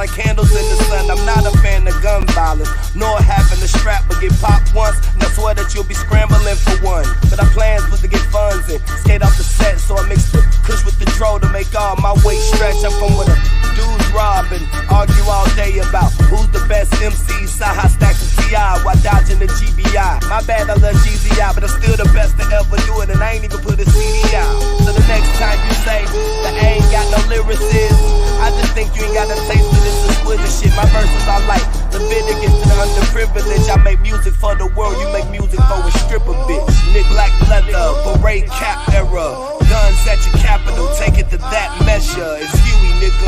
like candles in the sun. I'm not a fan of gun violence, nor having a strap, but get popped once, and I swear that you'll be scrambling for one. But our plans was to get funds and skate off the set, so I mixed the kush with the dro to make all my weight stretch. I'm from with a dudes rob and argue all day about who's the best MC, Saha stacks of T.I. while dodging the GBI. My bad, I love GZI, but I'm still the best to ever do it, and I ain't even put a CD out. So the next time you say that I ain't got no lyricists, I just think you ain't got a taste for this exquisite shit. My verses are like Leviticus to the underprivileged. I make music for the world, you make music for a stripper bitch. Nick black leather, parade cap era, guns at your capital, take it to that measure. It's Huey, nigga.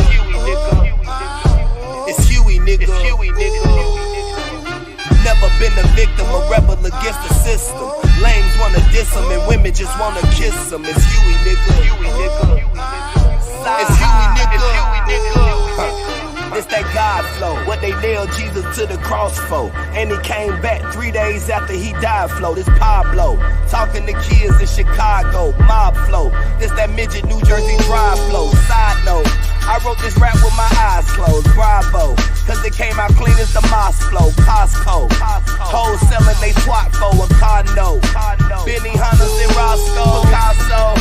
It's Huey, nigga. Never been a victim, a rebel against the system. Lames wanna diss them and women just wanna kiss them. It's Huey, nigga. It's Huey, nigga. It's that God flow, what they nailed Jesus to the cross for. And he came back 3 days after he died flow. This Pablo, talking to kids in Chicago, mob flow. This that midget New Jersey drive flow. Side note, I wrote this rap with my eyes closed, bravo. Cause it came out clean as the Moss flow, Costco. Hoes selling they twat for a car note. Benny Hunters and Roscoe, Picasso.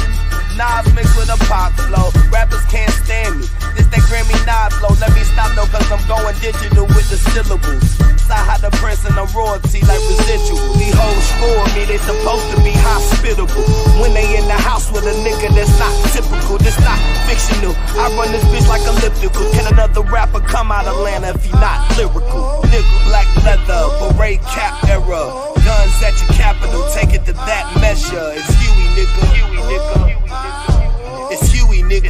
Nas mixed with a pop flow. Rappers can't stand me. This that Grammy Nas flow. Let me stop though, cause I'm going digital with the syllables. Saw the press and the royalty like residual. These hoes for me, they supposed to be hospitable. When they in the house with a nigga that's not typical, this not fictional. I run this bitch like elliptical. Can another rapper come out of Atlanta if he not lyrical? Nigga, black leather, beret cap era, guns at your capital, take it to that measure. It's Huey, nigga. It's Huey, nigga.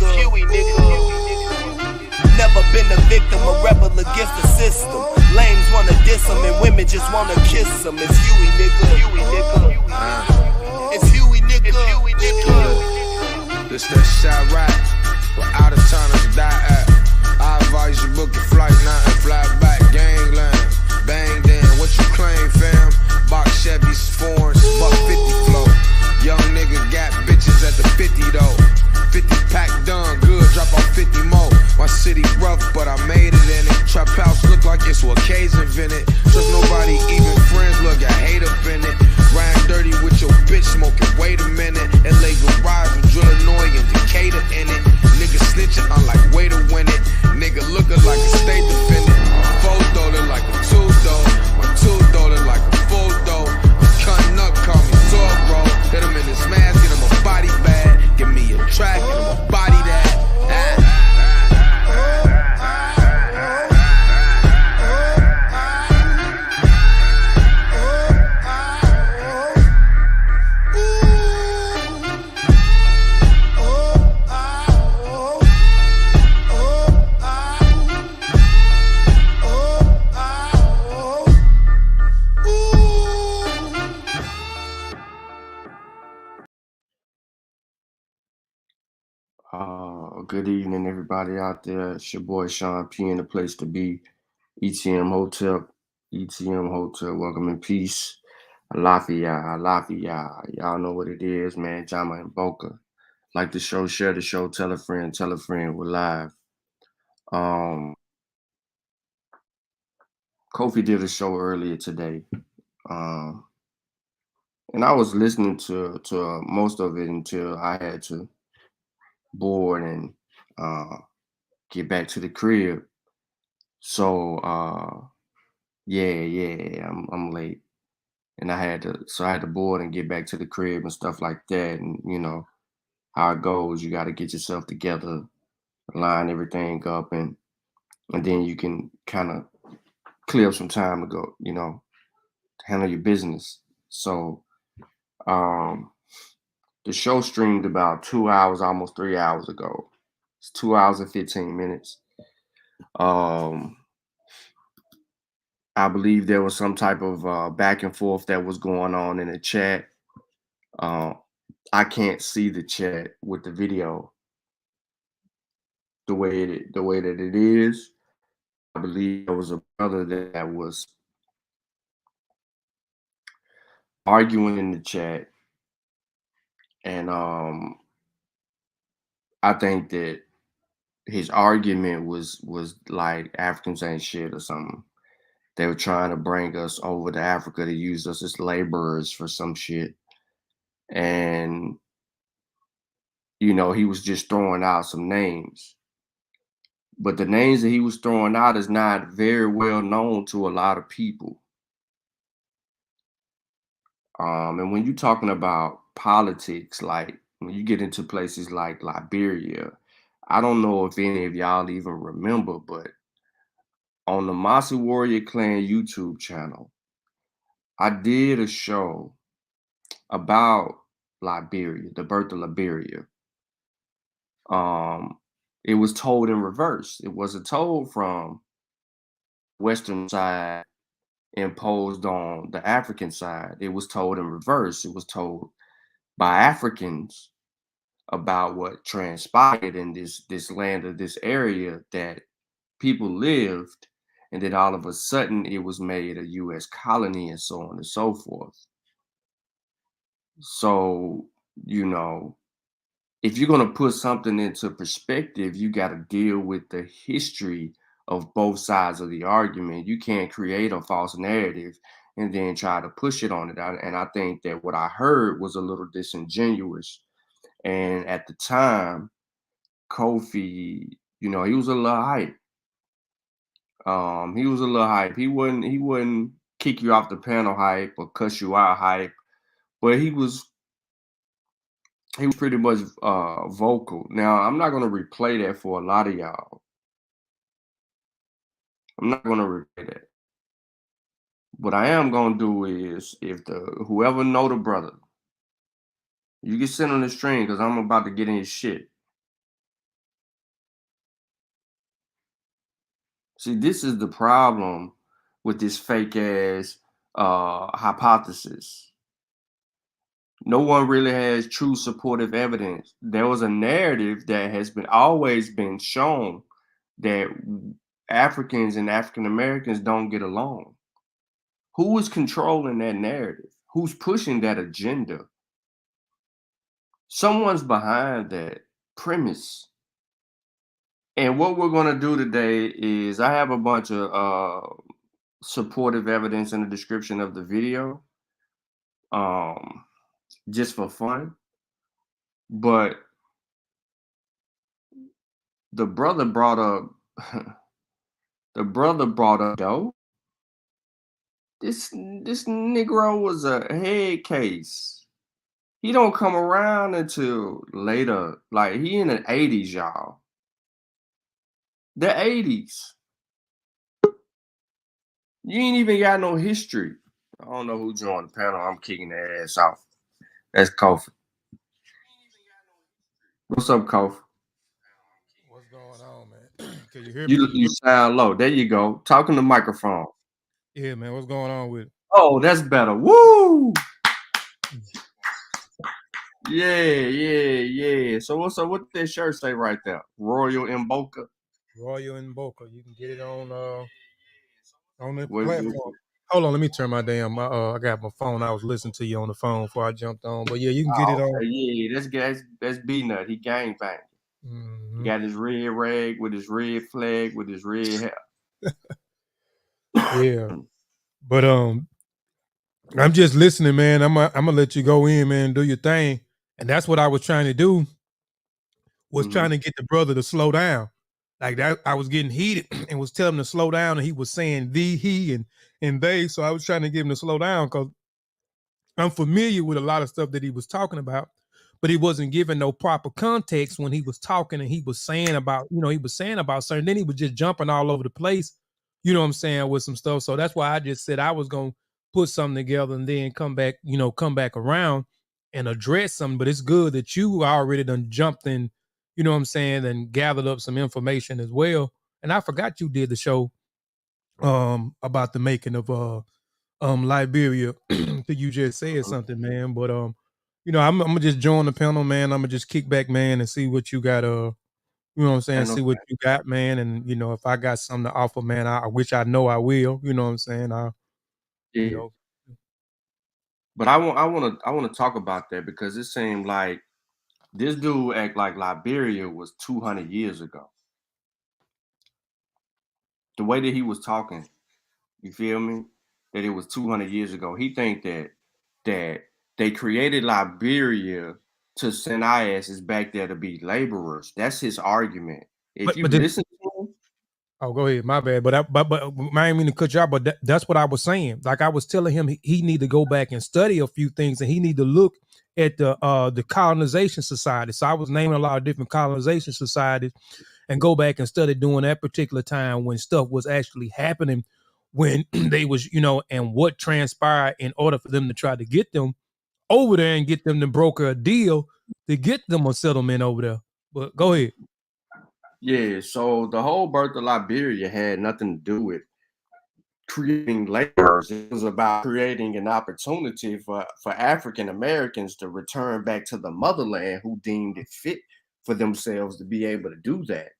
Never been a victim, a rebel against the system. Lames wanna diss them and women just wanna kiss them. It's Huey, nigga. It's Huey, nigga. This that shot right, where out of towners die at. I advise you book your flight now and fly back. Gangland, bang then, what you claim, fam? Box Chevys, foreigns, buck 50 flow. Young nigga got bitches at the 50 though. 50 pack done, good, drop off 50 more. My city rough, but I made it in it. Trap house look like it's what K's invented. Trust nobody, even friends, look, I hate up in it. Rhyme dirty with your bitch smoking, wait a minute. LA garage with Drill Illinois and Decatur in it. Nigga snitching, I'm like, way to win it. Nigga looking like a state defendant. Photo look like a two though. My two though look like a full though. I'm cutting up, call me sword bro. Hit him in his mask, get him a body bag. Give me a track, and I'ma body that. Good evening, everybody out there. It's your boy Sean P in the place to be. ETM Hotel. Welcome in peace. Alafia. Y'all know what it is, man. Jama and Boca. Like the show, share the show, tell a friend. We're live. Kofi did a show earlier today. And I was listening to most of it until I had to board and get back to the crib. So I'm late, and I had to board and get back to the crib and stuff like that. And you know how it goes. You got to get yourself together, line everything up, and then you can kind of clear up some time to go, handle your business. So the show streamed about 2 hours, almost 3 hours ago. It's 2 hours and 15 minutes. I believe there was some type of back and forth that was going on in the chat. I can't see the chat with the video the way that it is. I believe there was a brother that was arguing in the chat, and I think that his argument was like Africans ain't shit or something. They were trying to bring us over to Africa to use us as laborers for some shit. And, you know, he was just throwing out some names. But the names that he was throwing out is not very well known to a lot of people. And when you're talking about politics, like when you get into places like Liberia, I don't know if any of y'all even remember, but on the Masi Warrior Clan YouTube channel, I did a show about Liberia, the birth of Liberia. It was told in reverse. It wasn't told from Western side imposed on the African side. It was told in reverse. It was told by Africans about what transpired in this land or this area that people lived, and then all of a sudden it was made a U.S. colony and so on and so forth. So, you know, if you're going to put something into perspective, you got to deal with the history of both sides of the argument. You can't create a false narrative and then try to push it on it. And I think that what I heard was a little disingenuous. And at the time, Kofi, you know, he was a little hype. He was a little hype. He wouldn't kick you off the panel hype or cuss you out hype, but he was pretty much vocal. Now, I'm not gonna replay that for a lot of y'all. I'm not gonna replay that. What I am gonna do is, if whoever know the brother, you can sit on the stream because I'm about to get in his shit. See, this is the problem with this fake ass hypothesis. No one really has true supportive evidence. There was a narrative that has always been shown that Africans and African Americans don't get along. Who is controlling that narrative? Who's pushing that agenda? Someone's behind that premise. And what we're going to do today is I have a bunch of supportive evidence in the description of the video, just for fun. But the brother brought up Doe. This Negro was a head case. He don't come around until later. Like, he in the 80s, y'all. The 80s. You ain't even got no history. I don't know who joined the panel. I'm kicking their ass off. That's Kofi. What's up, Kofi? What's going on, man? Can you hear me? You sound low. There you go. Talking to the microphone. Yeah, man. What's going on with it? Oh, that's better. Woo! Yeah. So what's up? What that shirt say right there? Royal in Boca. Royal in Boca. You can get it on the platform. Hold on, let me turn my damn. I got my phone. I was listening to you on the phone before I jumped on. But yeah, you can get it on. Yeah, that's B-Nut. He gang bang. Mm-hmm. He got his red rag with his red flag with his red hair. Yeah, but I'm just listening, man. I'm gonna let you go in, man. Do your thing, and that's what I was trying to do. Was trying to get the brother to slow down. Like that, I was getting heated and was telling him to slow down, and he was saying he, and they. So I was trying to get him to slow down because I'm familiar with a lot of stuff that he was talking about, but he wasn't giving no proper context when he was talking, and he was saying about certain. Then he was just jumping all over the place, you know what I'm saying, with some stuff. So that's why I just said I was gonna put something together and then come back around and address something. But it's good that you already done jumped in, you know what I'm saying, and gathered up some information as well. And I forgot you did the show about the making of Liberia. You just said something, man. But I'm gonna just join the panel, man. I'm gonna just kick back, man, and see what you got. You know what I'm saying? See what you got, man. And if I got something to offer, man, which I know I will. You know what I'm saying? But I want to talk about that because it seemed like this dude act like Liberia was 200 years ago. the way that he was talking, you feel me? That it was 200 years ago. He think that they created Liberia to send our asses back there to be laborers. That's his argument. If you listen to him. Oh, go ahead. My bad. But I didn't mean to cut you out, but that's what I was saying. Like I was telling him he need to go back and study a few things, and he need to look at the colonization society. So I was naming a lot of different colonization societies and go back and study during that particular time when stuff was actually happening, when they was, and what transpired in order for them to try to get them over there and get them to broker a deal to get them a settlement over there. But go ahead. Yeah, so the whole birth of Liberia had nothing to do with creating laborers. It was about creating an opportunity for African Americans to return back to the motherland who deemed it fit for themselves to be able to do that.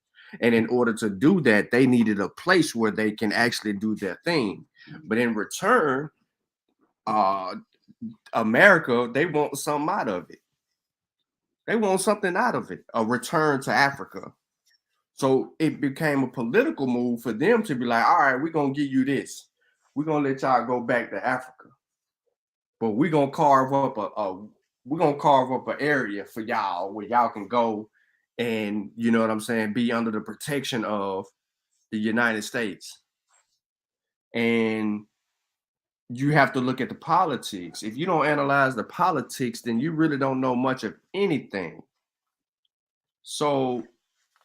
And in order to do that, they needed a place where they can actually do their thing. But in return, America, they want something out of it. They want something out of it, a return to Africa. So it became a political move for them to be like, all right, we're going to give you this. We're going to let y'all go back to Africa. But we're going to carve up an area for y'all where y'all can go and, you know what I'm saying, be under the protection of the United States. And you have to look at the politics. If you don't analyze the politics, then you really don't know much of anything. So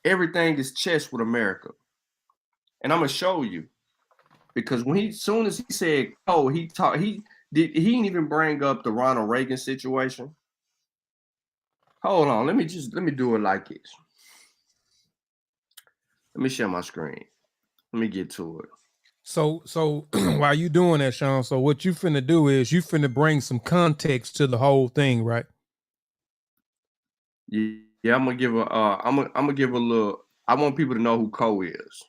everything is chess with America. And I'm gonna show you, because soon as he said, oh, he didn't even bring up the Ronald Reagan situation. Hold on, let me do it like this. Let me share my screen. Let me get to it. So while you doing that, Sean, so what you finna do is you finna bring some context to the whole thing, right? Yeah, I'm gonna give a little. I want people to know who Cole is,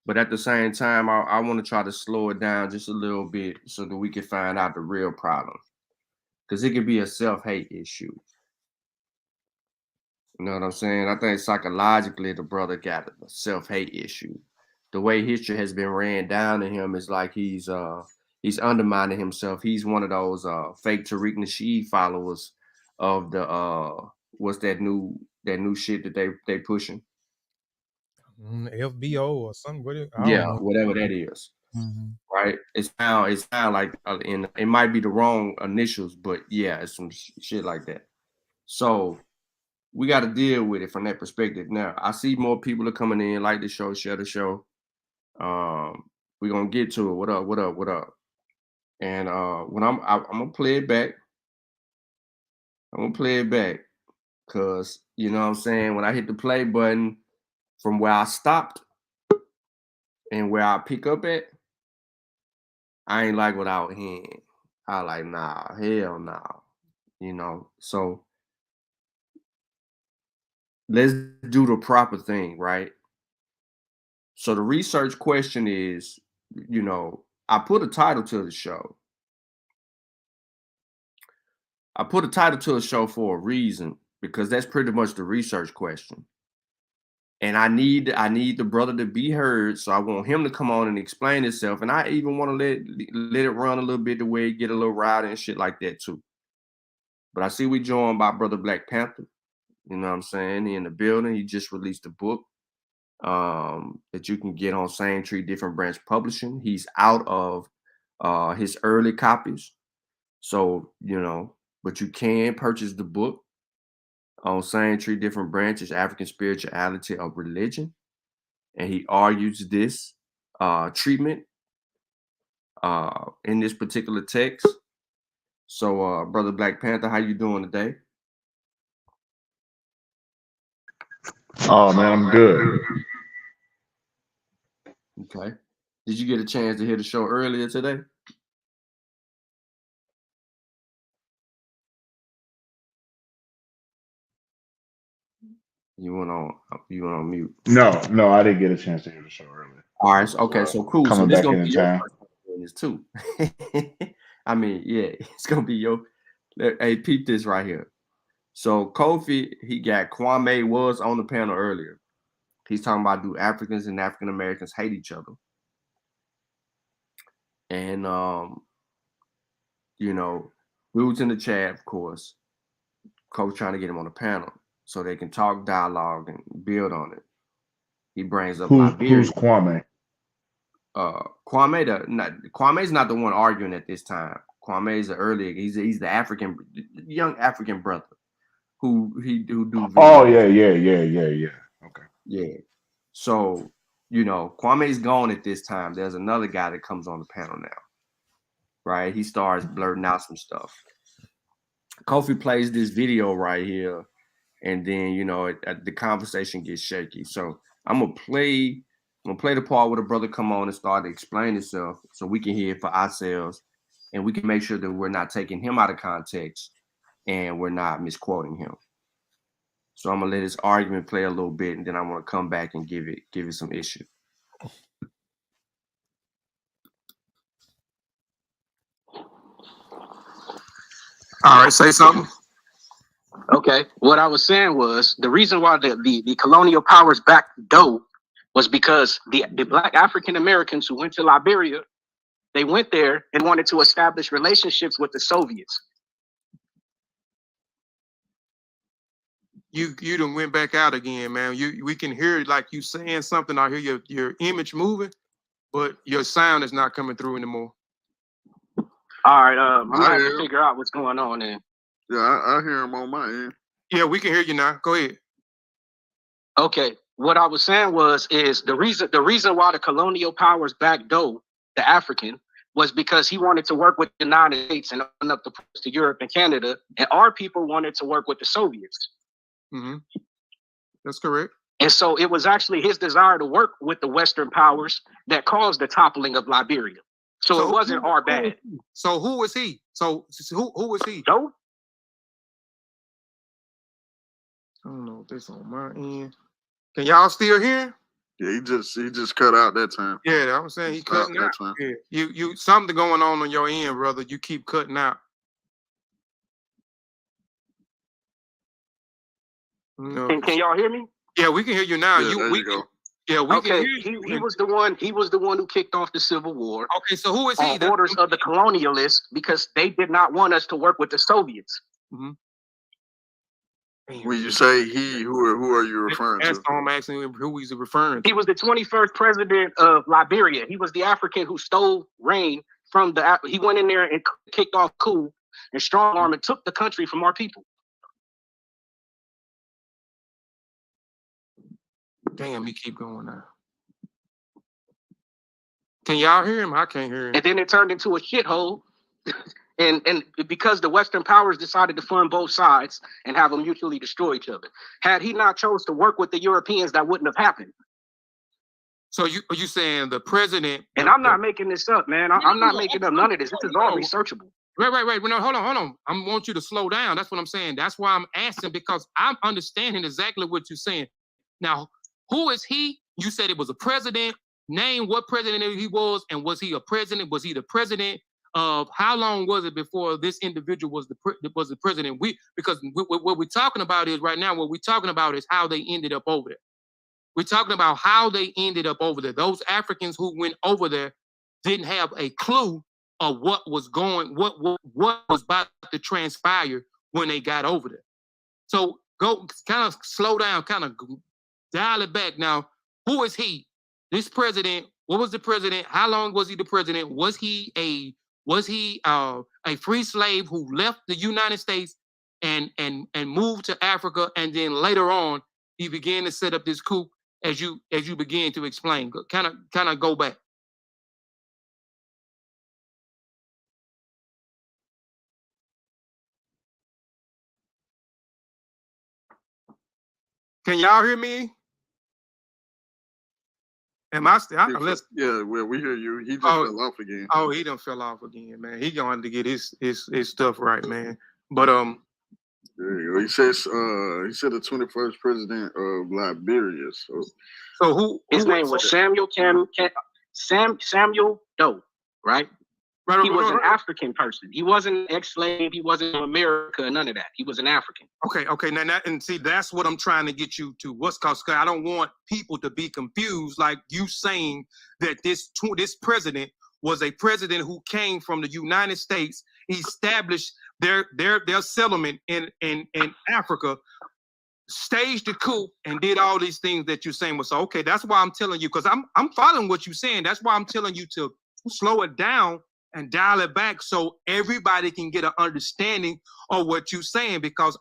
but at the same time, I want to try to slow it down just a little bit so that we can find out the real problem, because it could be a self-hate issue. You know what I'm saying? I think psychologically the brother got a self-hate issue. The way history has been ran down to him is like he's undermining himself. He's one of those fake Tariq Nasheed followers of the what's that new shit that they pushing? FBO or something. Whatever that is. Mm-hmm. Right? It sound like it might be the wrong initials, but yeah, it's some shit like that. So we got to deal with it from that perspective. Now I see more people are coming in, like the show, share the show. We're gonna get to it. What up? And when I'm gonna play it back. I'm gonna play it back, because you know what I'm saying, when I hit the play button, from where I stopped and where I pick up at, I ain't like without hand. I like, nah, hell nah. You know, so let's do the proper thing, right? So the research question is, you know, I put a title to the show. I put a title to a show for a reason, because that's pretty much the research question. And I need the brother to be heard, so I want him to come on and explain himself. And I even want to let it run a little bit the way it get a little rowdy and shit like that too. But I see we joined by Brother Black Panther. You know what I'm saying? He in the building. He just released a book that you can get on Same Tree Different Branch Publishing. He's out of his early copies. So, you know, but you can purchase the book on Same Tree Different Branches, African Spirituality of Religion. And he argues this treatment in this particular text. So, Brother Black Panther, how you doing today? Oh, man, I'm good. Okay. Did you get a chance to hear the show earlier today? You went on mute. No, I didn't get a chance to hear the show earlier. All right. Okay. So cool. Coming so this back gonna in be time. Your too. I mean, yeah, it's gonna be your. Hey, peep this right here. So Kofi, he got Kwame was on the panel earlier. He's talking about, do Africans and African Americans hate each other? And you know, dudes in the chat, of course, coach trying to get him on the panel so they can talk, dialogue, and build on it. He brings up Liberia. Who's Kwame? Kwame's not the one arguing at this time. Kwame's earlier. He's the young African brother who do videos. Oh yeah. Okay. Yeah. So, you know, Kwame's gone at this time. There's another guy that comes on the panel now. Right? He starts blurting out some stuff. Kofi plays this video right here, and then, you know, the conversation gets shaky. So I'm gonna play the part where the brother come on and start to explain himself so we can hear it for ourselves, and we can make sure that we're not taking him out of context and we're not misquoting him. So I'm gonna let this argument play a little bit, and then I want to come back and give it some issue. All right, say something. Okay, what I was saying was the reason why the colonial powers backed Doe was because the Black African Americans who went to Liberia, they went there and wanted to establish relationships with the Soviets. You done went back out again, man. We can hear like you saying something. I hear your image moving, but your sound is not coming through anymore. All right, I'm gonna have to figure out what's going on then. Yeah, I hear him on my end. Yeah, we can hear you now. Go ahead. Okay, what I was saying is the reason why the colonial powers backed Doe, the African, was because he wanted to work with the United States and open up the ports to Europe and Canada, and our people wanted to work with the Soviets. Mm-hmm. That's correct. And so it was actually his desire to work with the Western powers that caused the toppling of Liberia. So it wasn't our bad. So who was he? So who was he? Doe? I don't know if this on my end. Can y'all still hear? Yeah, he just cut out that time. Yeah, I'm saying he cutting out. Yeah. You something going on your end, brother. You keep cutting out. No. Can y'all hear me? Yeah, we can hear you now. Yeah, we go. Yeah, we okay, can hear you. He was the one who kicked off the Civil War. Okay, so who is he? On orders of the colonialists, because they did not want us to work with the Soviets. Mm-hmm. When you say he, who are you referring That's to? I'm asking who he's referring to. He was the 21st president of Liberia. He was the African who stole reign from he went in there and kicked off coup and strong arm and took the country from our people. Damn, he keep going now. Can y'all hear him? I can't hear him. And then it turned into a shithole. and because the Western powers decided to fund both sides and have them mutually destroy each other. Had he not chose to work with the Europeans, that wouldn't have happened. So you saying the president? And I'm not making this up, man. I'm not making up none of this. This is all researchable. Right. No, hold on. I want you to slow down. That's what I'm saying. That's why I'm asking, because I'm understanding exactly what you're saying. Now, who is he? You said it was a president. Name what president he was, and was he a president? Was he the president of how long was it before this individual was the president? Because what we're talking about is right now. What we're talking about is how they ended up over there. We're talking about how they ended up over there. Those Africans who went over there didn't have a clue of what was was about to transpire when they got over there. So go kind of slow down, kind of dial it back. Now, who is he? This president, what was the president? How long was he the president? Was he a free slave who left the United States and moved to Africa, and then later on he began to set up this coup as you began to explain? Kind of go back. Can y'all hear me? Am I still? Yeah, well, we hear you. He just fell off again. Oh, he done fell off again, man. He going to get his stuff right, man. But there you go. He says he said the 21st president of Liberia. So who his name was Samuel Doe, right? Right, he was an African person. He wasn't an ex-slave. He wasn't from America. None of that. He was an African. Okay. Now and see, that's what I'm trying to get you to. Cause I don't want people to be confused, like you saying that this president was a president who came from the United States, established their settlement in Africa, staged the coup, and did all these things that you're saying was okay. That's why I'm telling you, because I'm following what you're saying. That's why I'm telling you to slow it down and dial it back so everybody can get an understanding of what you're saying, because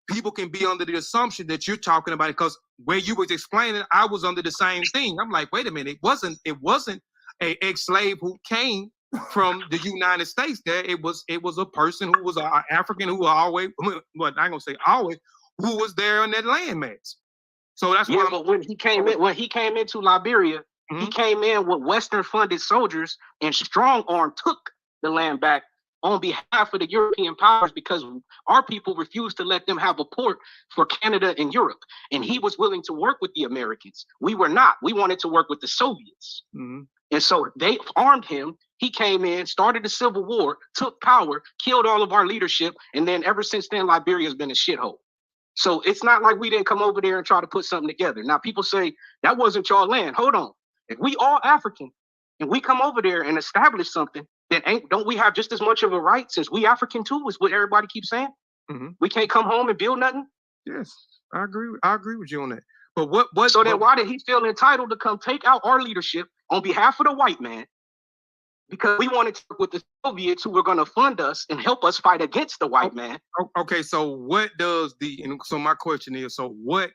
people can be under the assumption that you're talking about it, because where you was explaining, I was under the same thing. I'm like, wait a minute, it wasn't a ex-slave who came from the United States there. It was a person who was an African who always, well, I ain't gonna say always, who was there on that landmass. So that's why. But when he came into Liberia, he came in with Western-funded soldiers and strong arm took the land back on behalf of the European powers, because our people refused to let them have a port for Canada and Europe. And he was willing to work with the Americans. We were not. We wanted to work with the Soviets. And so they armed him. He came in, started the Civil War, took power, killed all of our leadership. And then ever since then, Liberia has been a shithole. So it's not like we didn't come over there and try to put something together. Now, people say that wasn't your land. Hold on. If we all African and we come over there and establish something, then don't we have just as much of a right, since we African too, is what everybody keeps saying? We can't come home and build nothing? Yes, I agree with you on that. But what? So then why did he feel entitled to come take out our leadership on behalf of the white man? Because we wanted to work with the Soviets, who were going to fund us and help us fight against the white man. Okay, so what does so my question is, so what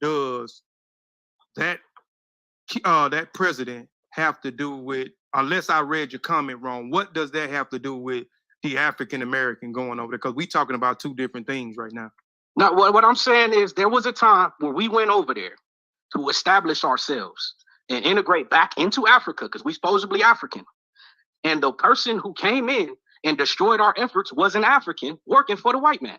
does that president have to do with, unless I read your comment wrong, what does that have to do with the African American going over there? Because we're talking about two different things right now. Now, what I'm saying is there was a time where we went over there to establish ourselves and integrate back into Africa, because we supposedly African. And the person who came in and destroyed our efforts was an African working for the white man.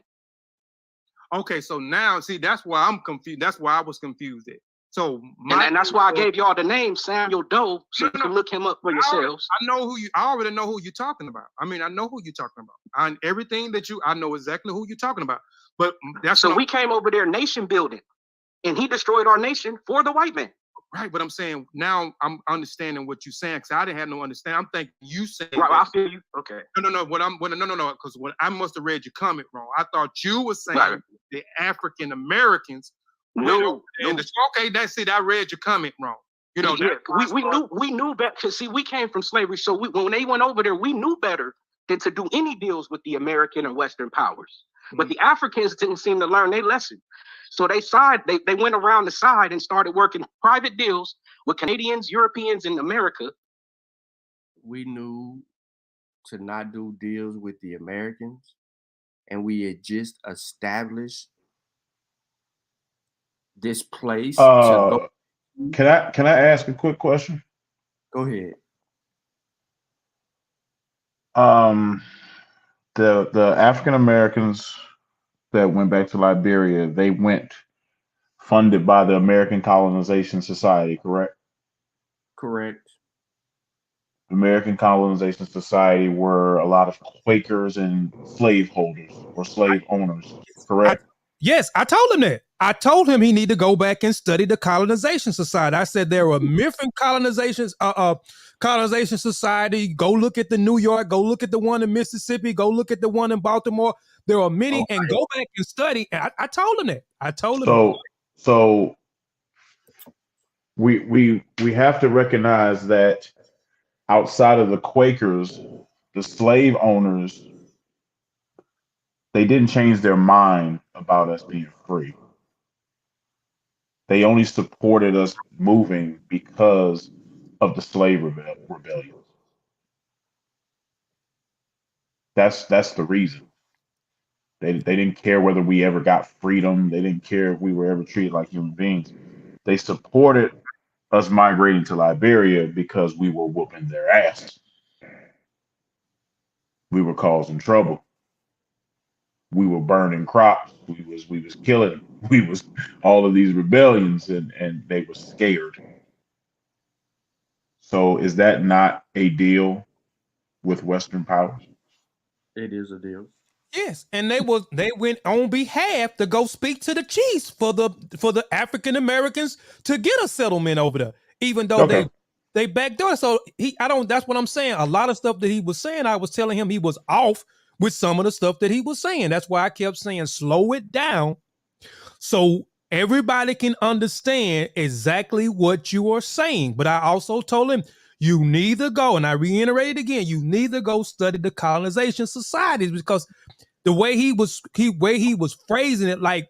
Okay, so now, see, that's why I'm confused. That's why I was confused at. So, and that's why I gave y'all the name Samuel Doe, so you can look him up for yourselves. I already know who you're talking about. I mean, I know who you're talking about. Everything that I know exactly who you're talking about. But that's so we came over there nation building, and he destroyed our nation for the white man. Right, but I'm saying now I'm understanding what you're saying, because I didn't have no understanding. I'm thinking you saying right. I feel you. Okay. No. Because when I must have read your comment wrong. I thought you were saying the African Americans. No. Okay, that's it. I read your comment wrong. We knew better, because see, we came from slavery, so when they went over there, we knew better than to do any deals with the American and Western powers. But the Africans didn't seem to learn their lesson. So they went around the side and started working private deals with Canadians, Europeans, and America. We knew to not do deals with the Americans, and we had just established this place. Can I ask a quick question? Go ahead. The African Americans that went back to Liberia, they went funded by the American Colonization Society, correct? Correct. The American Colonization Society were a lot of Quakers and slave holders or slave owners, correct? Yes, I told him that. I told him he need to go back and study the Colonization Society. I said there were different colonization society. Go look at the New York. Go look at the one in Mississippi. Go look at the one in Baltimore. There are many, and go back and study. And I told him that. I told him. So we have to recognize that outside of the Quakers, the slave owners, they didn't change their mind about us being free. They only supported us moving because of the slave rebellion. That's the reason. They didn't care whether we ever got freedom. They didn't care if we were ever treated like human beings. They supported us migrating to Liberia because we were whooping their ass. We were causing trouble. We were burning crops. We was killing. We was all of these rebellions, and they were scared. So is that not a deal with Western powers? It is a deal. Yes, and they went on behalf to go speak to the chiefs for the African Americans to get a settlement over there, even though they backdoor. So that's what I'm saying. A lot of stuff that he was saying, I was telling him he was off with some of the stuff that he was saying. That's why I kept saying slow it down so everybody can understand exactly what you are saying. But I also told him you need to go, and I reiterated again, you need to go study the colonization societies, because the way he was phrasing it, like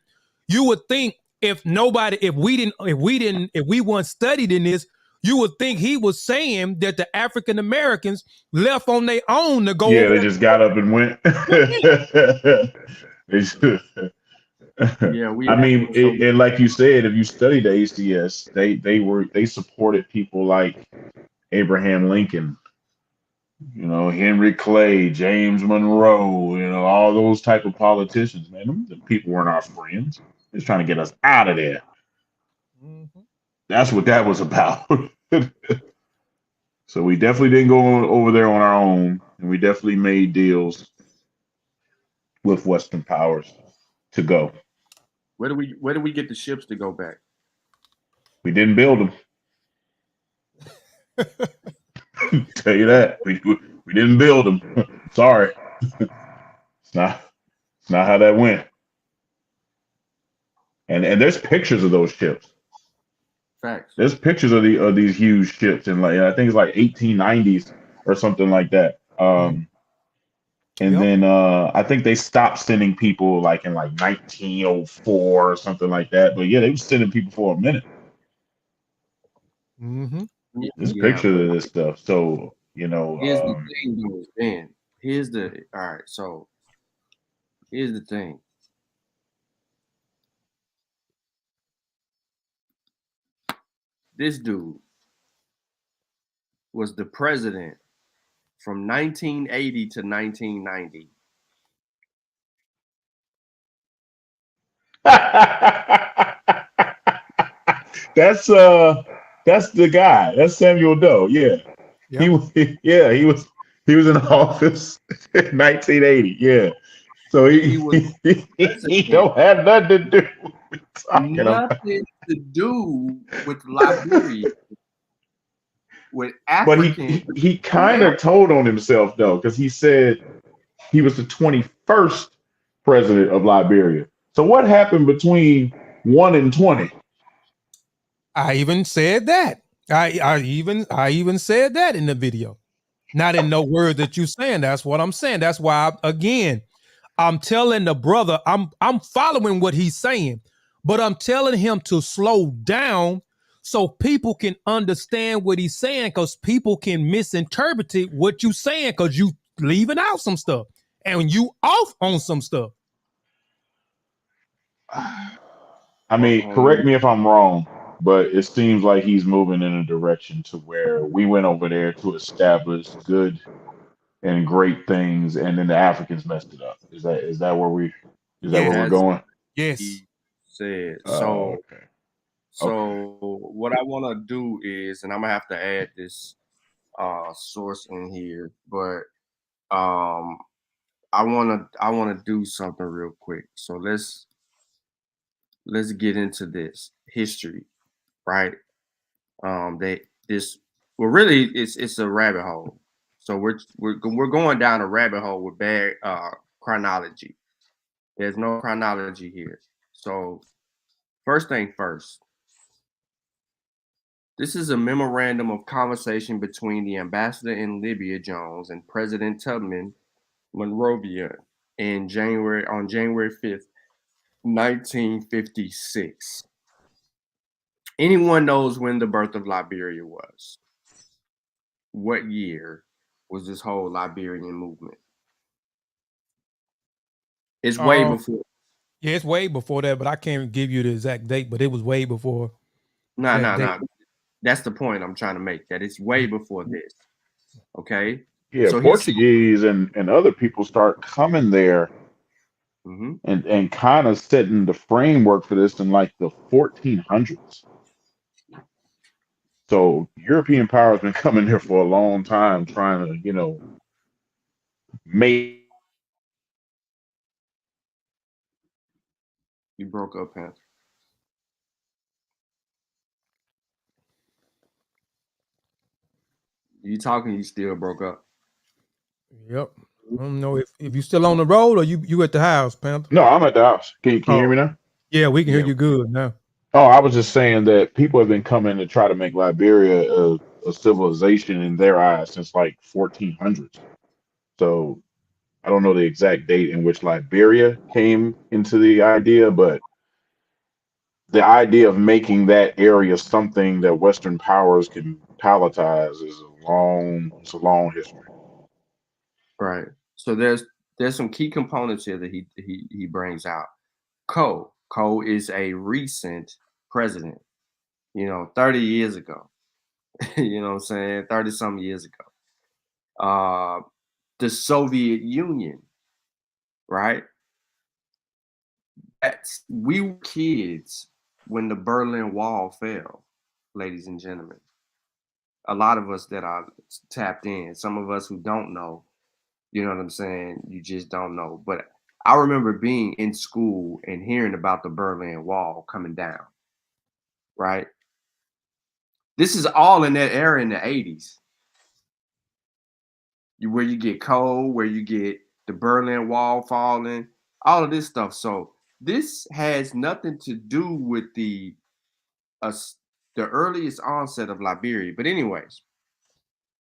you would think if we weren't studied in this, you would think he was saying that the African Americans left on their own to go. Yeah, they just got up and went. Yeah, I mean, and like you said, if you study the ACS, they supported people like Abraham Lincoln, Henry Clay, James Monroe, all those type of politicians. Man, them people weren't our friends. They're trying to get us out of there. Mm-hmm. That's what that was about. So we definitely didn't go over there on our own, and we definitely made deals with Western powers to go. Where do we get the ships to go back? We didn't build them. Tell you that we didn't build them. Sorry, it's not how that went. And there's pictures of those ships. Facts. There's pictures of these huge ships in, like, I think it's like 1890s or something like that. And then I think they stopped sending people like in like 1904 or something like that. But yeah, they were sending people for a minute. Mm-hmm. There's pictures of this stuff. So here's the thing, though, Ben. So here's the thing. This dude was the president from 1980 to 1990. That's the guy. That's Samuel Doe. Yeah. Yep. He was in office in 1980. Yeah. So he don't have nothing to do with Liberia. With African, but he kind of told on himself though, because he said he was the 21st president of Liberia. So what happened between 1 and 20? I even said that. I even said that in the video. Not in no words that you saying. That's what I'm saying. That's why I'm telling the brother, I'm following what he's saying, but I'm telling him to slow down so people can understand what he's saying, because people can misinterpret what you saying, because you leaving out some stuff and you off on some stuff. I mean, correct me if I'm wrong, but it seems like he's moving in a direction to where we went over there to establish good and great things, and then the Africans messed it up. Is that where where we're going? Yes. He said so. Okay. So what I want to do is, and I'm gonna have to add this source in here, but I want to do something real quick. So let's get into this history, right? It's a rabbit hole. So we're going down a rabbit hole with bad chronology. There's no chronology here. So first thing first. This is a memorandum of conversation between the ambassador in Libya, Jones, and President Tubman Monrovia on January 5th, 1956. Anyone knows when the birth of Liberia was? What year was this whole Liberian movement? It's way before. Yeah, it's way before that, but I can't give you the exact date, but it was way before. No. That's the point I'm trying to make, that it's way before this. Okay? Yeah, so Portuguese and other people start coming there and kind of setting the framework for this in like the 1400s. So European power has been coming here for a long time, trying to, made. You broke up, Panther. You talking? You still broke up. Yep. I don't know if you still on the road or you at the house, Panther. No, I'm at the house. Can you hear me now? Yeah, we can Yeah. hear you good now. Oh, I was just saying that people have been coming to try to make Liberia a civilization in their eyes since like 1400s. So I don't know the exact date in which Liberia came into the idea, but the idea of making that area something that Western powers can palatize is it's a long history. Right. So there's some key components here that he brings out. Cole is a recent president, 30 years ago. You know what I'm saying? 30 some years ago. The Soviet Union, right? We were kids when the Berlin Wall fell, ladies and gentlemen. A lot of us that are tapped in, some of us who don't know, you know what I'm saying? You just don't know. But I remember being in school and hearing about the Berlin Wall coming down, right? This is all in that era in the 80s. Where you get cold, where you get the Berlin Wall falling, all of this stuff. So this has nothing to do with the earliest onset of Liberia. But anyways,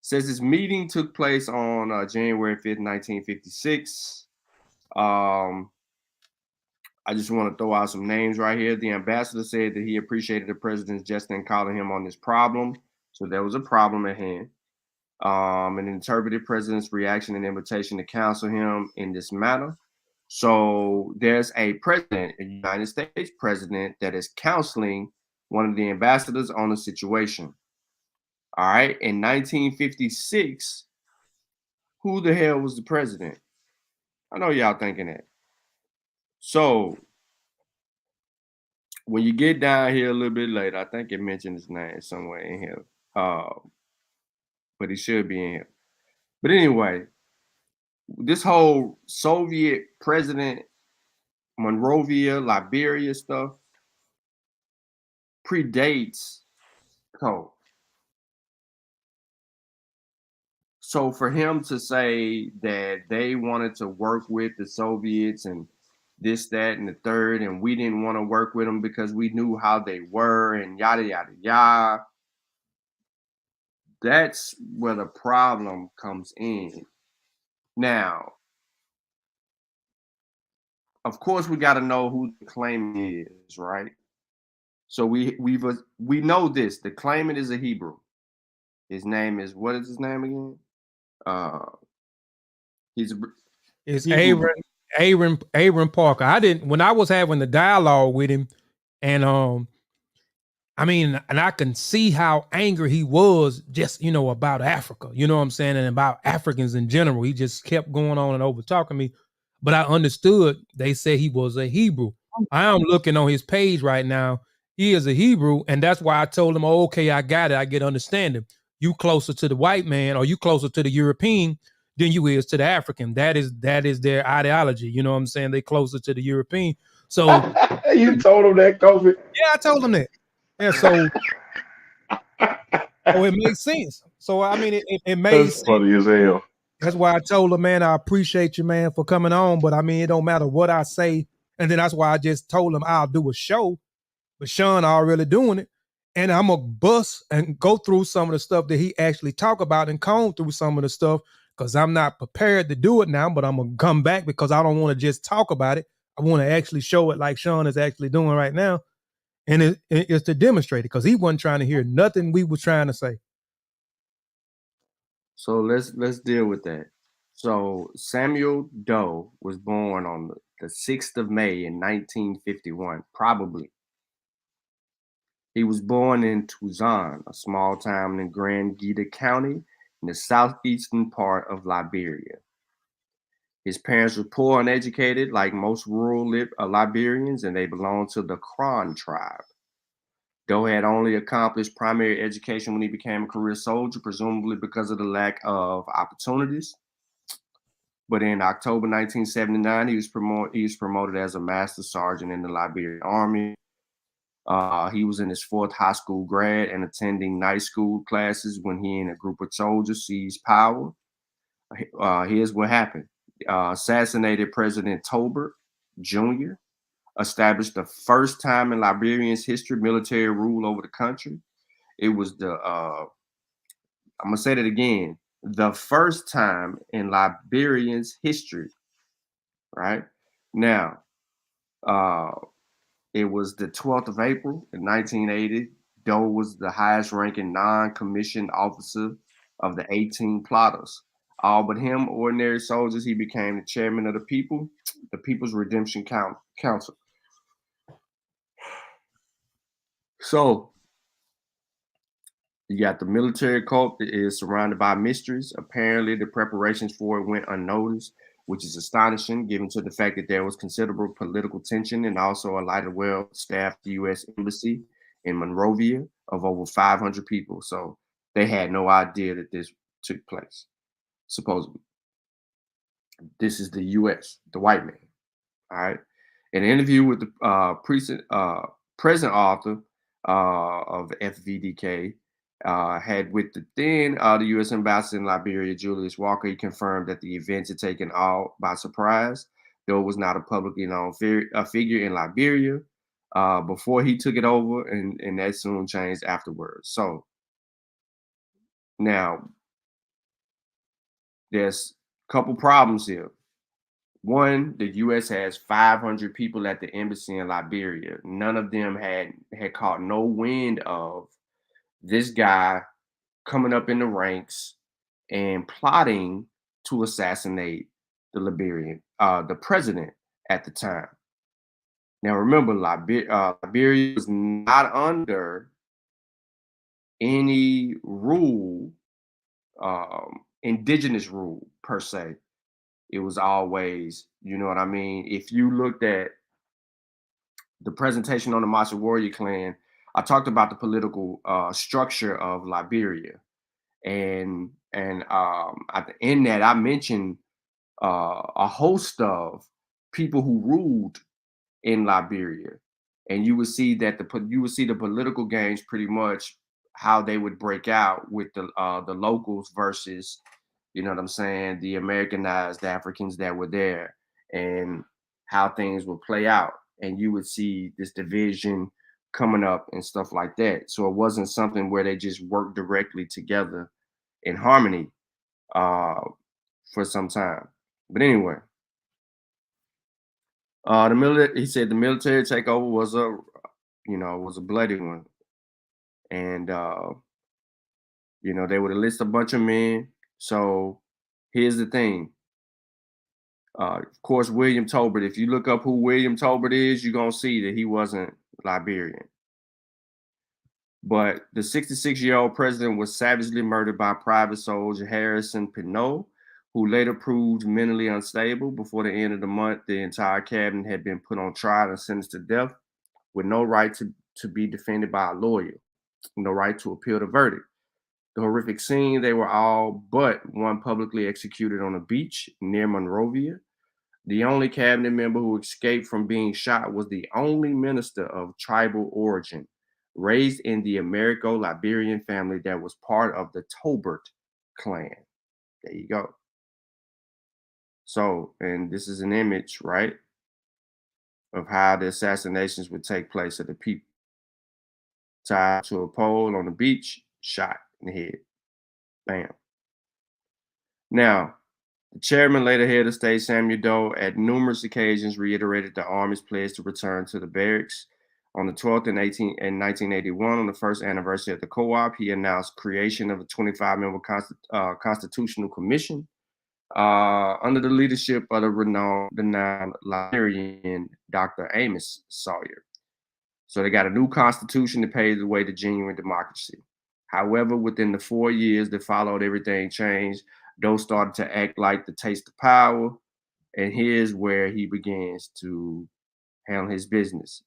says this meeting took place on January 5th, 1956. I just want to throw out some names right here. The ambassador said that he appreciated the president's gesture in calling him on this problem. So there was a problem at hand. And interpreted president's reaction and invitation to counsel him in this matter. So there's a president, a United States president, that is counseling one of the ambassadors on the situation. All right. In 1956, who the hell was the president? I know y'all thinking that. So when you get down here a little bit later, I think it mentioned his name somewhere in here. But he should be in here. But anyway, this whole Soviet president, Monrovia, Liberia stuff predates Cole. So for him to say that they wanted to work with the Soviets and this, that, and the third, and we didn't want to work with them because we knew how they were and yada, yada, yada. That's where the problem comes in. Now, of course, we got to know who the claimant is, right? So we know this. The claimant is a Hebrew. His name is, what is his name again? It's Hebrew. Aaron Parker. When I was having the dialogue with him, and I mean, and I can see how angry he was just, about Africa, you know what I'm saying? And about Africans in general. He just kept going on and over talking me. But I understood they said he was a Hebrew. I am looking on his page right now. He is a Hebrew. And that's why I told him, oh, okay, I got it. I get understanding. You closer to the white man or you closer to the European than you is to the African. That is their ideology. You know what I'm saying? They closer to the European. So you told him that, Kofi? Yeah, I told him that. Yeah, so it makes sense. So I mean, it made That's sense. funny as hell. That's why I told him, man, I appreciate you, man, for coming on. But I mean, it don't matter what I say. And then that's why I just told him I'll do a show. But Sean already doing it. And I'm going to bust and go through some of the stuff that he actually talk about and comb through some of the stuff because I'm not prepared to do it now, but I'm going to come back because I don't want to just talk about it. I want to actually show it like Sean is actually doing right now. And it's to demonstrate it because he wasn't trying to hear nothing we were trying to say. So let's deal with that. So Samuel Doe was born on the 6th of May in 1951, probably. He was born in Tucson, a small town in Grand Gita County in the southeastern part of Liberia. His parents were poor and uneducated, like most rural Liberians, and they belonged to the Kron tribe. Doe had only accomplished primary education when he became a career soldier, presumably because of the lack of opportunities. But in October 1979, he was promoted as a master sergeant in the Liberian Army. He was in his 4th high school grad and attending night school classes when he and a group of soldiers seized power. Here's what happened. Assassinated President Tolbert Jr., established the first time in Liberian's history military rule over the country. It was I'm going to say that again, the first time in Liberian's history, right? Now, it was the 12th of April in 1980. Doe was the highest ranking non-commissioned officer of the 18 plotters. All but him, ordinary soldiers, he became the chairman of the People's Redemption Council. So, you got the military cult that is surrounded by mysteries. Apparently, the preparations for it went unnoticed, which is astonishing given to the fact that there was considerable political tension and also a lighter, well-staffed U.S. embassy in Monrovia of over 500 people. So they had no idea that this took place, supposedly. This is the U.S., the white man. All right. In an interview with the present author of FVDK, had with the then the U.S. ambassador in Liberia, Julius Walker, he confirmed that the events had taken all by surprise. Though it was not a publicly known figure in Liberia before he took it over, and that soon changed afterwards. So now there's a couple problems here. One, the U.S. has 500 people at the embassy in Liberia. None of them had caught no wind of this guy coming up in the ranks and plotting to assassinate the president at the time. Now, remember, Liberia was not under any rule, indigenous rule per se. It was always, you know what I mean? If you looked at the presentation on the Marshall Warrior Clan, I talked about the political structure of Liberia. And in that, I mentioned a host of people who ruled in Liberia. And you would see that the political games pretty much how they would break out with the locals versus, you know what I'm saying, the Americanized Africans that were there, and how things would play out. And you would see this division coming up and stuff like that. So it wasn't something where they just worked directly together in harmony for some time. But anyway, he said the military takeover was a bloody one. And they would enlist a bunch of men. So here's the thing. Of course, William Tolbert, if you look up who William Tolbert is, you're going to see that he wasn't Liberian. But the 66-year-old president was savagely murdered by Private Soldier Harrison Pinot, who later proved mentally unstable. Before the end of the month, the entire cabinet had been put on trial and sentenced to death with no right to be defended by a lawyer, no right to appeal the verdict. The horrific scene, they were all but one publicly executed on a beach near Monrovia. The only cabinet member who escaped from being shot was the only minister of tribal origin, raised in the Americo-Liberian family that was part of the Tolbert clan. There you go. So, and this is an image, right, of how the assassinations would take place of the people. Tied to a pole on the beach, shot in the head. Bam. Now, the chairman, later head of state, Samuel Doe, at numerous occasions reiterated the Army's pledge to return to the barracks. On the 12th in 1981, on the first anniversary of the co-op, he announced creation of a 25-member constitutional commission under the leadership of the renowned Liberian Dr. Amos Sawyer. So they got a new constitution that paved the way to genuine democracy. However, within the 4 years that followed, everything changed. Doe started to act like the taste of power, and here's where he begins to handle his business.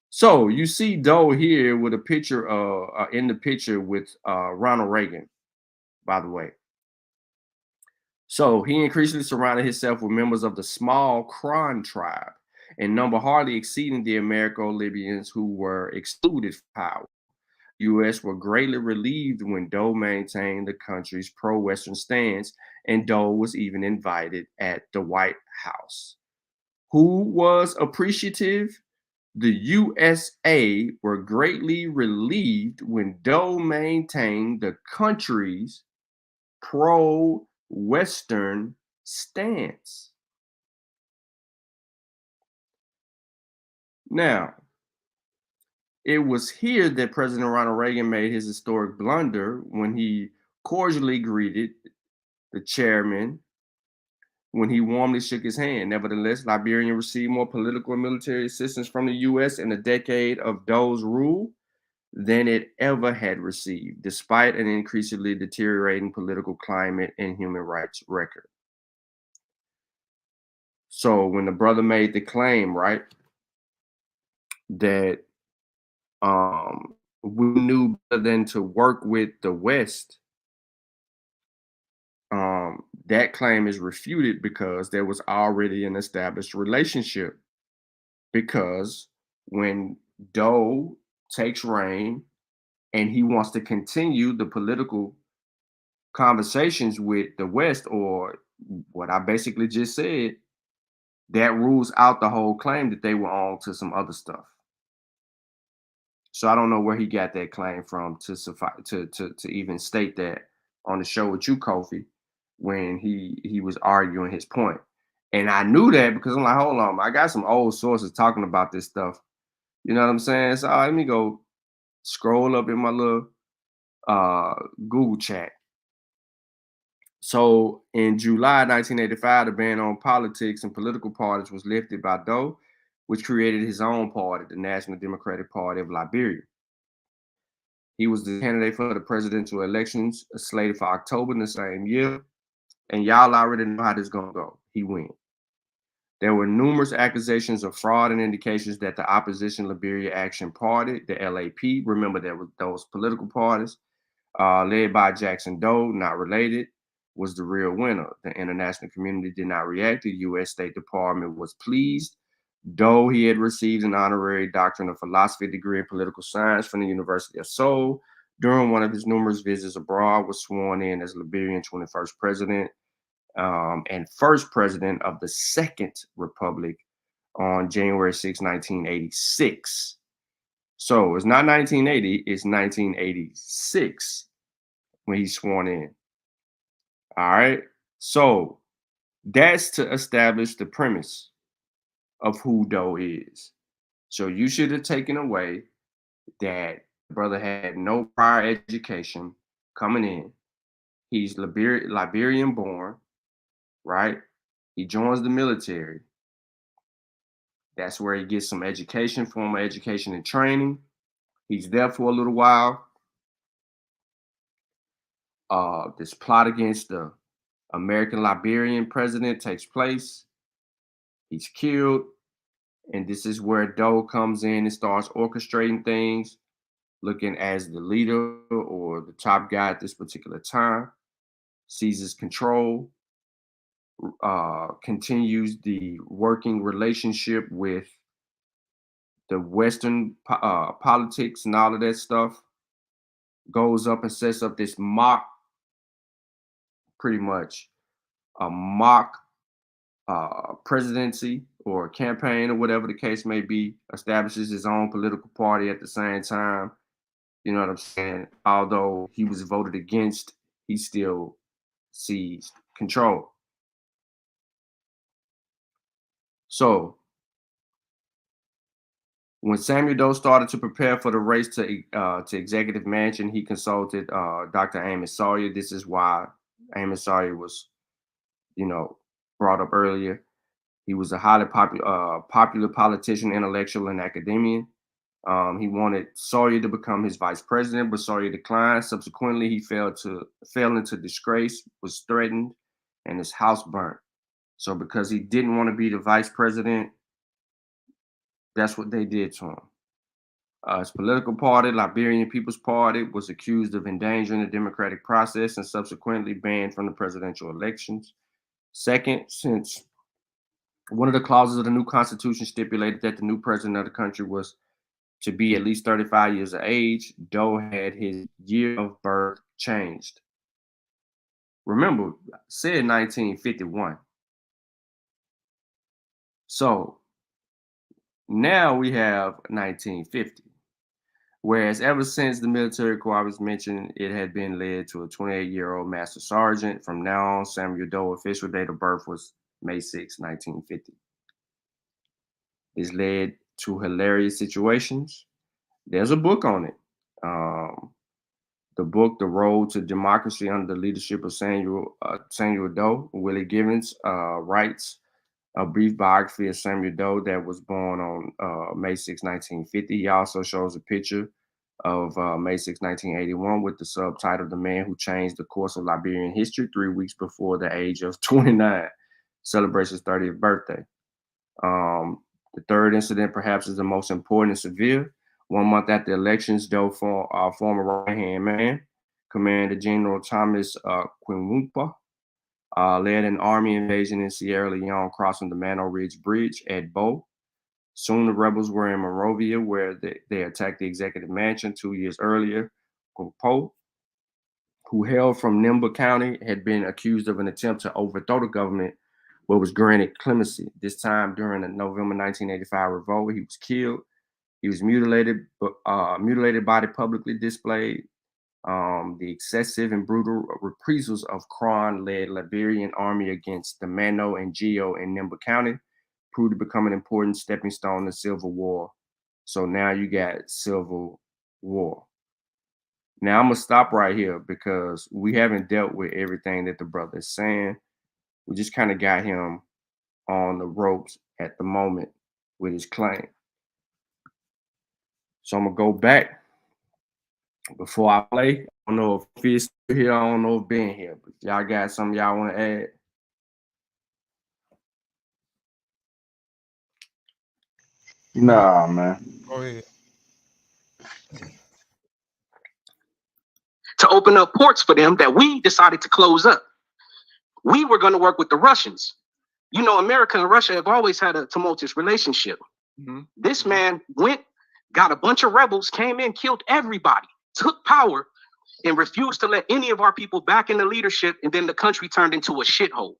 So you see Doe here with a picture in the picture with Ronald Reagan, by the way. So he increasingly surrounded himself with members of the small Kron tribe, in number hardly exceeding the Americo-Libyans who were excluded from power. U.S. were greatly relieved when Doe maintained the country's pro-Western stance, and Doe was even invited at the White House. Who was appreciative? The USA were greatly relieved when Doe maintained the country's pro-Western stance. Now, it was here that President Ronald Reagan made his historic blunder when he cordially greeted the chairman when he warmly shook his hand. Nevertheless, Liberia received more political and military assistance from the U.S. in a decade of Doe's rule than it ever had received, despite an increasingly deteriorating political climate and human rights record. So when the brother made the claim, right, that we knew better than to work with the West, that claim is refuted because there was already an established relationship. Because when Doe takes reign and he wants to continue the political conversations with the West, or what I basically just said, that rules out the whole claim that they were on to some other stuff. So I don't know where he got that claim from to even state that on the show with you, Kofi, when he was arguing his point. And I knew that because I'm like, hold on, I got some old sources talking about this stuff. You know what I'm saying? So let me go scroll up in my little Google chat. So in July 1985, the ban on politics and political parties was lifted by Doe, which created his own party, the National Democratic Party of Liberia. He was the candidate for the presidential elections slated for October in the same year. And y'all already know how this is going to go. He wins. There were numerous accusations of fraud and indications that the opposition Liberia Action Party, the LAP, remember there were those political parties, led by Jackson Doe, not related, was the real winner. The international community did not react. The U.S. State Department was pleased. Doe, he had received an honorary doctorate of philosophy degree in political science from the University of Seoul. During one of his numerous visits abroad, was sworn in as Liberian 21st president and first president of the Second Republic on January 6, 1986. So it's not 1980, it's 1986 when he's sworn in. All right. So that's to establish the premise of who Doe is. So you should have taken away that the brother had no prior education coming in. He's Liberian born, right? He joins the military. That's where he gets some education, formal education and training. He's there for a little while. This plot against the American Liberian president takes place. He's killed. And this is where Doe comes in and starts orchestrating things, looking as the leader or the top guy at this particular time, seizes control, continues the working relationship with the Western politics and all of that stuff, goes up and sets up this pretty much a mock presidency or campaign or whatever the case may be, establishes his own political party at the same time. You know what I'm saying? Although he was voted against, he still seized control. So when Samuel Doe started to prepare for the race to executive mansion, he consulted Dr. Amos Sawyer. This is why Amos Sawyer was, brought up earlier. He was a highly popular politician, intellectual, and academician. He wanted Sawyer to become his vice president, but Sawyer declined. Subsequently, he fell into disgrace, was threatened, and his house burnt. So because he didn't want to be the vice president, that's what they did to him. Its political party, Liberian People's Party, was accused of endangering the democratic process and subsequently banned from the presidential elections. Second, since one of the clauses of the new constitution stipulated that the new president of the country was to be at least 35 years of age, Doe had his year of birth changed. Remember, I said 1951. So now we have 1950. Whereas ever since the military corps I was mentioned, it had been led to a 28-year-old master sergeant. From now on, Samuel Doe official date of birth was May 6, 1950. It's led to hilarious situations. There's a book on it. The book, The Road to Democracy Under the Leadership of Samuel Doe, Willie Givens writes a brief biography of Samuel Doe that was born on May 6, 1950. He also shows a picture of May 6, 1981 with the subtitle, The Man Who Changed the Course of Liberian History 3 weeks before the age of 29, celebrates his 30th birthday. The third incident perhaps is the most important and severe. 1 month after the elections, Doe, former right-hand man, Commander General Thomas Quinwumpa, led an army invasion in Sierra Leone, crossing the Mano Ridge Bridge at Bo. Soon the rebels were in Monrovia, where they attacked the executive mansion 2 years earlier. Poe, who hailed from Nimba County, had been accused of an attempt to overthrow the government, but was granted clemency. This time during the November 1985 revolt, he was killed. He was mutilated body publicly displayed. The excessive and brutal reprisals of Cron-led Liberian army against the Mano and Geo in Nimba County proved to become an important stepping stone to Civil War. So now you got Civil War. Now I'm gonna stop right here because we haven't dealt with everything that the brother is saying. We just kind of got him on the ropes at the moment with his claim. So I'm gonna go back before I play. I don't know if he's still here. I don't know if Ben here, but y'all got something y'all want to add? Nah, man. Go ahead. To open up ports for them that we decided to close up. We were going to work with the Russians. You know, America and Russia have always had a tumultuous relationship. Mm-hmm. This man went, got a bunch of rebels, came in, killed everybody, took power, and refused to let any of our people back in the leadership, and then the country turned into a shithole.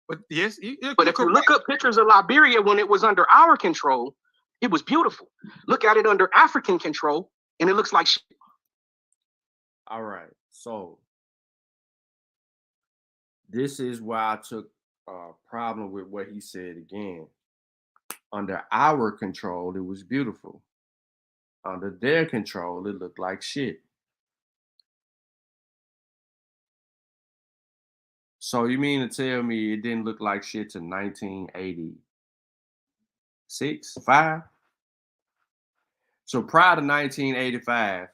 But yes, but if you look up pictures of Liberia when it was under our control, it was beautiful. Look at it under African control, and it looks like shit. All right, so this is why I took a problem with what he said again. Under our control, it was beautiful. Under their control, it looked like shit. So you mean to tell me it didn't look like shit to 1986, 5? So prior to 1985,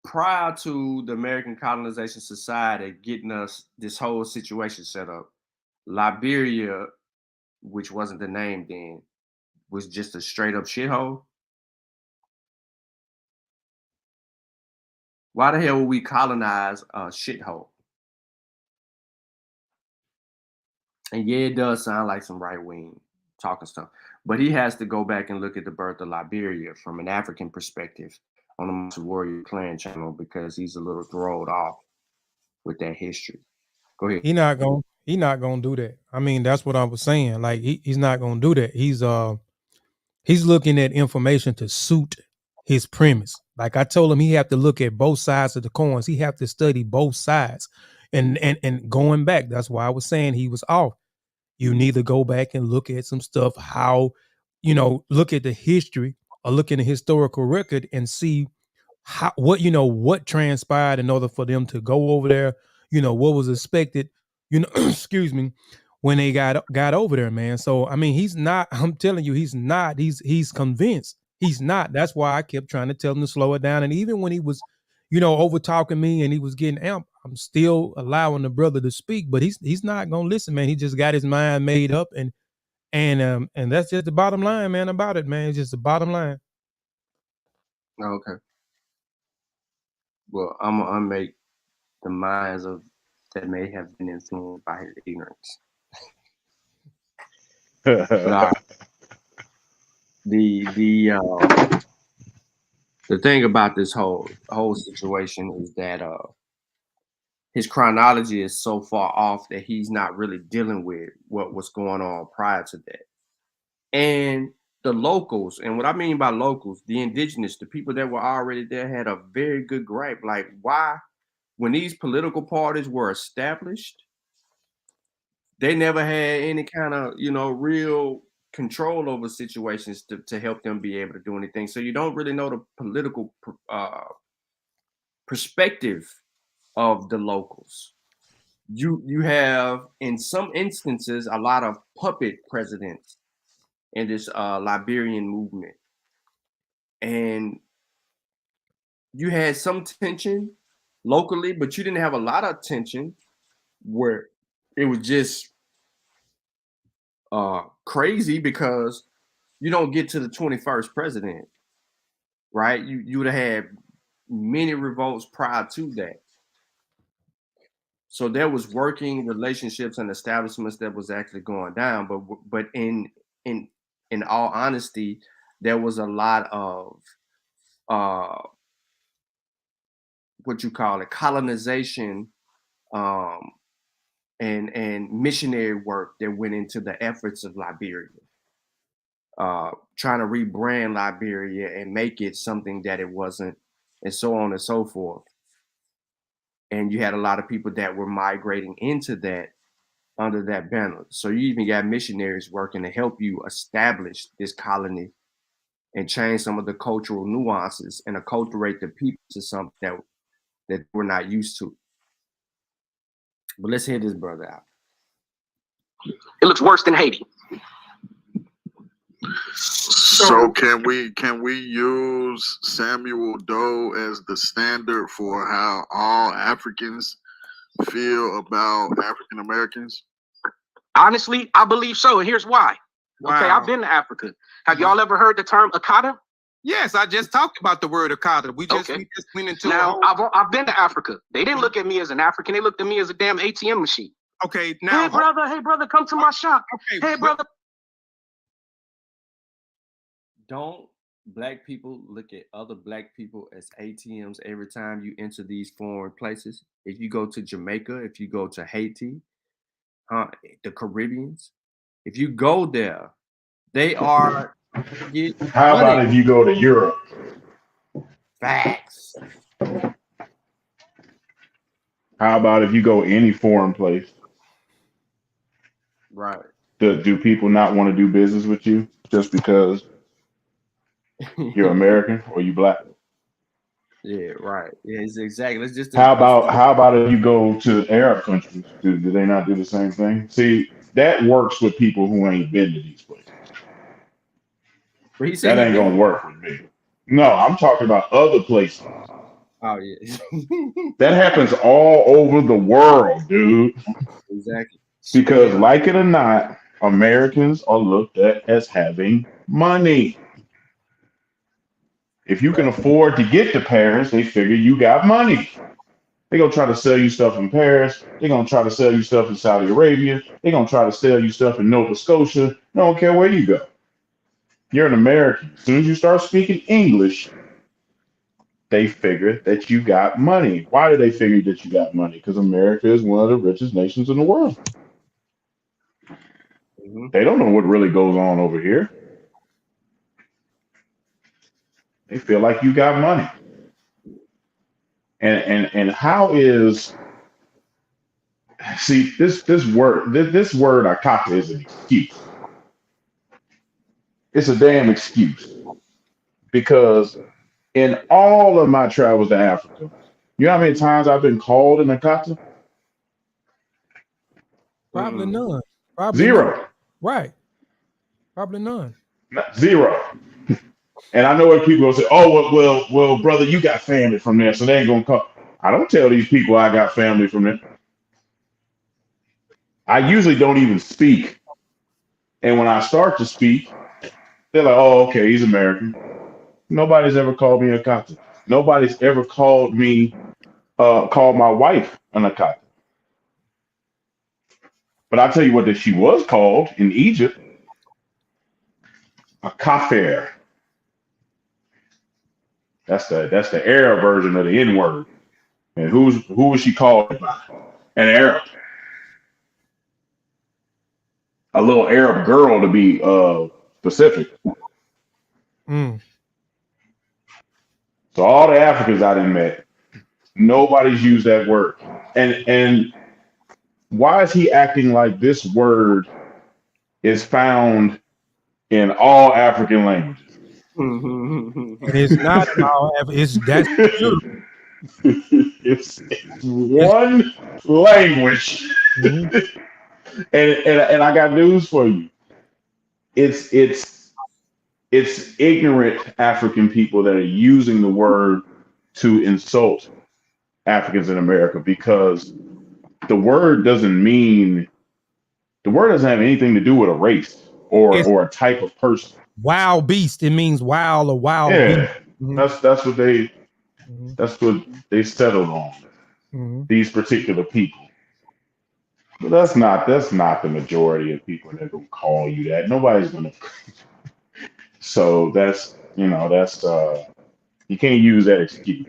prior to the American Colonization Society getting us this whole situation set up, Liberia, which wasn't the name then, was just a straight up shithole. Why the hell would we colonize a shithole? And yeah, it does sound like some right wing talking stuff, but he has to go back and look at the birth of Liberia from an African perspective on the Monster Warrior Clan channel because he's a little thrown off with that history. Go ahead. He's not gonna do that. I mean, that's what I was saying. Like he's not gonna do that. He's looking at information to suit his premise. Like I told him, he have to look at both sides of the coins. He have to study both sides. And going back, that's why I was saying he was off. You need to go back and look at some stuff, how, look at the history or look in the historical record and see what transpired in order for them to go over there, what was expected, excuse me, when they got over there, man. So, I mean, he's not, I'm telling you, he's not, he's convinced he's not. That's why I kept trying to tell him to slow it down. And even when he was, over talking me and he was getting amped, I'm still allowing the brother to speak, but he's not going to listen, man. He just got his mind made up and that's just the bottom line, man, about it, man. It's just the bottom line. Okay. Well, I'm gonna unmake the minds of that may have been influenced by his ignorance. But the thing about this whole situation is that his chronology is so far off that he's not really dealing with what was going on prior to that. And the locals, and what I mean by locals, the indigenous, the people that were already there had a very good gripe. Like, why, when these political parties were established, they never had any kind of, real control over situations to help them be able to do anything. So you don't really know the political perspective of the locals. You have, in some instances, a lot of puppet presidents in this Liberian movement. And you had some tension locally, but you didn't have a lot of tension where it was just crazy, because you don't get to the 21st president, right? You would have had many revolts prior to that. So there was working relationships and establishments that was actually going down, but in all honesty, there was a lot of what you call it, colonization, and missionary work that went into the efforts of Liberia, trying to rebrand Liberia and make it something that it wasn't, and so on and so forth. And you had a lot of people that were migrating into that under that banner. So you even got missionaries working to help you establish this colony and change some of the cultural nuances and acculturate the people to something that we're not used to. But let's hear this brother out. It looks worse than Haiti. So can we use Samuel Doe as the standard for how all Africans feel about African Americans? Honestly, I believe so, and here's why. Wow. Okay, I've been to Africa. Have y'all ever heard the term Akata? Yes, I just talked about the word Akata. We just went into now. I've been to Africa. They didn't look at me as an African. They looked at me as a damn ATM machine. Okay, now hey brother, come to my shop. Okay, hey brother. Don't black people look at other black people as ATMs every time you enter these foreign places? If you go to Jamaica, if you go to Haiti, the Caribbeans, if you go there, they are. How about if you go to Europe? Facts. How about if you go any foreign place? Right. Do people not want to do business with you just because you're American or you black? Yeah, right. Yeah, it's exactly. It's just how about if you go to Arab countries? Do they not do the same thing? See, that works with people who ain't been to these places. But he said that ain't gonna work with me. No, I'm talking about other places. Oh yeah. That happens all over the world, dude. Exactly. Because like it or not, Americans are looked at as having money. If you can afford to get to Paris, they figure you got money. They're going to try to sell you stuff in Paris. They're going to try to sell you stuff in Saudi Arabia. They're going to try to sell you stuff in Nova Scotia. I don't care where you go. You're an American. As soon as you start speaking English, they figure that you got money. Why do they figure that you got money? Because America is one of the richest nations in the world. Mm-hmm. They don't know what really goes on over here. They feel like you got money. And how is, see, this word akaka is an excuse. It's a damn excuse. Because in all of my travels to Africa, you know how many times I've been called an akaka? Probably none. Probably zero. None. Right. Probably none. Zero. And I know what people will say, oh, well, brother, you got family from there, so they ain't gonna come. I don't tell these people I got family from there. I usually don't even speak. And when I start to speak, they're like, oh, okay, he's American. Nobody's ever called me a Akata. Nobody's ever called me, called my wife an Akata. But I'll tell you what that she was called in Egypt, a kafir. That's the Arab version of the N word. And who was she called by? An Arab, a little Arab girl to be specific. Mm. So all the Africans I done met, nobody's used that word. And why is he acting like this word is found in all African languages? And it's not all. It's that's it's one language. Mhm. and I got news for you. It's ignorant African people that are using the word to insult Africans in America because the word doesn't have anything to do with a race It's or a type of person. wild beast. It means wild or wild beast. Yeah, Mhm. that's what they Mhm. settled on. Mhm. These particular people. But that's not the majority of people that will call you that. Nobody's gonna. So that's you can't use that excuse.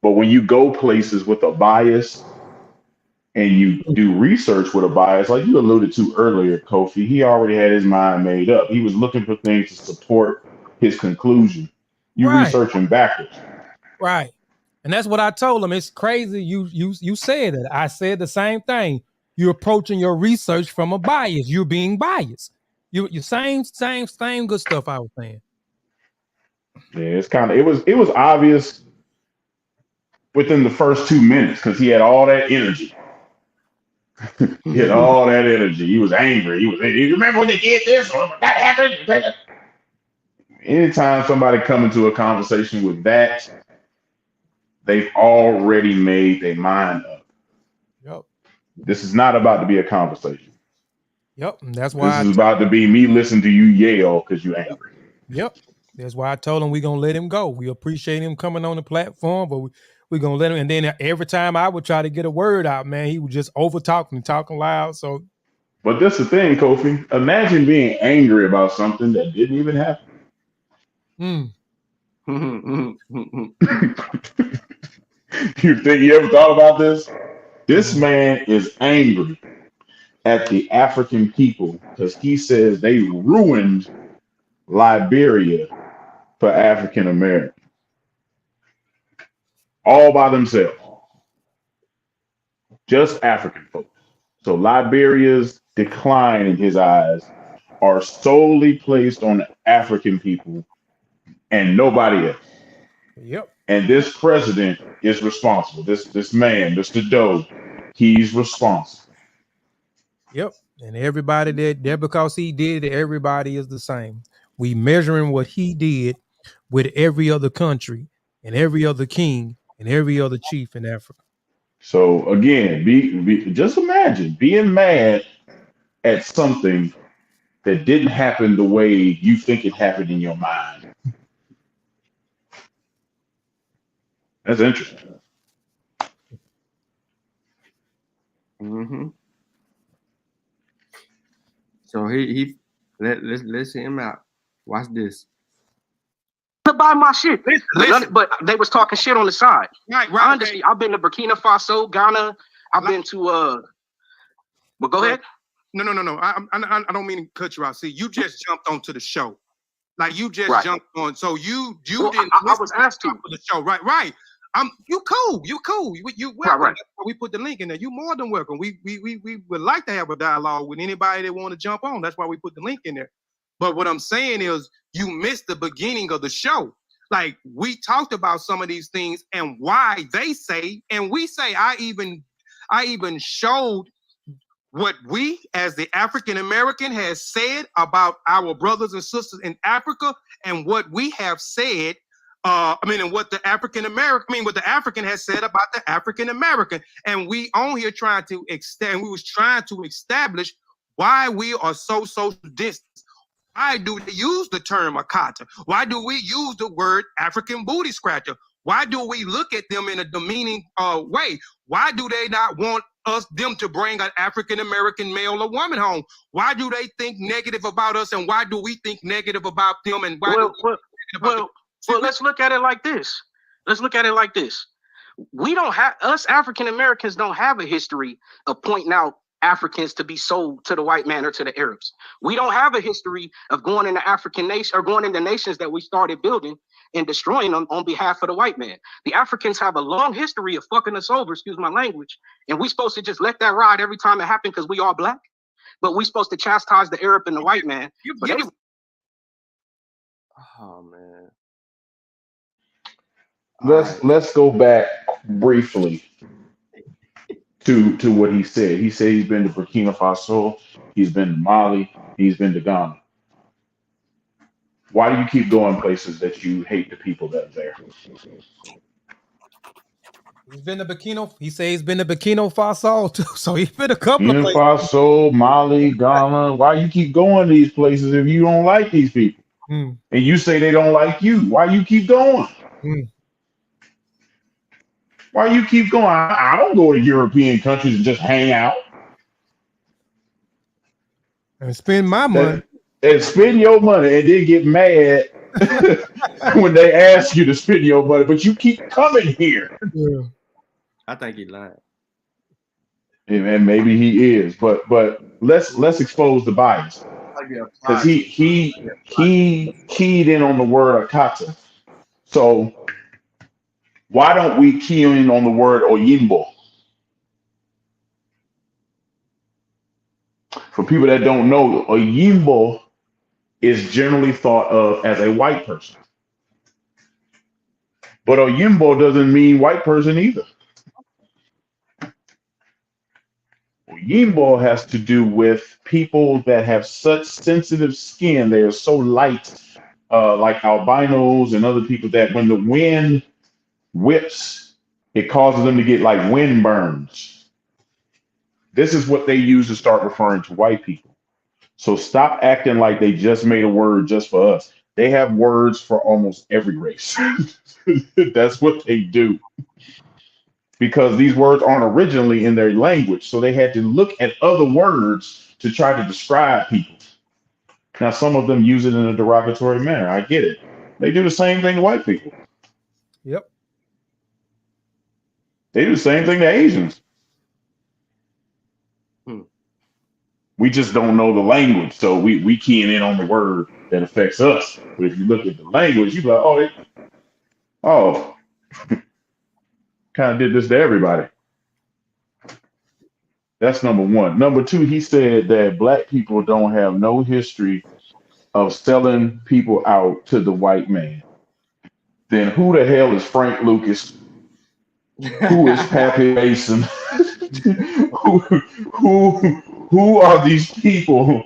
But when you go places with a bias and you do research with a bias, like you alluded to earlier, Kofi, he already had his mind made up. He was looking for things to support his conclusion. You Right. researching backwards. Right. And that's what I told him. It's crazy. You said it. I said the same thing. You're approaching your research from a bias. You're being biased. You same good stuff I was saying. Yeah, it was obvious within the first 2 minutes because he had all that energy. He had all that energy. He was angry. You remember when they did this or that happened? Anytime somebody come into a conversation with that, they've already made their mind up. Yep. This is not about to be a conversation. Yep. And that's This why is about to be me listening to you yell because you're angry. Yep. That's why I told him we're gonna let him go. We appreciate him coming on the platform, but we're gonna let him. And then every time I would try to get a word out, man, he would just over talking, talking loud. So But that's the thing, Kofi. Imagine being angry about something that didn't even happen. You think you ever thought about this? This man is angry at the African people because he says they ruined Liberia for African Americans all by themselves, just African folks. So Liberia's decline in his eyes are solely placed on African people and nobody else. Yep. And this president is responsible. This man, Mr. Doe, he's responsible. Yep. And everybody that because he did it, everybody is the same. We measuring what he did with every other country and every other king and every other chief in Africa. So again, just imagine being mad at something that didn't happen the way you think it happened in your mind. That's interesting. Mm-hmm. So let's hear him out. Watch this. To buy my shit. Listen. But they was talking shit on the side. Right. I understand. I've been to Burkina Faso, Ghana. I've been to but go ahead. No. I don't mean to cut you out. See, you just jumped onto the show. Like you just Right. jumped on. So you Well, didn't. I was asked to. For the show. Right. You cool. You welcome. Right. We put the link in there. You more than welcome. We would like to have a dialogue with anybody that want to jump on. That's why we put the link in there. But what I'm saying is you missed the beginning of the show. Like we talked about some of these things and why they say, and we say, I even showed what we as the African American has said about our brothers and sisters in Africa and what we have said. And what the African has said about the African American, and we on here trying to establish why we are so social distance, Why do they use the term Akata? Why do we use the word African booty scratcher? Why do we look at them in a demeaning way? Why do they not want them to bring an African American male or woman home? Why do they think negative about us, and why do we think negative about them? And why? Well, let's look at it like this. We don't have, us African Americans don't have a history of pointing out Africans to be sold to the white man or to the Arabs. We don't have a history of going into African nation or going into nations that we started building and destroying them on behalf of the white man. The Africans have a long history of fucking us over, excuse my language, and we supposed to just let that ride every time it happened because we all black. But we supposed to chastise the Arab and the white man. But anyway. Oh man. Let's go back briefly to what he said. He said he's been to Burkina Faso, he's been to Mali, he's been to Ghana. Why do you keep going places that you hate the people that are there? He's been to Burkina. He said he's been to Burkina Faso too. So he's been a couple of Burkina places. Faso, Mali, Ghana. Why you keep going to these places if you don't like these people? And you say they don't like you. Why you keep going? Why you keep going? I don't go to European countries and just hang out and spend my money. And spend your money and then get mad when they ask you to spend your money, but you keep coming here. Yeah. I think he lied. And maybe he is, but let's expose the bias. Because he keyed in on the word Akata. So why don't we key in on the word Oyimbo? For people that don't know, Oyimbo is generally thought of as a white person. But Oyimbo doesn't mean white person either. Oyimbo has to do with people that have such sensitive skin. They are so light, like albinos and other people, that when the wind whips, it causes them to get like wind burns. This is what they use to start referring to white people. So stop acting like they just made a word just for us. They have words for almost every race. That's what they do. Because these words aren't originally in their language. So they had to look at other words to try to describe people. Now, some of them use it in a derogatory manner. I get it. They do the same thing to white people. Yep. They do the same thing to Asians. We just don't know the language, so we keying in on the word that affects us. But if you look at the language, you be like, kind of did this to everybody. That's number one. Number two, he said that black people don't have no history of selling people out to the white man. Then who the hell is Frank Lucas? Who is Pappy Mason? Who are these people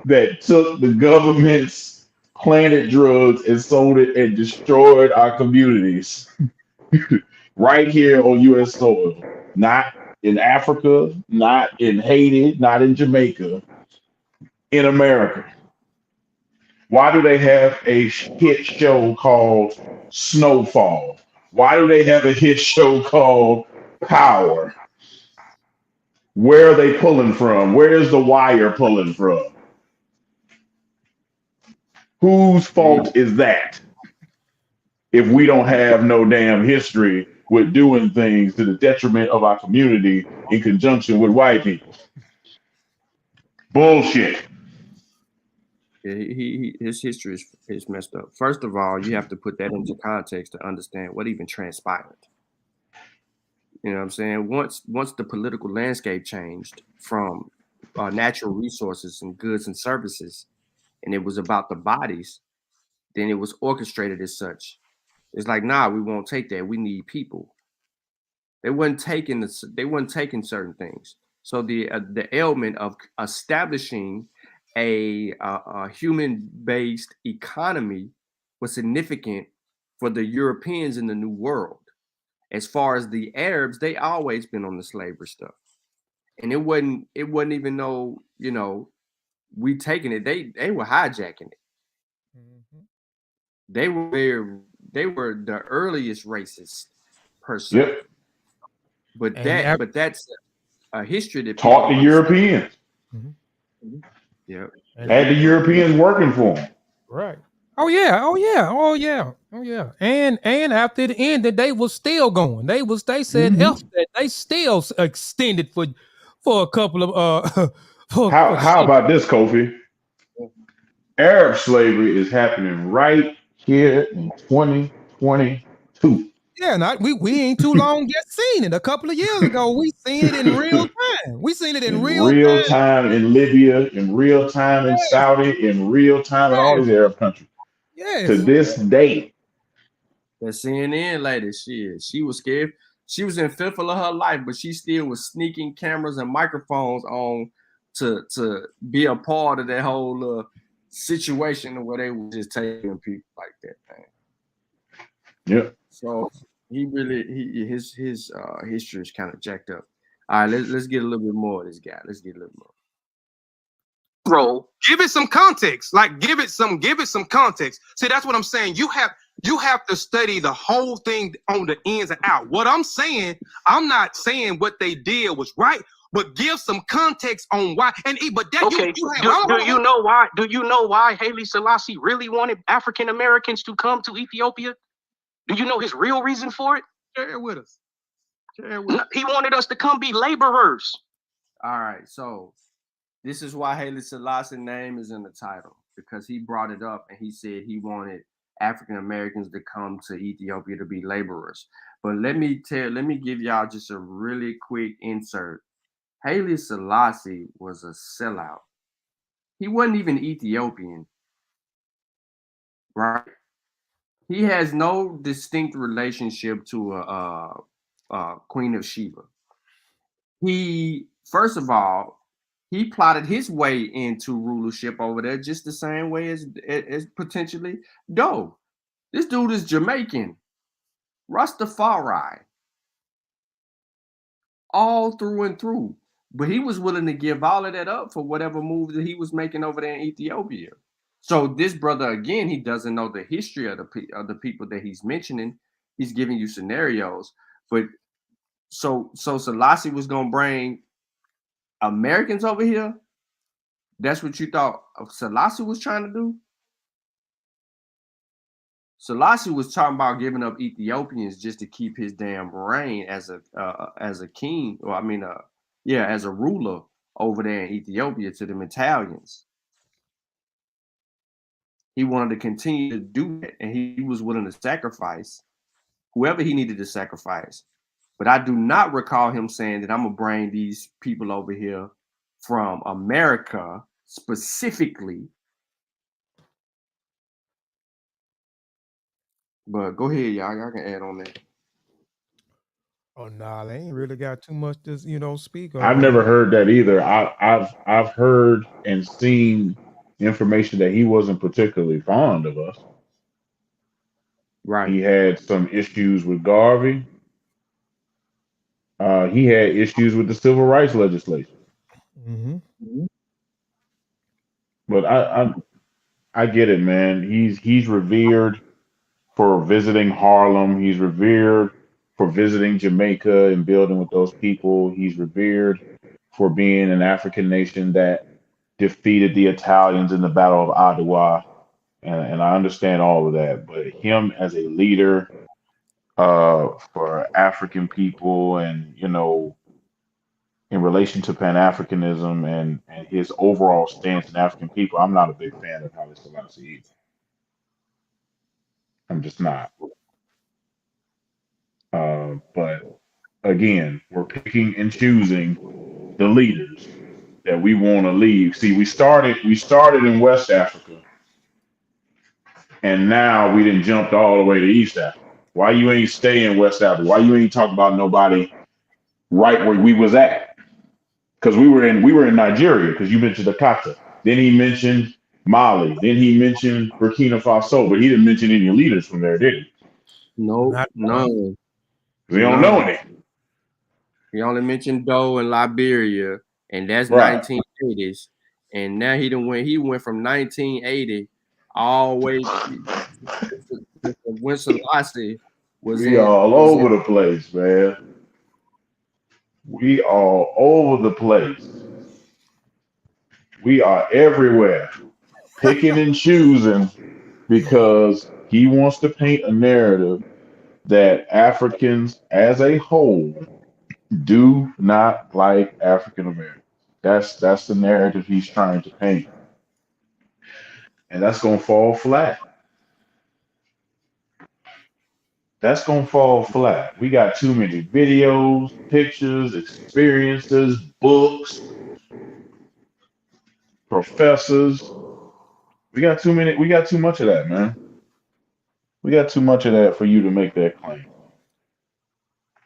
that took the government's planted drugs and sold it and destroyed our communities right here on U.S. soil? Not in Africa, not in Haiti, not in Jamaica, in America. Why do they have a hit show called Snowfall? Why do they have a hit show called Power? Where are they pulling from? Where is The Wire pulling from? Whose fault is that? If we don't have no damn history with doing things to the detriment of our community in conjunction with white people. Bullshit. Yeah, his history is messed up. First of all, you have to put that into context to understand what even transpired. You know what I'm saying? Once the political landscape changed from natural resources and goods and services, and it was about the bodies, then it was orchestrated as such. It's like, nah, we won't take that. We need people. They weren't taking certain things. So the element of establishing a human-based economy was significant for the Europeans in the New World. As far as the Arabs, they always been on the slavery stuff, and it wasn't even no, we taking it. They were hijacking it. Mm-hmm. They were the earliest racists per se. Yep. But And that's a history that Taught people the Europeans. Mm-hmm. Yeah. Had the Europeans working for them. Right. Oh yeah. Oh yeah. Oh yeah. Oh yeah. And after the end, they was still going. They said F that. They still extended for a couple of How about this, Kofi? Arab slavery is happening right here in 2022. Yeah, we ain't too long just seen it. A couple of years ago, we seen it in real time. We seen it in real real time. time in Libya, in real time in Saudi, in real time in all these Arab countries. Yes. To this day. That CNN lady, she was scared. She was in fearful of her life, but she still was sneaking cameras and microphones on to be a part of that whole situation where they were just taking people like that, man. Yep. So his history is kind of jacked up. All right, let's get a little bit more of this guy. Let's get a little more. Bro, give it some context. Like give it some context. See, that's what I'm saying. You have to study the whole thing on the ins and out. What I'm saying, I'm not saying what they did was right, but give some context on why. But that okay, do you know why? Do you know why Haile Selassie really wanted African Americans to come to Ethiopia? Do you know his real reason for it? Share it with us. He wanted us to come be laborers. All right, so this is why Haile Selassie's name is in the title, because he brought it up and he said he wanted African Americans to come to Ethiopia to be laborers. But let me give y'all just a really quick insert. Haile Selassie was a sellout. He wasn't even Ethiopian, right? He has no distinct relationship to a Queen of Sheba. He, first of all, he plotted his way into rulership over there just the same way as potentially Doe. This dude is Jamaican, Rastafari, all through and through. But he was willing to give all of that up for whatever move that he was making over there in Ethiopia. So this brother, again, he doesn't know the history of the people that he's mentioning. He's giving you scenarios. But so Selassie was going to bring Americans over here? That's what you thought Selassie was trying to do? Selassie was talking about giving up Ethiopians just to keep his damn reign as a king, or as a ruler over there in Ethiopia to them Italians. He wanted to continue to do that, and he was willing to sacrifice whoever he needed to sacrifice. But I do not recall him saying that I'm gonna bring these people over here from America specifically. But go ahead, y'all. Y'all can add on that. Oh no, they ain't really got too much to speak of. I've never heard that either. I've heard and seen information that he wasn't particularly fond of us. Right. He had some issues with Garvey. He had issues with the civil rights legislation. Mm-hmm. But I get it, man. He's revered for visiting Harlem. He's revered for visiting Jamaica and building with those people. He's revered for being an African nation that defeated the Italians in the Battle of Adwa. And I understand all of that. But him as a leader for African people and, in relation to Pan-Africanism and his overall stance in African people, I'm not a big fan of Haile Selassie either. I'm just not. But again, we're picking and choosing the leaders that we want to leave. See, we started in West Africa, and now we didn't jump all the way to East Africa. Why you ain't stay in West Africa? Why you ain't talk about nobody right where we was at? Because we were in Nigeria. Because you mentioned Akata. Then he mentioned Mali. Then he mentioned Burkina Faso. But he didn't mention any leaders from there, did he? No. We don't know any. He only mentioned Doe in Liberia, and that's Right. 1980s. and now he went from 1980 all the way to when Selassie was We all over the place, man. We all over the place. We are everywhere, picking and choosing because he wants to paint a narrative that Africans as a whole do not like African Americans. That's the narrative he's trying to paint. And that's gonna fall flat. That's gonna fall flat. We got too many videos, pictures, experiences, books, professors. We got too much of that, man. We got too much of that for you to make that claim.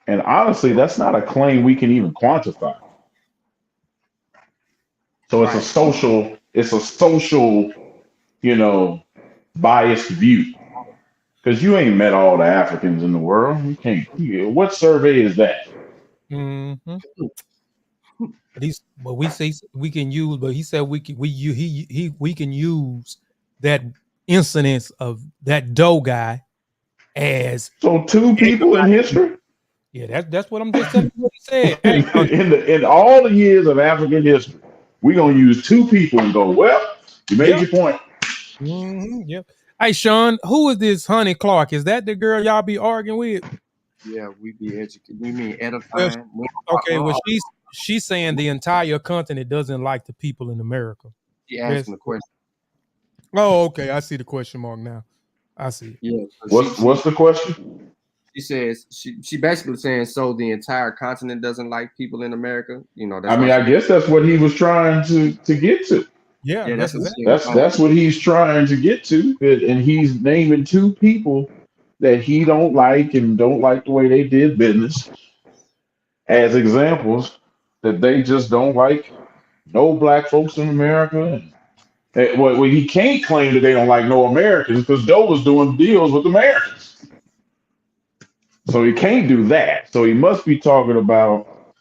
And honestly, that's not a claim we can even quantify. So it's a social, biased view. Because you ain't met all the Africans in the world. You can't. What survey is that? Mm-hmm. But we say we can use. But he said we can use that incidence of that Doe guy as so two people in history. Yeah, that's what I'm just telling you what he said. Hey, in all the years of African history, we're gonna use two people and go, well, you made your point. Mm-hmm, yep. Hey, Sean, who is this Honey Clark? Is that the girl y'all be arguing with? Yeah, we be educated. We mean edifying. Okay, well, she's saying the entire continent doesn't like the people in America. She asking the question. Oh, okay. I see the question mark now. I see. Yeah. So what's the question? She says she basically saying so the entire continent doesn't like people in America. I guess that's what he was trying to get to. Yeah, that's what he's trying to get to, and he's naming two people that he don't like and don't like the way they did business as examples that they just don't like no black folks in America. Well, he can't claim that they don't like no Americans because Doe was doing deals with Americans. So he can't do that. So he must be talking about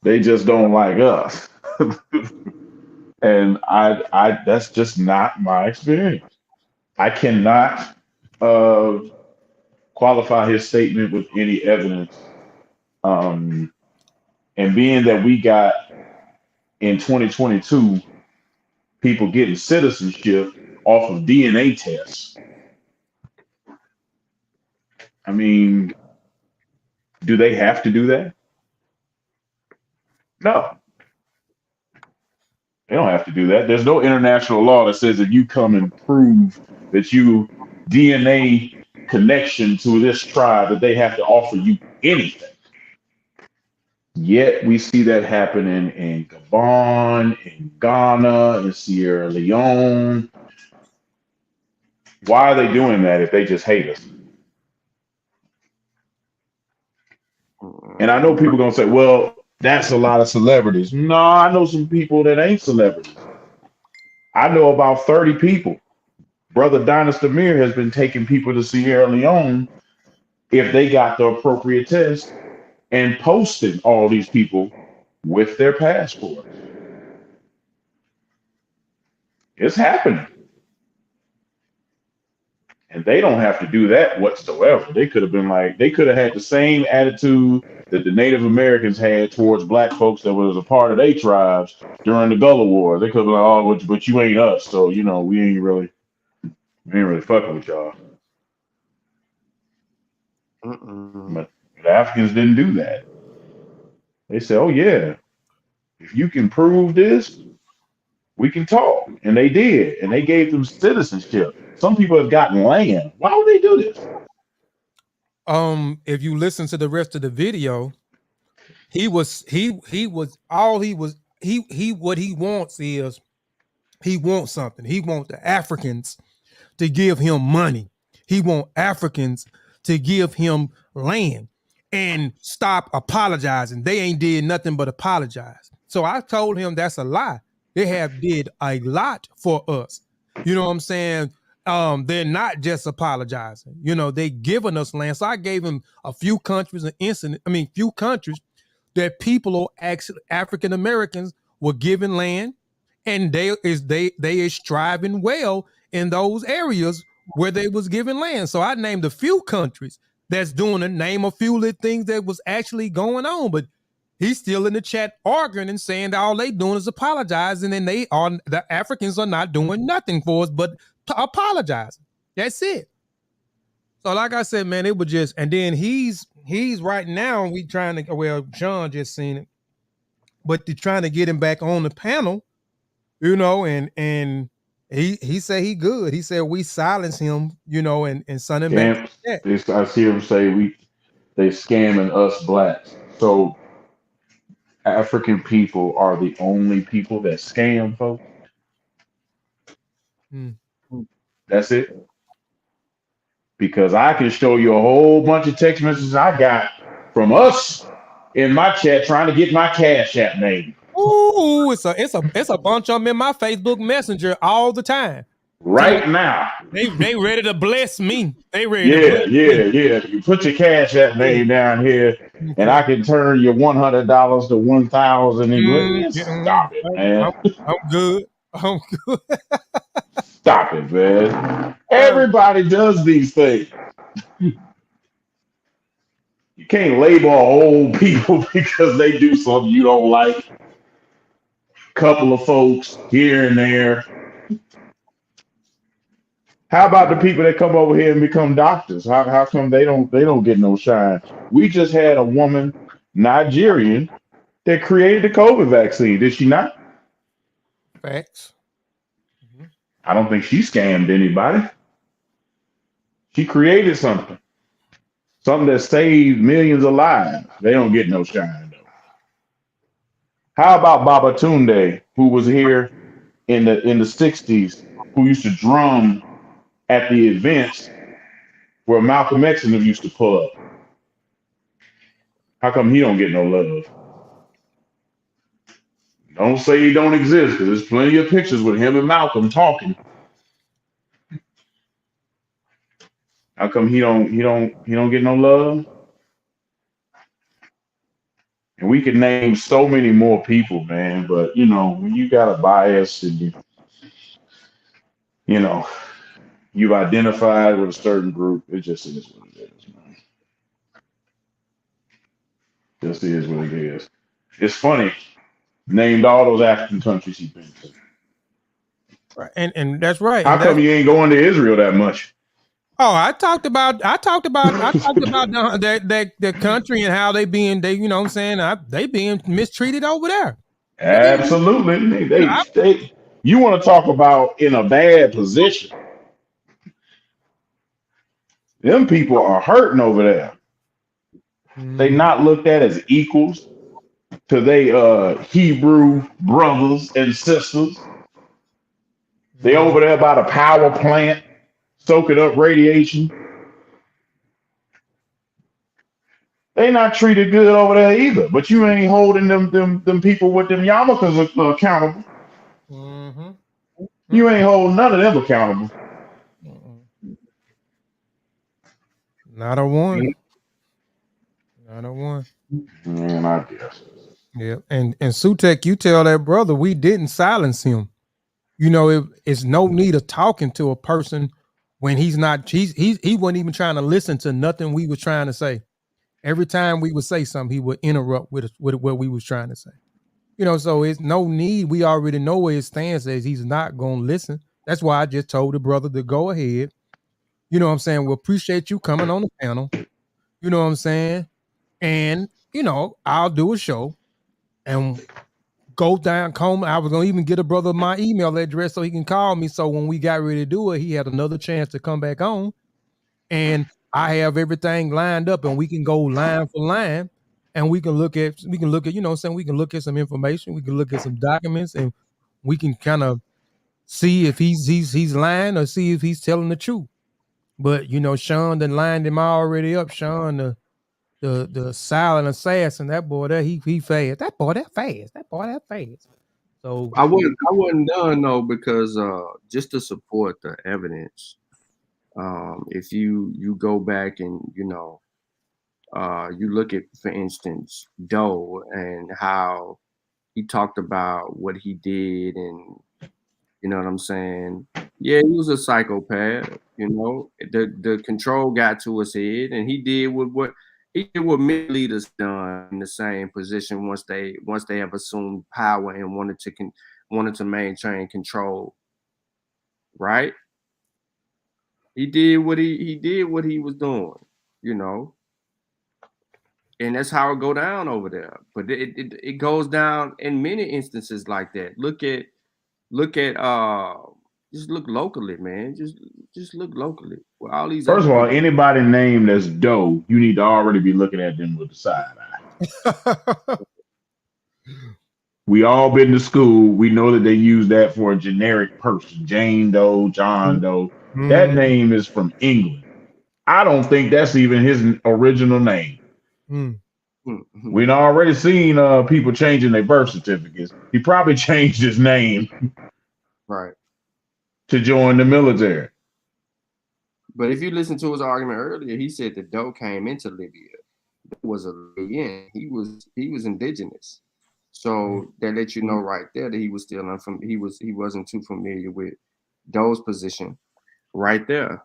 they just don't like us. And I that's just not my experience. I cannot qualify his statement with any evidence. And being that we got in 2022 people getting citizenship off of DNA tests. I mean, do they have to do that? No. They don't have to do that. There's no international law that says if you come and prove that you DNA connection to this tribe that they have to offer you anything. Yet we see that happening in Gabon, in Ghana, in Sierra Leone. Why are they doing that if they just hate us? And I know people are going to say, well, that's a lot of celebrities. No, I know some people that ain't celebrities. I know about 30 people. Brother Dynasty Mir has been taking people to Sierra Leone if they got the appropriate test and posting all these people with their passports. It's happening. And they don't have to do that whatsoever. They could have been they could have had the same attitude that the Native Americans had towards black folks that was a part of their tribes during the Gullah War. They could have been like, oh, but you ain't us. So, we ain't really fucking with y'all. But the Africans didn't do that. They said, oh, yeah, if you can prove this, we can talk. And they did. And they gave them citizenship. Some people have gotten land. Why would they do this? If you listen to the rest of the video, what he wants is he wants something. He wants the Africans to give him money. He wants Africans to give him land and stop apologizing. They ain't did nothing but apologize. So I told him that's a lie. They have did a lot for us. You know what I'm saying? They're not just apologizing. They giving us land. So I gave him a few countries that people, actually African Americans, were given land and they is striving well in those areas where they was given land. So I named a few countries that's doing it, name a few little things that was actually going on, but he's still in the chat arguing and saying that all they doing is apologizing, and the Africans are not doing nothing for us but to apologize. That's it. So like I said, man, it was just, and then he's right now, we trying to, well, John just seen it, but they're trying to get him back on the panel, you know, and he said he good. He said we silence him, you know, and send him back. I see him say they scamming us blacks. So African people are the only people that scam folks. That's it. Because I can show you a whole bunch of text messages I got from us in my chat trying to get my Cash App name. Ooh, it's a bunch of them in my Facebook Messenger all the time. Right now. They ready to bless me. They ready to bless me. Yeah. You put your Cash App name down here, and I can turn your $100 to 1,000. Stop it, man. I'm good. I'm good. Stop it, man. Everybody does these things. You can't label old people because they do something you don't like. Couple of folks here and there. How about the people that come over here and become doctors? How come they don't get no shine? We just had a woman, Nigerian, that created the COVID vaccine. Did she not? Facts. I don't think she scammed anybody. She created something that saved millions of lives. They don't get no shine though. How about Babatunde, who was here in the 60s, who used to drum at the events where Malcolm X and them used to pull up? How come he don't get no love? Don't say he don't exist, because there's plenty of pictures with him and Malcolm talking. How come he don't get no love? And we can name so many more people, man, but you know, when you got a bias and you know, you've identified with a certain group, it just is what it is, man. Just is what it is. It's funny. Named all those African countries he's been to. Right. And that's right. How come you ain't going to Israel that much? Oh, I talked about the country and how they you know what I'm saying, they being mistreated over there. Absolutely. They you want to talk about in a bad position. Them people are hurting over there. They not looked at as equals to they Hebrew brothers and sisters. They over there by the power plant, soaking up radiation. They not treated good over there either. But you ain't holding them people with them yarmulkes accountable. You ain't holding none of them accountable. Not a one. Not a one. Man, I guess. Yeah, and Sutek, you tell that brother we didn't silence him. You know, it's no need of talking to a person when he wasn't even trying to listen to nothing we were trying to say. Every time we would say something, he would interrupt with what we was trying to say. You know, so it's no need. We already know where his stance is. He's not going to listen. That's why I just told the brother to go ahead. You know what I'm saying? We appreciate you coming on the panel. You know what I'm saying? And, you know, I'll do a show and go down, I was going to even get a brother my email address so he can call me. So when we got ready to do it, he had another chance to come back on. And I have everything lined up and we can go line for line and we can look at, you know what I'm saying? We can look at some information. We can look at some documents and we can kind of see if he's lying or see if he's telling the truth. But, you know, Sean done lined him already up. Sean, the silent assassin, that boy there, he fast. That boy that fast. So I wasn't done though, because just to support the evidence, if you go back and you know you look at, for instance, Doe and how he talked about what he did, and you know what I'm saying? Yeah, he was a psychopath. You know, the control got to his head, and he did what many leaders done in the same position once they have assumed power and wanted to maintain control. Right? He did what he was doing. You know. And that's how it go down over there. But it goes down in many instances like that. Look at just look locally, man. Just look locally. Well, all these First other of all, people. anybody named as Doe, you need to already be looking at them with the side eye. We all been to school. We know that they use that for a generic person. Jane Doe, John Doe. That name is from England. I don't think that's even his original name. We've already seen people changing their birth certificates. He probably changed his name Right. to join the military. But if you listen to his argument earlier, he said that Doe came into Libya. Doe was a Libyan. He was indigenous. So that lets you know right there that he was still he wasn't too familiar with Doe's position right there.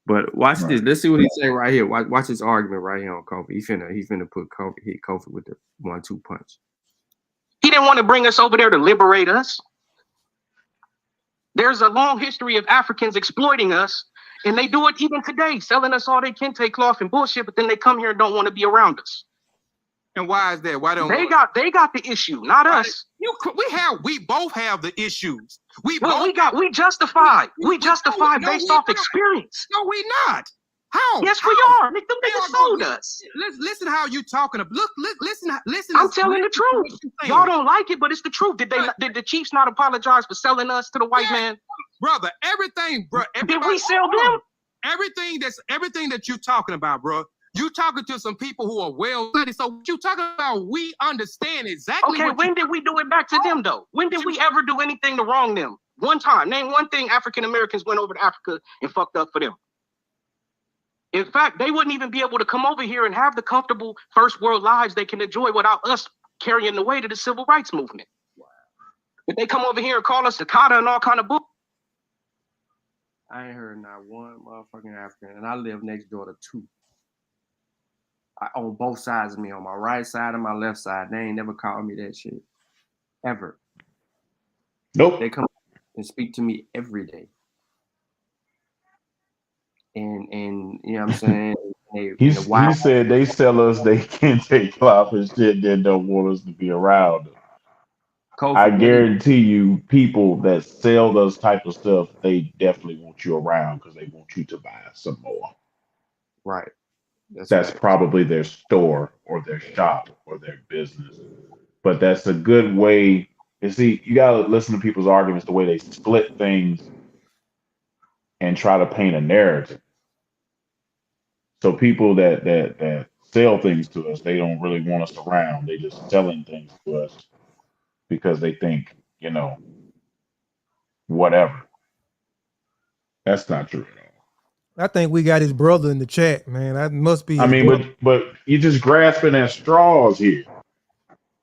But watch this. Let's see what he say right here. Watch his argument right here on Kofi. He finna hit Kofi with the 1-2 punch. He didn't want to bring us over there to liberate us. There's a long history of Africans exploiting us, and they do it even today, selling us all they can, take cloth and bullshit, but then they come here and don't want to be around us. And why is that? Why don't they got the issue, not us? We both have the issues. We justified based off experience. No, we not. How? Yes, we are. Them niggas sold us. Listen how you talking. Listen. I'm telling the truth. Y'all don't like it, but it's the truth. Did the Chiefs not apologize for selling us to the white man? Brother, everything, bro. Did we sell them? Everything that you're talking about, bro. You talking to some people who are well studied. So what you talking about, we understand exactly. Okay, when did we do it back to them though? When did we ever do anything to wrong them? One time. Name one thing African Americans went over to Africa and fucked up for them. In fact, they wouldn't even be able to come over here and have the comfortable first world lives they can enjoy without us carrying the weight of the civil rights movement. Wow. If they come over here and call us Takata and all kind of book. I ain't heard not one motherfucking African, and I live next door to two. On both sides of me, on my right side and my left side. They ain't never called me that shit. Ever. Nope. They come and speak to me every day. And you know what I'm saying? He said they sell us, they can't take clout and shit, they don't want us to be around them. I guarantee you, people that sell those type of stuff, they definitely want you around because they want you to buy some more. Right. That's probably their store or their shop or their business. But that's a good way. You see, you got to listen to people's arguments, the way they split things and try to paint a narrative. So people that sell things to us, they don't really want us around. They just selling things to us because they think, whatever. That's not true at all. I think we got his brother in the chat, man. That must be. But you're just grasping at straws here,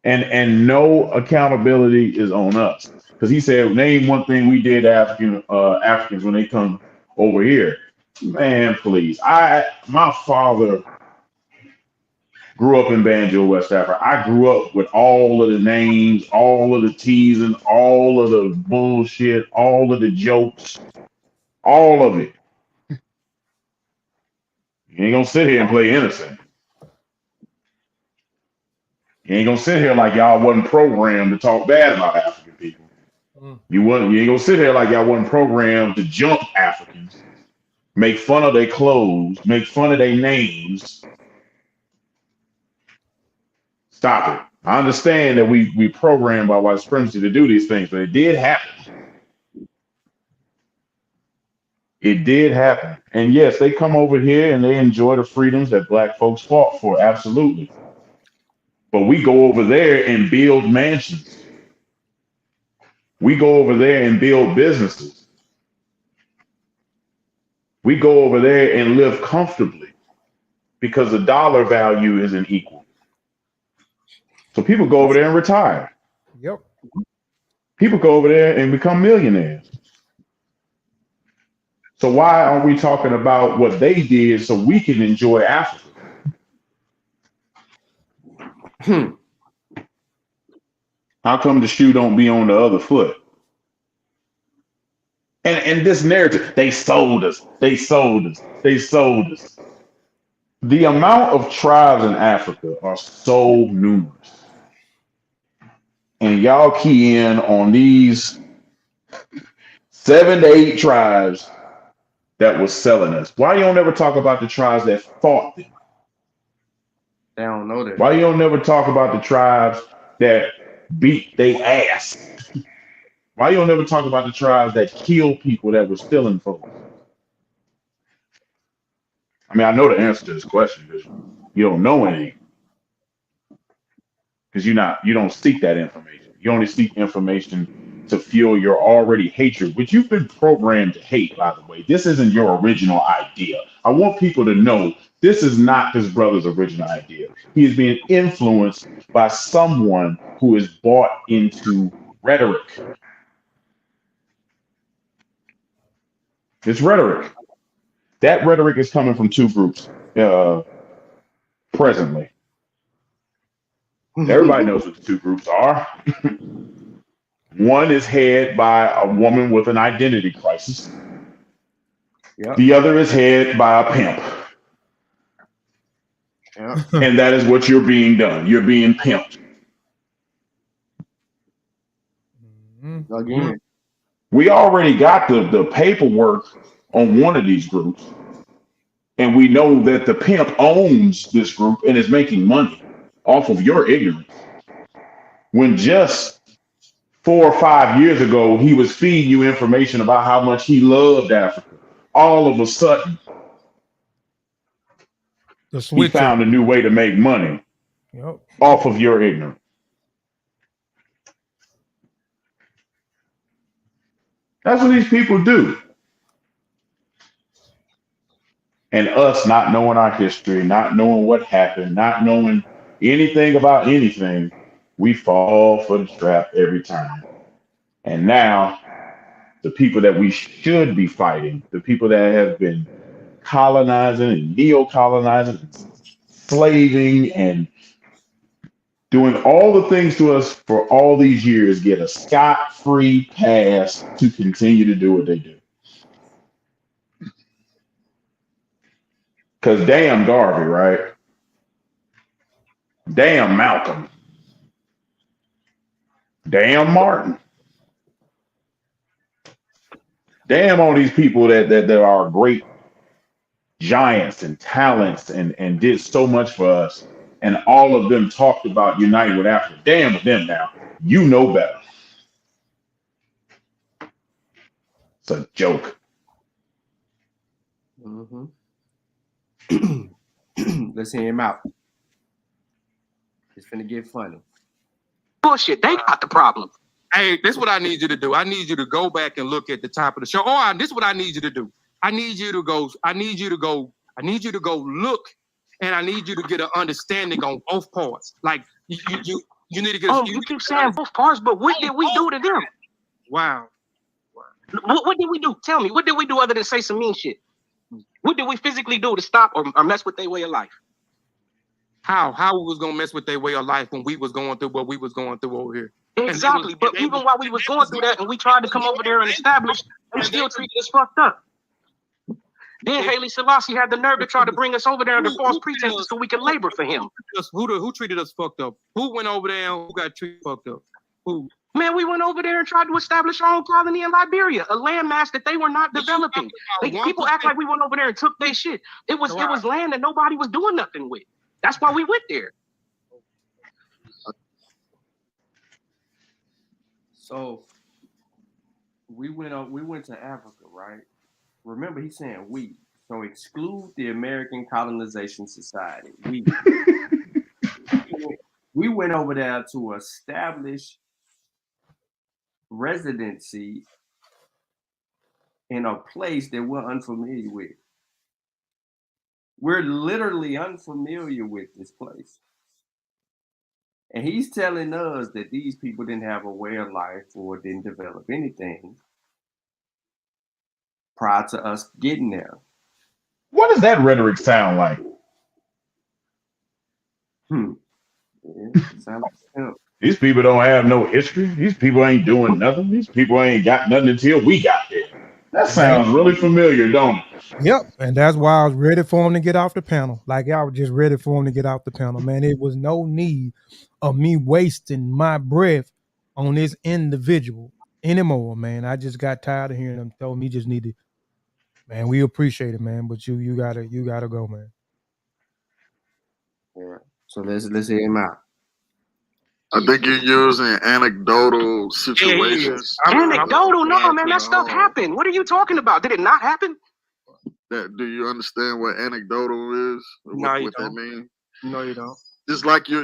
and no accountability is on us. Because he said, name one thing we did Africans when they come over here. Man, please. My father grew up in Banjo, West Africa. I grew up with all of the names, all of the teasing, all of the bullshit, all of the jokes, all of it. You ain't gonna sit here and play innocent. You ain't gonna sit here like y'all wasn't programmed to talk bad about African people. You ain't gonna sit here like y'all wasn't programmed to jump Africans, make fun of their clothes, make fun of their names. Stop it. I understand that we programmed by white supremacy to do these things, but it did happen. It did happen. And yes, they come over here and they enjoy the freedoms that black folks fought for. Absolutely. But we go over there and build mansions. We go over there and build businesses. We go over there and live comfortably because the dollar value isn't equal. So people go over there and retire. Yep. People go over there and become millionaires. So why aren't we talking about what they did so we can enjoy Africa? How come the shoe don't be on the other foot? And this narrative, they sold us. They sold us. They sold us. The amount of tribes in Africa are so numerous. And y'all key in on these 7 to 8 tribes that was selling us. Why you don't ever talk about the tribes that fought them? They don't know that. Why you don't never talk about the tribes that beat they ass? Why you don't never talk about the tribes that killed people that were stealing folks? I mean, I know the answer to this question because you don't know any. Because you don't seek that information. You only seek information to fuel your already hatred, which you've been programmed to hate, by the way. This isn't your original idea. I want people to know this is not this brother's original idea. He is being influenced by someone who is bought into rhetoric. It's rhetoric. That rhetoric is coming from 2 groups presently. Everybody knows what the 2 groups are. One is headed by a woman with an identity crisis. Yep. The other is headed by a pimp. Yep. And that is what you're being done. You're being pimped. Again. We already got the paperwork on one of these groups. And we know that the pimp owns this group and is making money off of your ignorance. When just 4 or 5 years ago, he was feeding you information about how much he loved Africa. All of a sudden, he found a new way to make money off of your ignorance. That's what these people do. And us not knowing our history, not knowing what happened, not knowing anything about anything, we fall for the trap every time. And now, the people that we should be fighting, the people that have been colonizing and neo-colonizing, slaving, and doing all the things to us for all these years, get a scot-free pass to continue to do what they do. Because damn Garvey, right? Damn Malcolm. Damn Martin. Damn all these people that are great giants and talents and did so much for us. And all of them talked about uniting with Africa. Damn with them now. You know better. It's a joke. Mm-hmm. Let's hear him out. It's finna get funny. Bullshit, they got the problem. Hey, this is what I need you to do. I need you to go back and look at the top of the show. Or this is what I need you to do. I need you to go look, and I need you to get an understanding on both parts. Like you need to get. You keep saying both parts, but what did we do to them? Wow. What did we do? Tell me, what did we do other than say some mean shit? What did we physically do to stop or mess with their way of life? How we was gonna mess with their way of life when we was going through what we was going through over here? Exactly, but even while we was going through that and we tried to come over there and establish, they still treated us fucked up. Then Haile Selassie had the nerve to try to bring us over there under false pretenses so we could labor for him. Who treated us fucked up? Who went over there and who got treated fucked up? Who? Man, we went over there and tried to establish our own colony in Liberia, a landmass that they were not developing. People act like we went over there and took their shit. It was land that nobody was doing nothing with. That's why we went there. So we went to Africa, right? Remember, he's saying we. So exclude the American Colonization Society. We went over there to establish residency in a place that we're unfamiliar with. We're literally unfamiliar with this place. And he's telling us that these people didn't have a way of life or didn't develop anything prior to us getting there. What does that rhetoric sound like? Yeah, sounds like These people don't have no history. These people ain't doing nothing. These people ain't got nothing until we got there. That sounds really familiar, don't it? Yep, and that's why I was ready for him to get off the panel. Like I was just ready for him to get off the panel, man. It was no need of me wasting my breath on this individual anymore, man. I just got tired of hearing him tell me just needed. Man, we appreciate it, man, but you gotta go, man. Yeah. So let's hear him out. I think you're using anecdotal situations. Anecdotal? No, man, that stuff happened. What are you talking about? Did it not happen? Do you understand what anecdotal is? No, you what don't. that mean? No, you don't. Just like you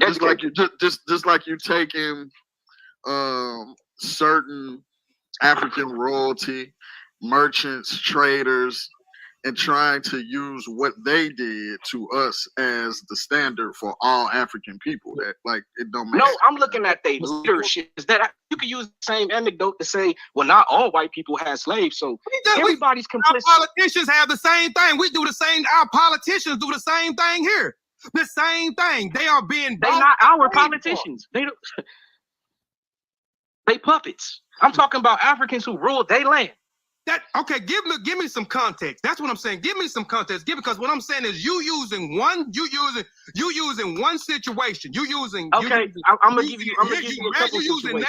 taking certain African royalty, merchants, traders, and trying to use what they did to us as the standard for all African people. That like it don't make No, sense. I'm looking at their leadership. Is that you could use the same anecdote to say, well, not all white people had slaves, so everybody's complicit. Our politicians have the same thing. We do the same. Our politicians do the same thing here. The same thing. They are being. They not our politicians. They puppets. I'm talking about Africans who ruled their land. Okay, give me some context. That's what I'm saying. Give me some context. Because what I'm saying is you using one situation. I'm gonna give you a couple situations.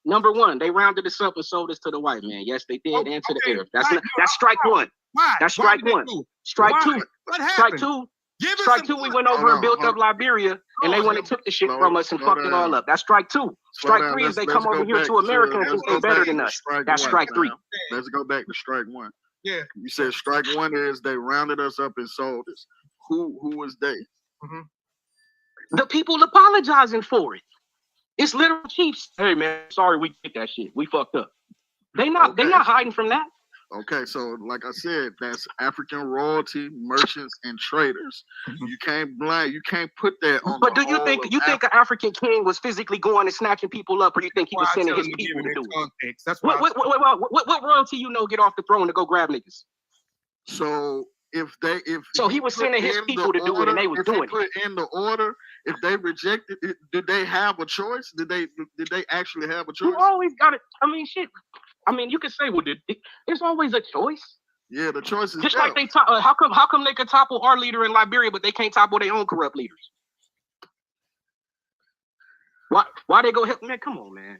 Number one, they rounded us up and sold us to the white man. Yes, they did, and to the Arabs. That's strike one. Why? That's strike one. Strike two. What Strike happened? two. Strike two, we went over and built up Liberia, and they went and took the shit from us and fucked it all up. That's strike two. Strike three is they come over here to America and think they're better than us. That's strike three. Let's go back to strike one. Yeah. You said strike one is they rounded us up and sold us. Who was they? Mm-hmm. The people apologizing for it. It's literal chiefs. Hey man, sorry we did that shit. We fucked up. They not hiding from that. Okay, so like I said, that's African royalty, merchants, and traders. You can't put that on. But do you think an African king was physically going and snatching people up, or you think he was sending his people to do it? That's what royalty get off the throne to go grab niggas? So if he was sending his people to do it, and they was doing it. Put in the order. If they rejected it, did they have a choice? Did they actually have a choice? You always got it. I mean, shit. I mean, you could say, well, there's always a choice. Yeah, the choice is just like they how come they could topple our leader in Liberia, but they can't topple their own corrupt leaders? Why they go help? Man, come on, man.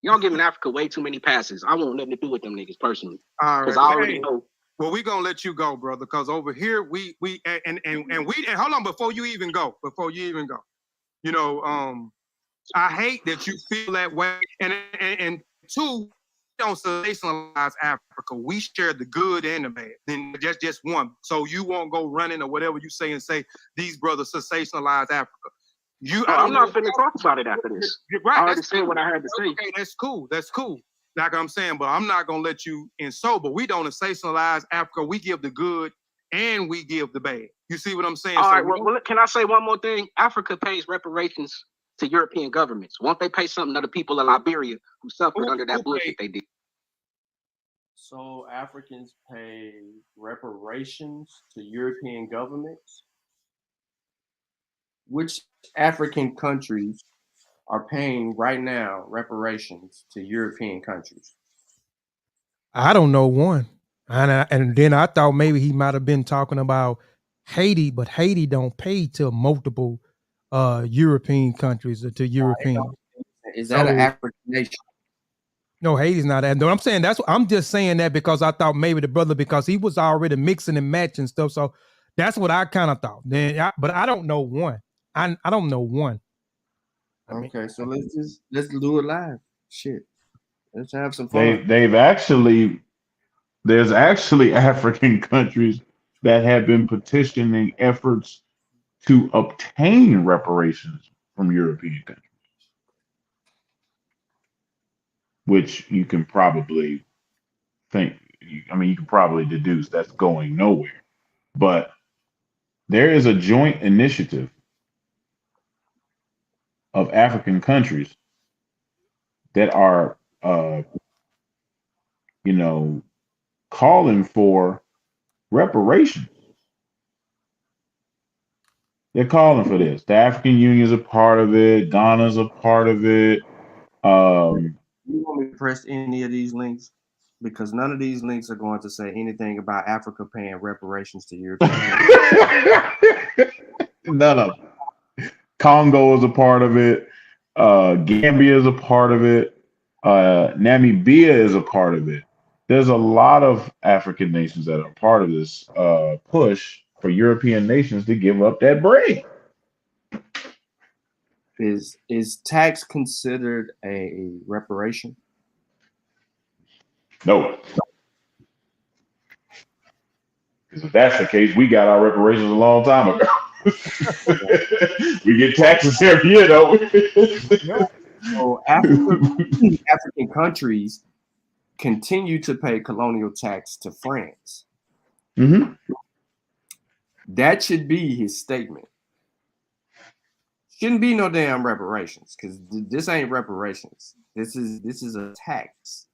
Y'all giving Africa way too many passes. I want nothing to do with them niggas personally. Because I already know. Well, we gonna let you go, brother. Because over here we and hold on before you even go. You know, I hate that you feel that way. And two, don't sensationalize Africa. We share the good and the bad. Then just one. So you won't go running or whatever you say and say these brothers sensationalize Africa. I'm not finna talk about it after this. Right. I already said what I had to say. Okay, that's cool. Like I'm saying, but I'm not gonna let you insult. But we don't sensationalize Africa. We give the good and we give the bad. You see what I'm saying? All right. Well, can I say one more thing? Africa pays reparations to European governments. Won't they pay something to the people of Liberia who suffered under that bullshit they did? So Africans pay reparations to European governments? Which African countries are paying right now reparations to European countries? I don't know one. And then I thought maybe he might have been talking about Haiti, but Haiti don't pay to multiple European countries or to European. Is that an African nation? No, Haiti's not that. No, I'm saying I'm just saying that because I thought maybe the brother, because he was already mixing and matching stuff. So that's what I kind of thought. But I don't know one. I don't know one. Okay, so let's do it live. Shit. Let's have some fun. There's actually African countries that have been petitioning efforts to obtain reparations from European countries, which you can probably you can probably deduce that's going nowhere. But there is a joint initiative of African countries that are, calling for reparations. They're calling for this. The African Union's a part of it. Ghana's a part of it. You want me to press any of these links? Because none of these links are going to say anything about Africa paying reparations to Europe. None of them. Congo is a part of it. Gambia is a part of it. Namibia is a part of it. There's a lot of African nations that are part of this push for European nations to give up that bread. Is tax considered a reparation? No. Because if that's the case, we got our reparations a long time ago. We get taxes every year, though. So African countries continue to pay colonial tax to France. Mm-hmm. That should be his statement. Shouldn't be no damn reparations, because this ain't reparations. This is a tax,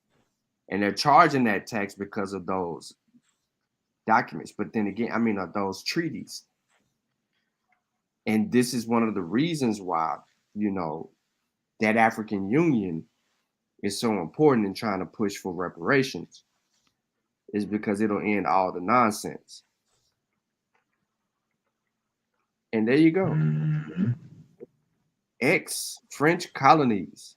and they're charging that tax because of those documents. But then again, those treaties. And this is one of the reasons why, that African Union is so important in trying to push for reparations, is because it'll end all the nonsense. And there you go. Mm-hmm. Ex-French colonies.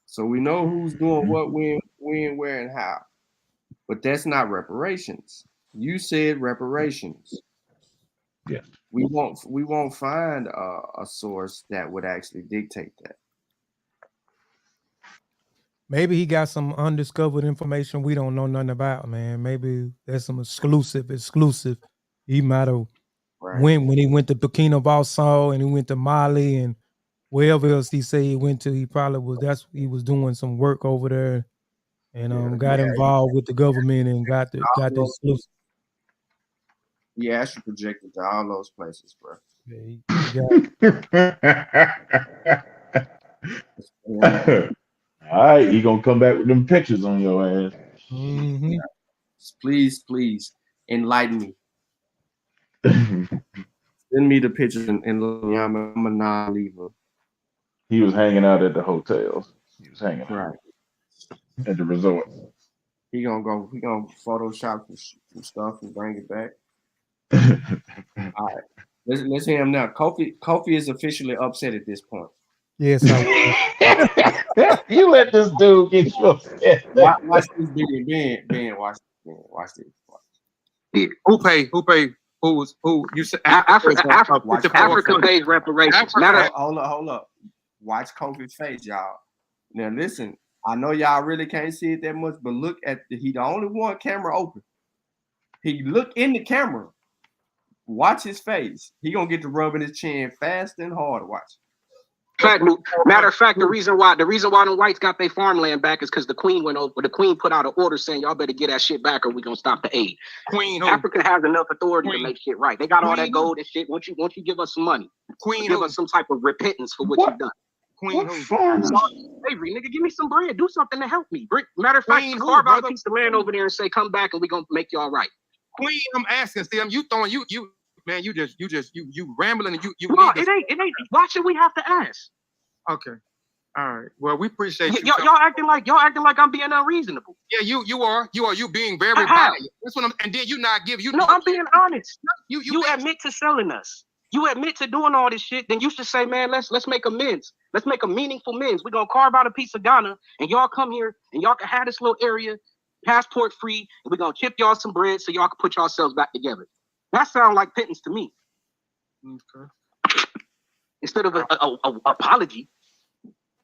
So we know who's doing what, when, where, and how. But that's not reparations. You said reparations. Yeah. We won't find a source that would actually dictate that. Maybe he got some undiscovered information we don't know nothing about, man. Maybe there's some exclusive. He might have when he went to Burkina Faso and he went to Mali and wherever else he said he went to, he probably he was doing some work over there and got involved with the government and got the exclusive. He actually projected to all those places, bro. All right, he gonna come back with them pictures on your ass. Mm-hmm. Please enlighten me. Send me the pictures and I'm a non-believer. He was hanging out at the hotels. He was hanging out at the resort. He gonna Photoshop some stuff and bring it back. All right, let's hear him now. Kofi is officially upset at this point. Yes, I will. You let this dude get you upset. Watch this video, Ben. Watch this. Yeah. Who paid? Who? You said Africa pays reparations. Hold up. Watch Kofi's face, y'all. Now listen, I know y'all really can't see it that much, but look at he the only one camera open. He look in the camera. Watch his face. He gonna get to rubbing his chin fast and hard. Watch. Matter of fact, the reason why the whites got their farmland back is because the queen went over. The queen put out an order saying y'all better get that shit back or we gonna stop the aid. Queen, Africa has enough authority to make shit right. They got all that gold and shit. Once you give us some money, give us some type of repentance for what you've done. Queen, slavery, nigga, give me some bread. Do something to help me. Matter of fact, carve out a piece of land over there and say, come back and we gonna make y'all right. Queen, I'm asking, Steve. You throwing you. Man, you rambling and you. No, it ain't. Why should we have to ask? Okay, all right. Well, we appreciate you. Y'all acting like I'm being unreasonable. Yeah, you are being very biased. That's what and then you not give you. No, I'm being honest. You admit to selling us. You admit to doing all this shit. Then you should say, man, let's make amends. Let's make a meaningful amends. We're gonna carve out a piece of Ghana, and y'all come here and y'all can have this little area, passport free, and we're gonna chip y'all some bread so y'all can put yourselves back together. That sounds like pittance to me. Okay. Instead of a apology,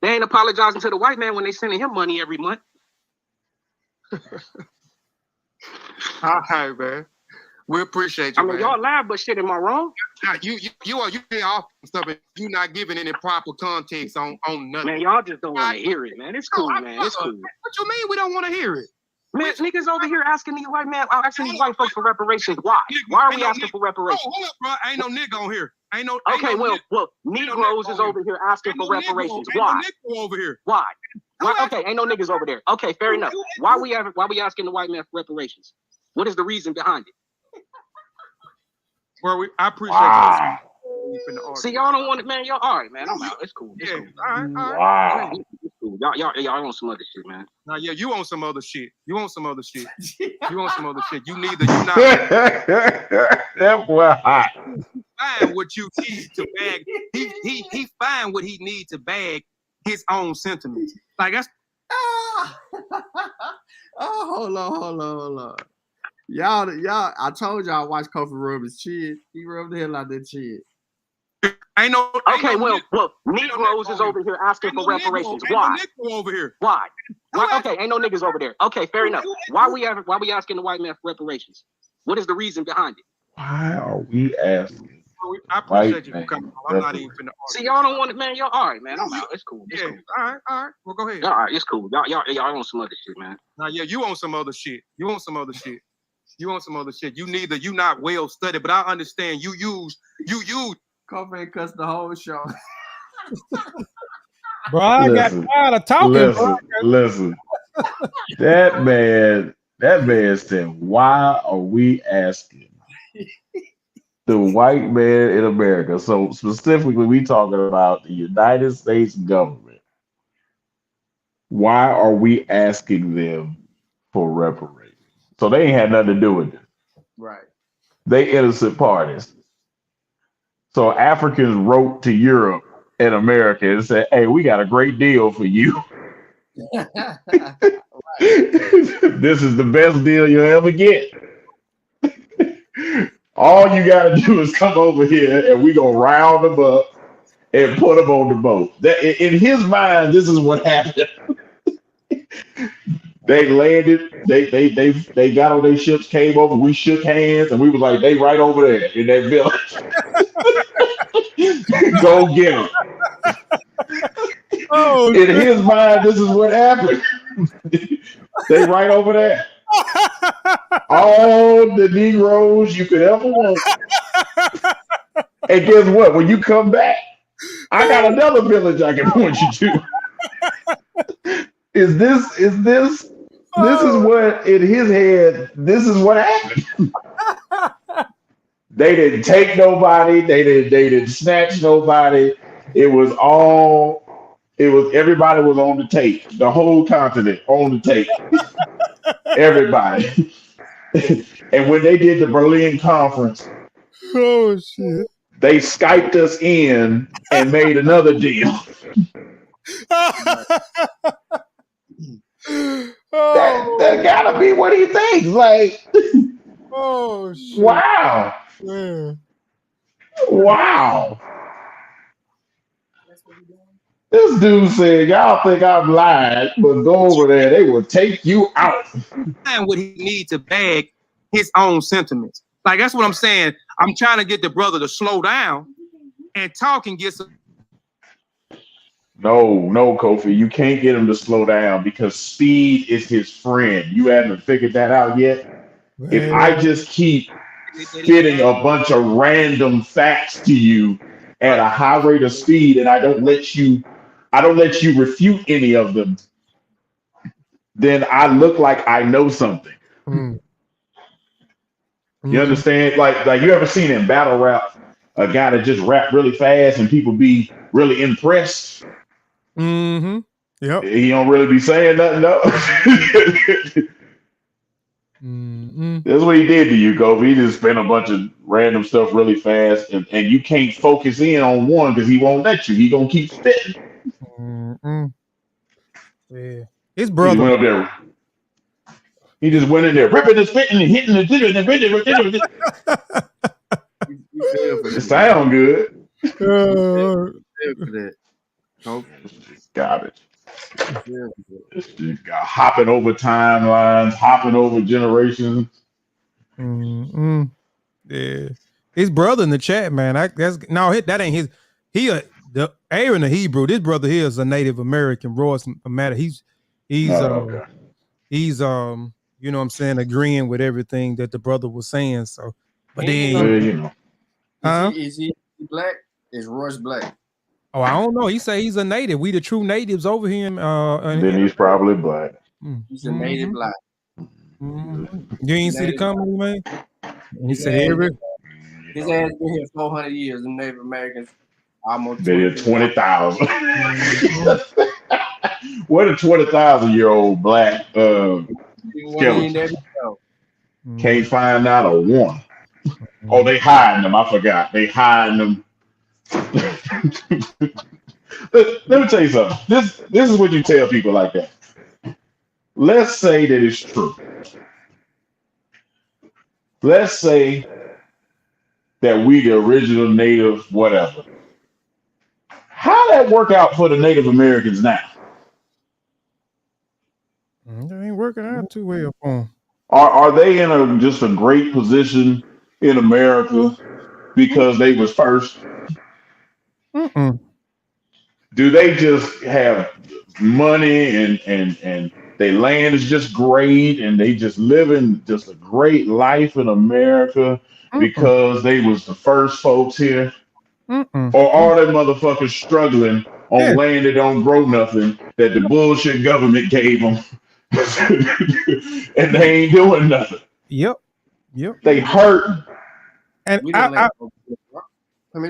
they ain't apologizing to the white man when they sending him money every month. All right, man. We appreciate you. I mean, y'all laugh, but shit, am I wrong? You pay off stuff, and you not giving any proper context on nothing. Man, y'all just don't want to hear it, man. It's cool, man. It's cool. What you mean we don't want to hear it? Man, niggas over here asking these white folks for reparations. Why? Why are we asking for reparations? Oh, hold up, bro. Ain't no nigga on here. Negroes is over here asking for reparations. Why? Negro over here. Why? Okay, ain't no niggas over there. Okay, fair enough. Why we asking the white man for reparations? What is the reason behind it? I appreciate you. See, y'all don't want it, man. Y'all all right, man. I'm out. It's cool. It's cool. All right. Wow. It's cool. Y'all want some other shit, man. Nah, yeah, you want some other shit. You want some other shit. You not. That boy hot. Find what you need to bag. He find what he needs to bag his own sentiments. Like that's. Hold on. Y'all, I told y'all watch Kofi rub his chin. He rubbed the hell out that chin. Negroes is over here asking for reparations. Why? Over here. Why? Okay, ain't no niggas over there. Okay, fair enough. Why we asking the white man for reparations? What is the reason behind it? Why are we asking? I appreciate you for coming. I'm not even finna argue. See, y'all don't want it, man. Y'all all right, man. I'm out. It's cool. It's cool. All right. Well, go ahead. All right, it's cool. Y'all want some other shit, man. Nah, yeah, you want some other shit. You not well studied, but I understand you use. Kofi cuts the whole show. Bro, I got tired of talking. Listen. That man said, why are we asking the white man in America? So specifically, we talking about the United States government. Why are we asking them for reparations? So they ain't had nothing to do with it. Right. They innocent parties. So Africans wrote to Europe and America and said, hey, we got a great deal for you. This is the best deal you'll ever get. All you got to do is come over here and we going to round them up and put them on the boat. In his mind, this is what happened. They landed, they got on their ships, came over, we shook hands, and we was like, they right over there in that village. Go get them. In his mind, this is what happened. They right over there. All the Negroes you could ever want. And guess what? When you come back, I got another village I can point you to. Is this what in his head, this is what happened. They didn't take nobody, they didn't snatch nobody. Everybody was on the tape. The whole continent on the tape. Everybody. And when they did the Berlin conference, oh shit, they Skyped us in and made another deal. That gotta be what he thinks. Like, oh shit. Wow. Man. Wow. This dude said, y'all think I'm lying, but go over there, they will take you out. And what he needs to bag his own sentiments. Like, that's what I'm saying. I'm trying to get the brother to slow down and talk and get some. No, Kofi, you can't get him to slow down because speed is his friend. You haven't figured that out yet. Man. If I just keep spitting a bunch of random facts to you at a high rate of speed and I don't let you refute any of them, then I look like I know something. Mm. You understand? Like you ever seen in battle rap a guy that just rap really fast and people be really impressed? Mm-hmm. Yep. He don't really be saying nothing, though. Mm-hmm. That's what he did to you, Kobe. He just spent a bunch of random stuff really fast, and you can't focus in on one because he won't let you. He gonna keep spitting. Mm-hmm. Yeah, his brother. He went up there. He just went in there, ripping and spitting and hitting and it sound good. Garbage. This dude got hopping over timelines, hopping over generations. Mm-hmm. Yeah, his brother in the chat, man. That ain't his. The Aaron the Hebrew. This brother here is a Native American. Royce Matter. He's you know what I'm saying, agreeing with everything that the brother was saying. So, but And, then, you know. huh? Is he black? Is Royce black? Oh, I don't know. He say he's a native. We the true natives over here. Then he's probably black. He's a native black. You ain't see the comment, man? And he said his ass been here 400 years. The Native Americans almost been here 20,000. What a 20,000-year-old black skeleton? Can't find out a one. Oh, they hiding them. I forgot. They hiding them. Let me tell you something. This is what you tell people like that. Let's say that it's true. Let's say that we the original native whatever. How that work out for the Native Americans now? It ain't working out too well for them. Are they in just a great position in America because they was first? Do they just have money and their land is just great and they just living just a great life in America because they was the first folks here? Or are they motherfuckers struggling on land that don't grow nothing that the bullshit government gave them and they ain't doing nothing? Yep. They hurting. And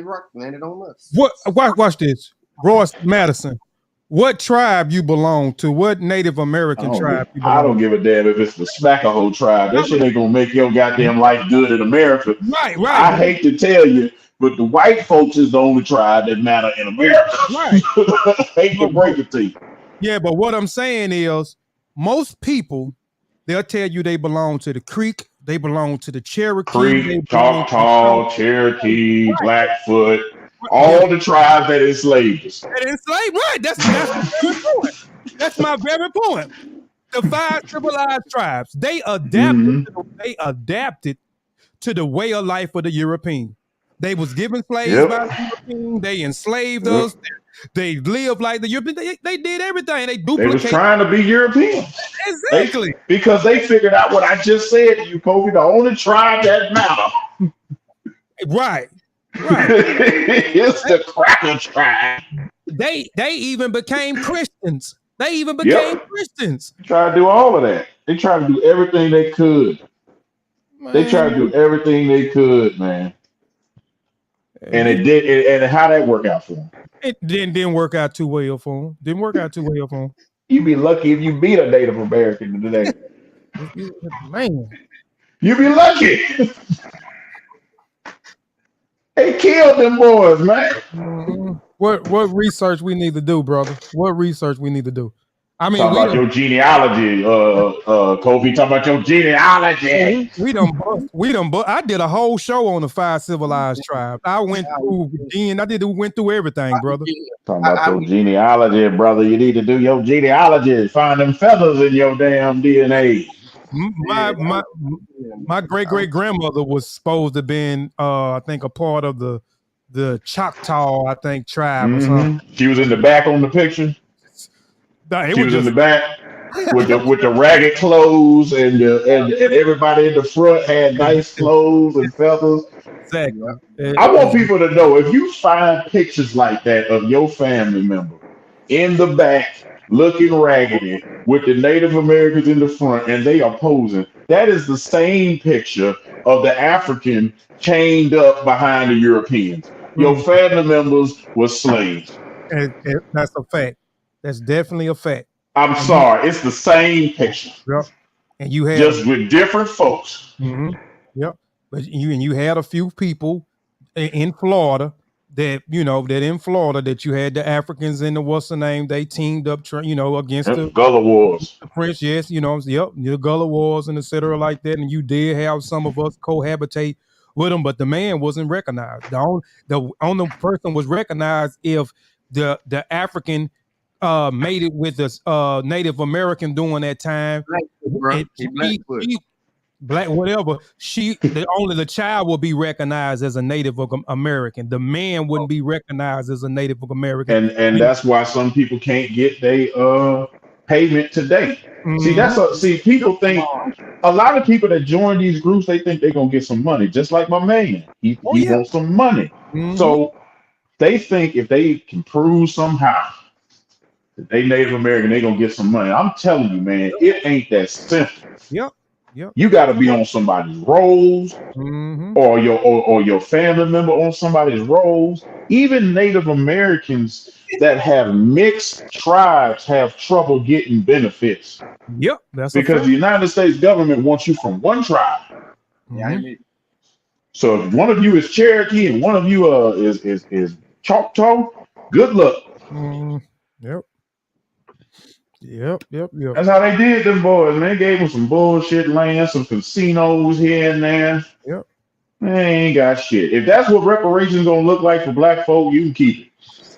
Rock landed on us. Watch this. Royce Madison. What tribe you belong to? What Native American tribe you belong to? I don't give a damn if it's the Smackahoe tribe. That shit ain't gonna make your goddamn life good in America. Right. I hate to tell you, but the white folks is the only tribe that matter in America. Right. Hate to break it to you. Yeah, but what I'm saying is, most people, they'll tell you they belong to the Creek, they belong to the Cherokee, Creek, Choctaw, Cherokee, Blackfoot, all the tribes that enslaved us. Right. That's my very point. That's my very point. The 5 civilized tribes, they adapted. They adapted to the way of life of the European. They was given slaves by the European. They enslaved us. They lived like the European. They did everything. They duplicated. They was trying to be European. Exactly. Because they figured out what I just said to you, Kobe. The only tribe that matter. Right. It's the cracker tribe. They even became Christians. Christians. Try to do all of that. They tried to do everything they could. Man. They tried to do everything they could, man. And it did. And how that work out for them? It didn't work out too well for them. You'd be lucky if you beat a Native American today. Man. You'd be lucky. They killed them boys, man. What research we need to do, brother? What research we need to do? I mean, talk about your genealogy, Kobe. Talk about your genealogy. We done. I did a whole show on the 5 civilized tribes. I went through everything, brother. Talking about your genealogy, brother. You need to do your genealogy. Find them feathers in your damn DNA. My great grandmother was supposed to have been, I think, a part of the Choctaw, I think, tribe or something. She was in the back on the picture. She was in the back with the ragged clothes and everybody in the front had nice clothes and feathers. Exactly. I want people to know, if you find pictures like that of your family member in the back looking raggedy with the Native Americans in the front and they are posing, that is the same picture of the African chained up behind the Europeans. Your family members were slaves. And that's a fact. That's definitely a fact. I'm sorry, it's the same picture. Yep. And you had just with different folks. Yep. But you had a few people in Florida that you had the Africans and the what's the name, they teamed up against the Gullah Wars. The French, yes, the Gullah Wars and etc. like that. And you did have some of us cohabitate with them, but the man wasn't recognized. The only person was recognized if the African made it with the Native American during that time. Black, whatever. Only the child will be recognized as a Native American. The man wouldn't be recognized as a Native American. And that's why some people can't get their payment today. See, people think a lot of people that join these groups, they think they're gonna get some money, just like my man. He wants some money. So they think if they can prove somehow that they Native American, they're gonna get some money. I'm telling you, man, it ain't that simple. Yep. You gotta be on somebody's rolls or your family member on somebody's rolls. Even Native Americans that have mixed tribes have trouble getting benefits. Yep, that's because the United States government wants you from one tribe. So if one of you is Cherokee and one of you is Choctaw, good luck. Yep. That's how they did them boys, man. They gave them some bullshit land, some casinos here and there. Yep. They ain't got shit. If that's what reparations gonna look like for black folk, you can keep it.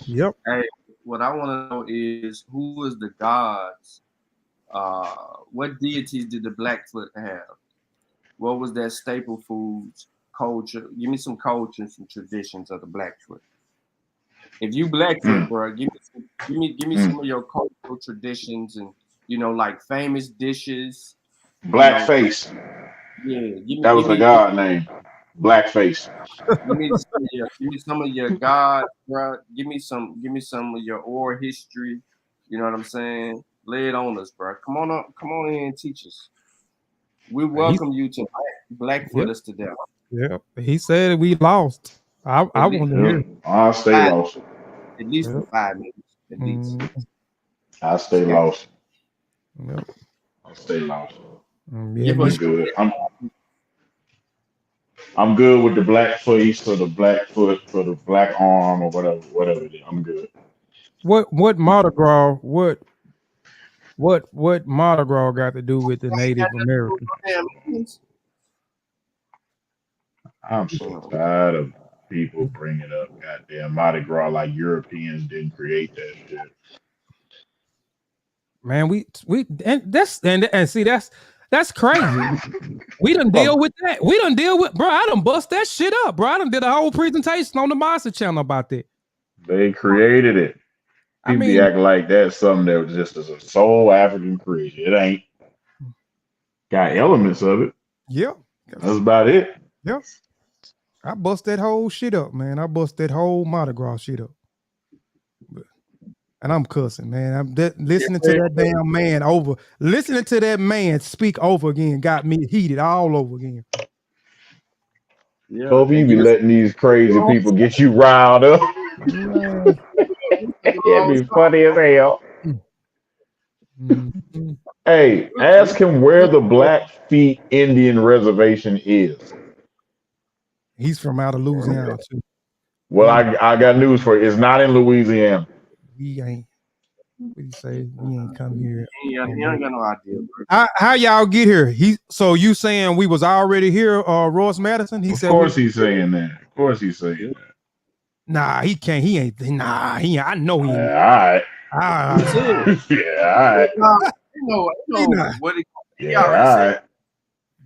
Yep. Hey, what I want to know is who is the gods? What deities did the Blackfoot have? What was their staple foods, culture? Give me some culture and some traditions of the Blackfoot. If you Blackfoot, bro, give me some of your cultural traditions and like famous dishes. Blackface. That was the god name. Blackface. Give me some of your gods, bro. Give me some of your oral history. You know what I'm saying? Lay it on us, bro. Come on in and teach us. We welcome you to Blackfoot us to death. Yeah, he said we lost. I want to hear. I'll stay lost. At least for 5 minutes. At least. I'll stay lost. Yep. I'll stay lost. I'm good. I'm good with the black face or the black foot or the black arm or whatever it is. I'm good. What Mardi Gras? What Mardi Gras got to do with the Native Americans? I'm so tired of people bringing up goddamn Mardi Gras like Europeans didn't create that shit. Man, that's crazy. We done deal with that. Bro, I done bust that shit up, bro. I done did a whole presentation on the Master Channel about that. They created it. People be acting like that's something that was just as a sole African creation. It ain't. Got elements of it. Yeah. That's about it. Yep. I bust that whole shit up, man. I bust that whole Mardi Gras shit up. And I'm cussing, man. I'm listening to that damn man listening to that man speak over again got me heated all over again. Yeah. Hope you be letting these crazy people get you riled up. It'd be funny as hell. Hey, ask him where the Blackfeet Indian Reservation is. He's from out of Louisiana too. Well, I got news for you. It's not in Louisiana. He ain't. What do you say? He ain't come here. He ain't got no idea. How y'all get here? So you saying we was already here? Ross Madison. He said. Of course he's saying that. Of course he's saying that. Nah, he can't. He ain't. Nah, he. I know he. All right. All right. Yeah. All right. Yeah. All right.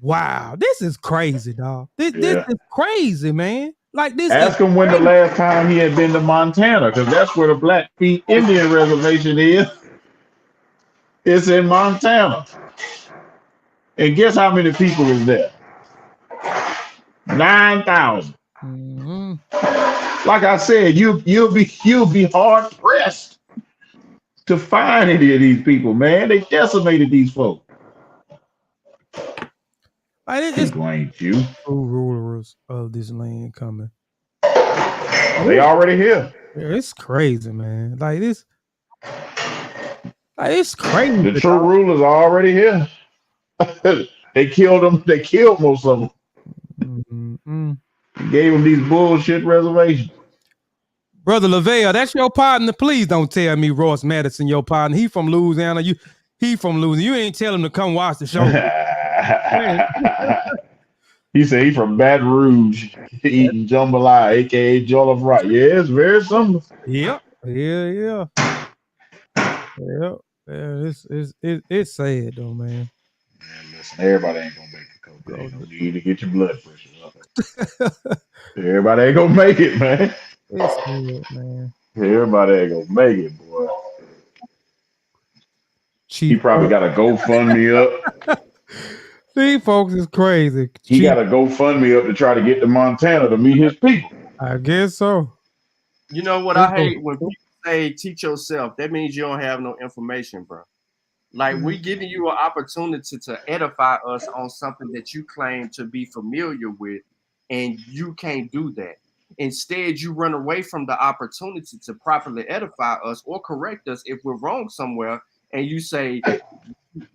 Wow, this is crazy, dog. This is crazy, man. Like this. Ask him when the last time he had been to Montana, because that's where the Blackfeet Indian Reservation is. It's in Montana. And guess how many people is there? 9,000. Like I said, you'll be hard pressed to find any of these people, man. They decimated these folks. People ain't you. Rulers of this land coming. They already here. Yeah, it's crazy, man. Like this. Like it's crazy. The true rulers are already here. They killed them. They killed most of them. Gave them these bullshit reservations. Brother LaVelle, that's your partner. Please don't tell me Ross Madison, your partner. He from Louisiana. He from Louisiana. You ain't tell him to come watch the show. He said he from Baton Rouge, eating jambalaya, aka jollof rice. Yeah, it's very similar. Yep. Yeah. It's sad though, man. Listen, everybody ain't gonna make the cocaine. No need to get your blood pressure up. Everybody ain't gonna make it, man. It's sad, man. Everybody ain't gonna make it, boy. He probably got a GoFundMe up. These folks is crazy. He got a GoFundMe up to try to get to Montana to meet his people. I guess so. You know what I hate when people say teach yourself? That means you don't have no information, bro. Like we giving you an opportunity to edify us on something that you claim to be familiar with, and you can't do that. Instead, you run away from the opportunity to properly edify us or correct us if we're wrong somewhere, and you say,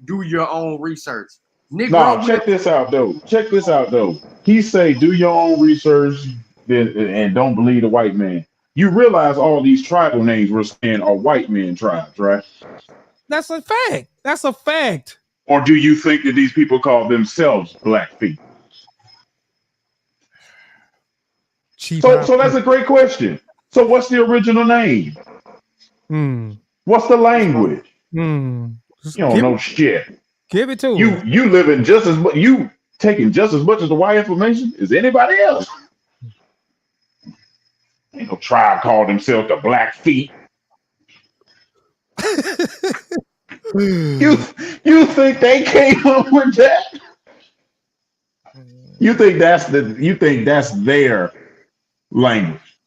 do your own research. Negro, no, check this out though. He say, do your own research and don't believe the white man. You realize all these tribal names we're saying are white men tribes, right? That's a fact. Or do you think that these people call themselves Blackfeet? So that's a great question. So what's the original name? What's the language? You don't know shit. Give it to him. You living just as much. You taking just as much of the white information as anybody else. Ain't no tribe called themselves the Blackfeet. You think they came up with that? You think that's their language?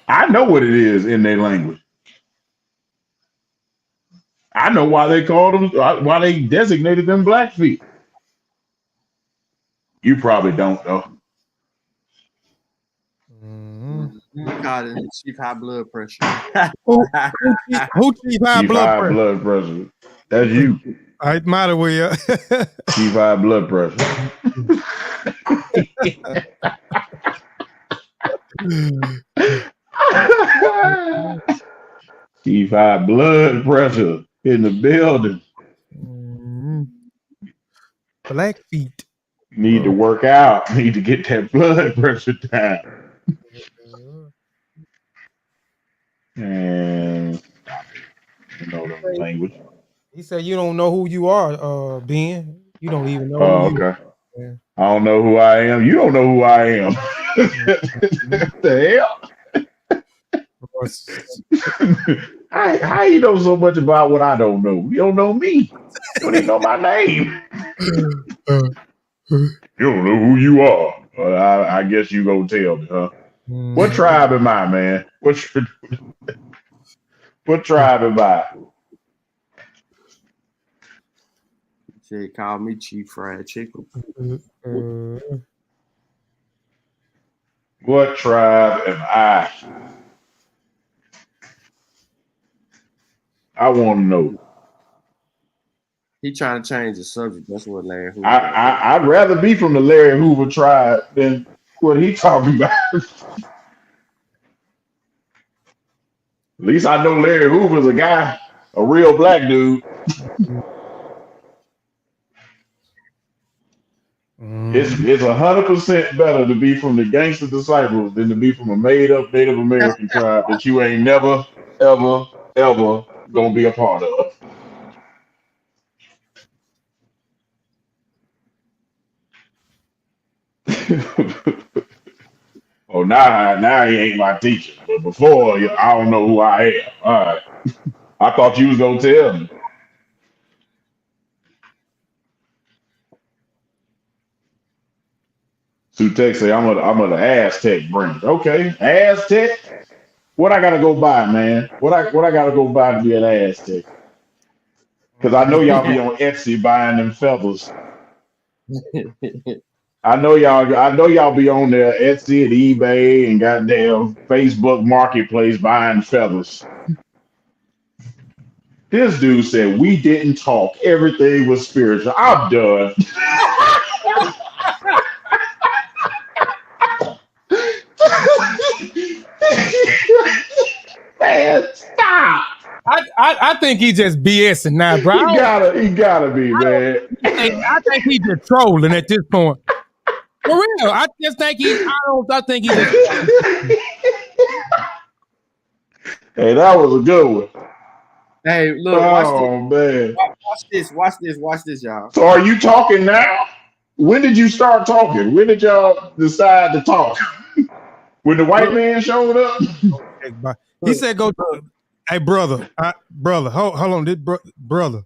I know what it is in their language. I know why they called them, why they designated them Blackfeet. You probably don't though. God, chief high blood pressure. Who chief high blood pressure? That's you. I might as well. Chief high blood pressure. Chief high blood pressure in the building. Blackfeet. Need to work out. Need to get that blood pressure down. And you know the language. He said you don't know who you are, Ben. You don't even know. Okay. I don't know who I am. You don't know who I am. The hell? How you know so much about what I don't know? You don't know me. You don't even know my name. You don't know who you are. Well, I guess you gonna tell me, huh? What tribe am I, man? What tribe am I? They call me Chief Fried Chicken. What tribe am I? I want to know. He trying to change the subject. That's what Larry Hoover. I'd rather be from the Larry Hoover tribe than what he talking about. At least I know Larry Hoover's a guy, a real black dude. It's 100% better to be from the Gangster Disciples than to be from a made-up Native American tribe that you ain't never, ever, ever gonna be a part of. Oh, now he ain't my teacher. But before, I don't know who I am. All right. I thought you was gonna tell me. Sutek say I'm of the Aztec branch. Okay, Aztec. What I gotta go buy, man? What I gotta go buy to be an Aztec? Because I know y'all be on Etsy buying them feathers. I know y'all be on there Etsy and eBay and goddamn Facebook Marketplace buying feathers. This dude said we didn't talk. Everything was spiritual. I'm done. Man, stop. I think he just BSing now, bro. He gotta be, man. I think he's just trolling at this point. For real, I think he just. Hey, that was a good one. Hey, look, watch this, y'all. So are you talking now? When did you start talking? When did y'all decide to talk? When the white man showed up? He said go to Hey, brother, hold on, this brother,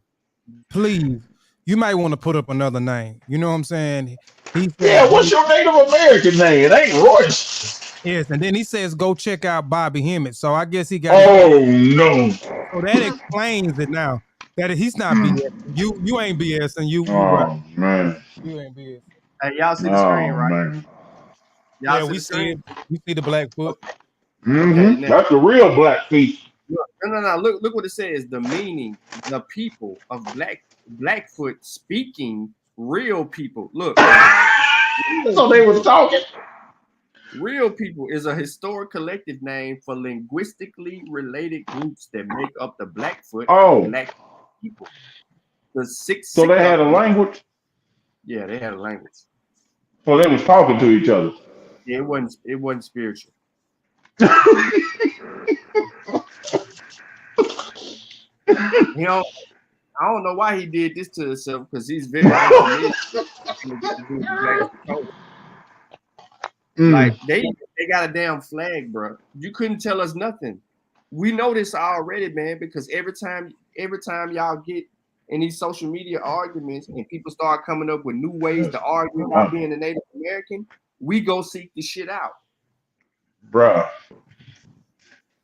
please, you might want to put up another name. You know what I'm saying? He Yeah, said, what's your Native American name? It ain't Royce. yes, and then he says, go check out Bobby Hemmett. So I guess he got. Oh no. So that explains it now. That he's not BS. You ain't BS, and you right. Oh man. You ain't BS. Hey, y'all see the screen, Oh right? man. Y'all Yeah, see we the see screen? it. We see the Blackfoot. Okay, now That's the real Blackfeet. no. Look what it says. The meaning, the people of Blackfoot speaking real people. Look, So they was talking. real people is a historic collective name for linguistically related groups that make up the Blackfoot Oh. Black people. The six. So they had a language. Yeah, they had a language. So they was talking to each other. Yeah, it wasn't spiritual. You know, I don't know why he did this to himself because he's very uncommitted to do the Black culture. Like they got a damn flag, bro. You couldn't tell us nothing. We know this already, man, because every time y'all get in these social media arguments and people start coming up with new ways to argue about being a Native American, we go seek the shit out. Bruh.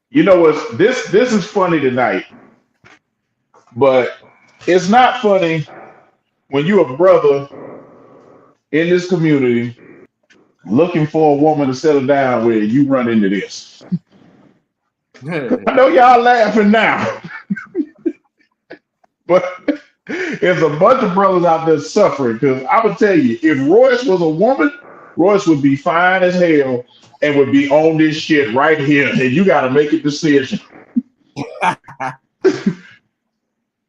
You know what? This is funny tonight, but it's not funny when you a brother in this community looking for a woman to settle down with. You run into this. I know y'all laughing now, but there's a bunch of brothers out there suffering. Because I would tell you, if Royce was a woman, Royce would be fine as hell and would be on this shit right here. And you got to make a decision.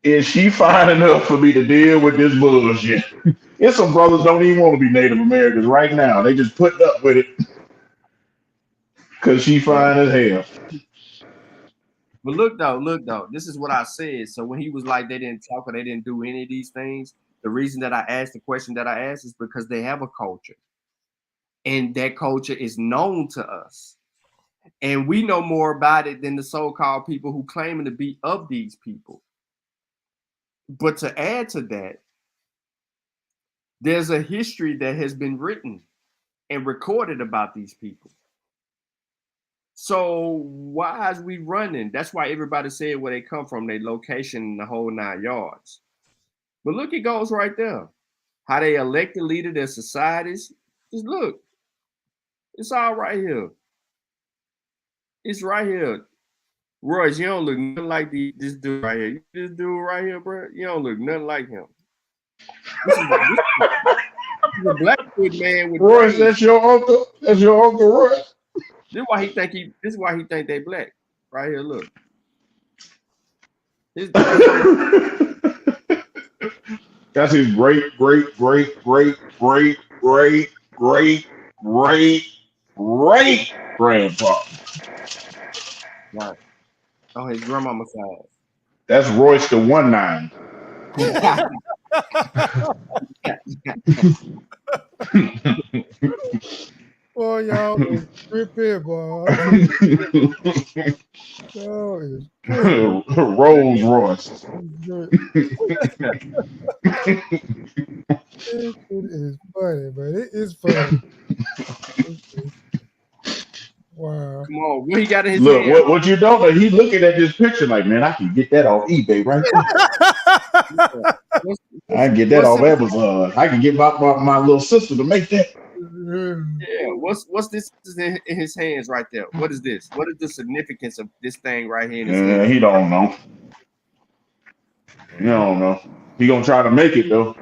Is she fine enough for me to deal with this bullshit? It's some brothers don't even want to be Native Americans right now. They just putting up with it because she fine as hell. But look though, this is what I said. So when he was like they didn't talk or they didn't do any of these things, the reason that I asked the question that I asked is because they have a culture. And that culture is known to us. And we know more about it than the so-called people who claim to be of these people. But to add to that, there's a history that has been written and recorded about these people. So why is we running? That's why everybody said where they come from, their location, the whole 9 yards. But look, it goes right there. How they elect a leader, their societies. Just look. It's all right here. It's right here. Royce, you don't look nothing like this dude right here. This dude right here, bro, you don't look nothing like him. This is a Blackfoot man with Royce, that's your uncle? That's your Uncle Royce? This is why he think they black. Right here, look. That's his great grandfather. Right. Oh, his grandmama's side. That's Royce the 19. Boy, y'all is tripping, boy. Y'all is Rolls Royce. It is funny, but it is funny. Wow. Come on, what he got in his Look, hand? what you don't know, he looking at this picture like, man, I can get that off eBay right there. I can get that off Amazon. I can get my little sister to make that. Yeah, what's this in his hands right there? What is this? What is the significance of this thing right here in his hand? He don't know. He don't know. He gonna try to make it though.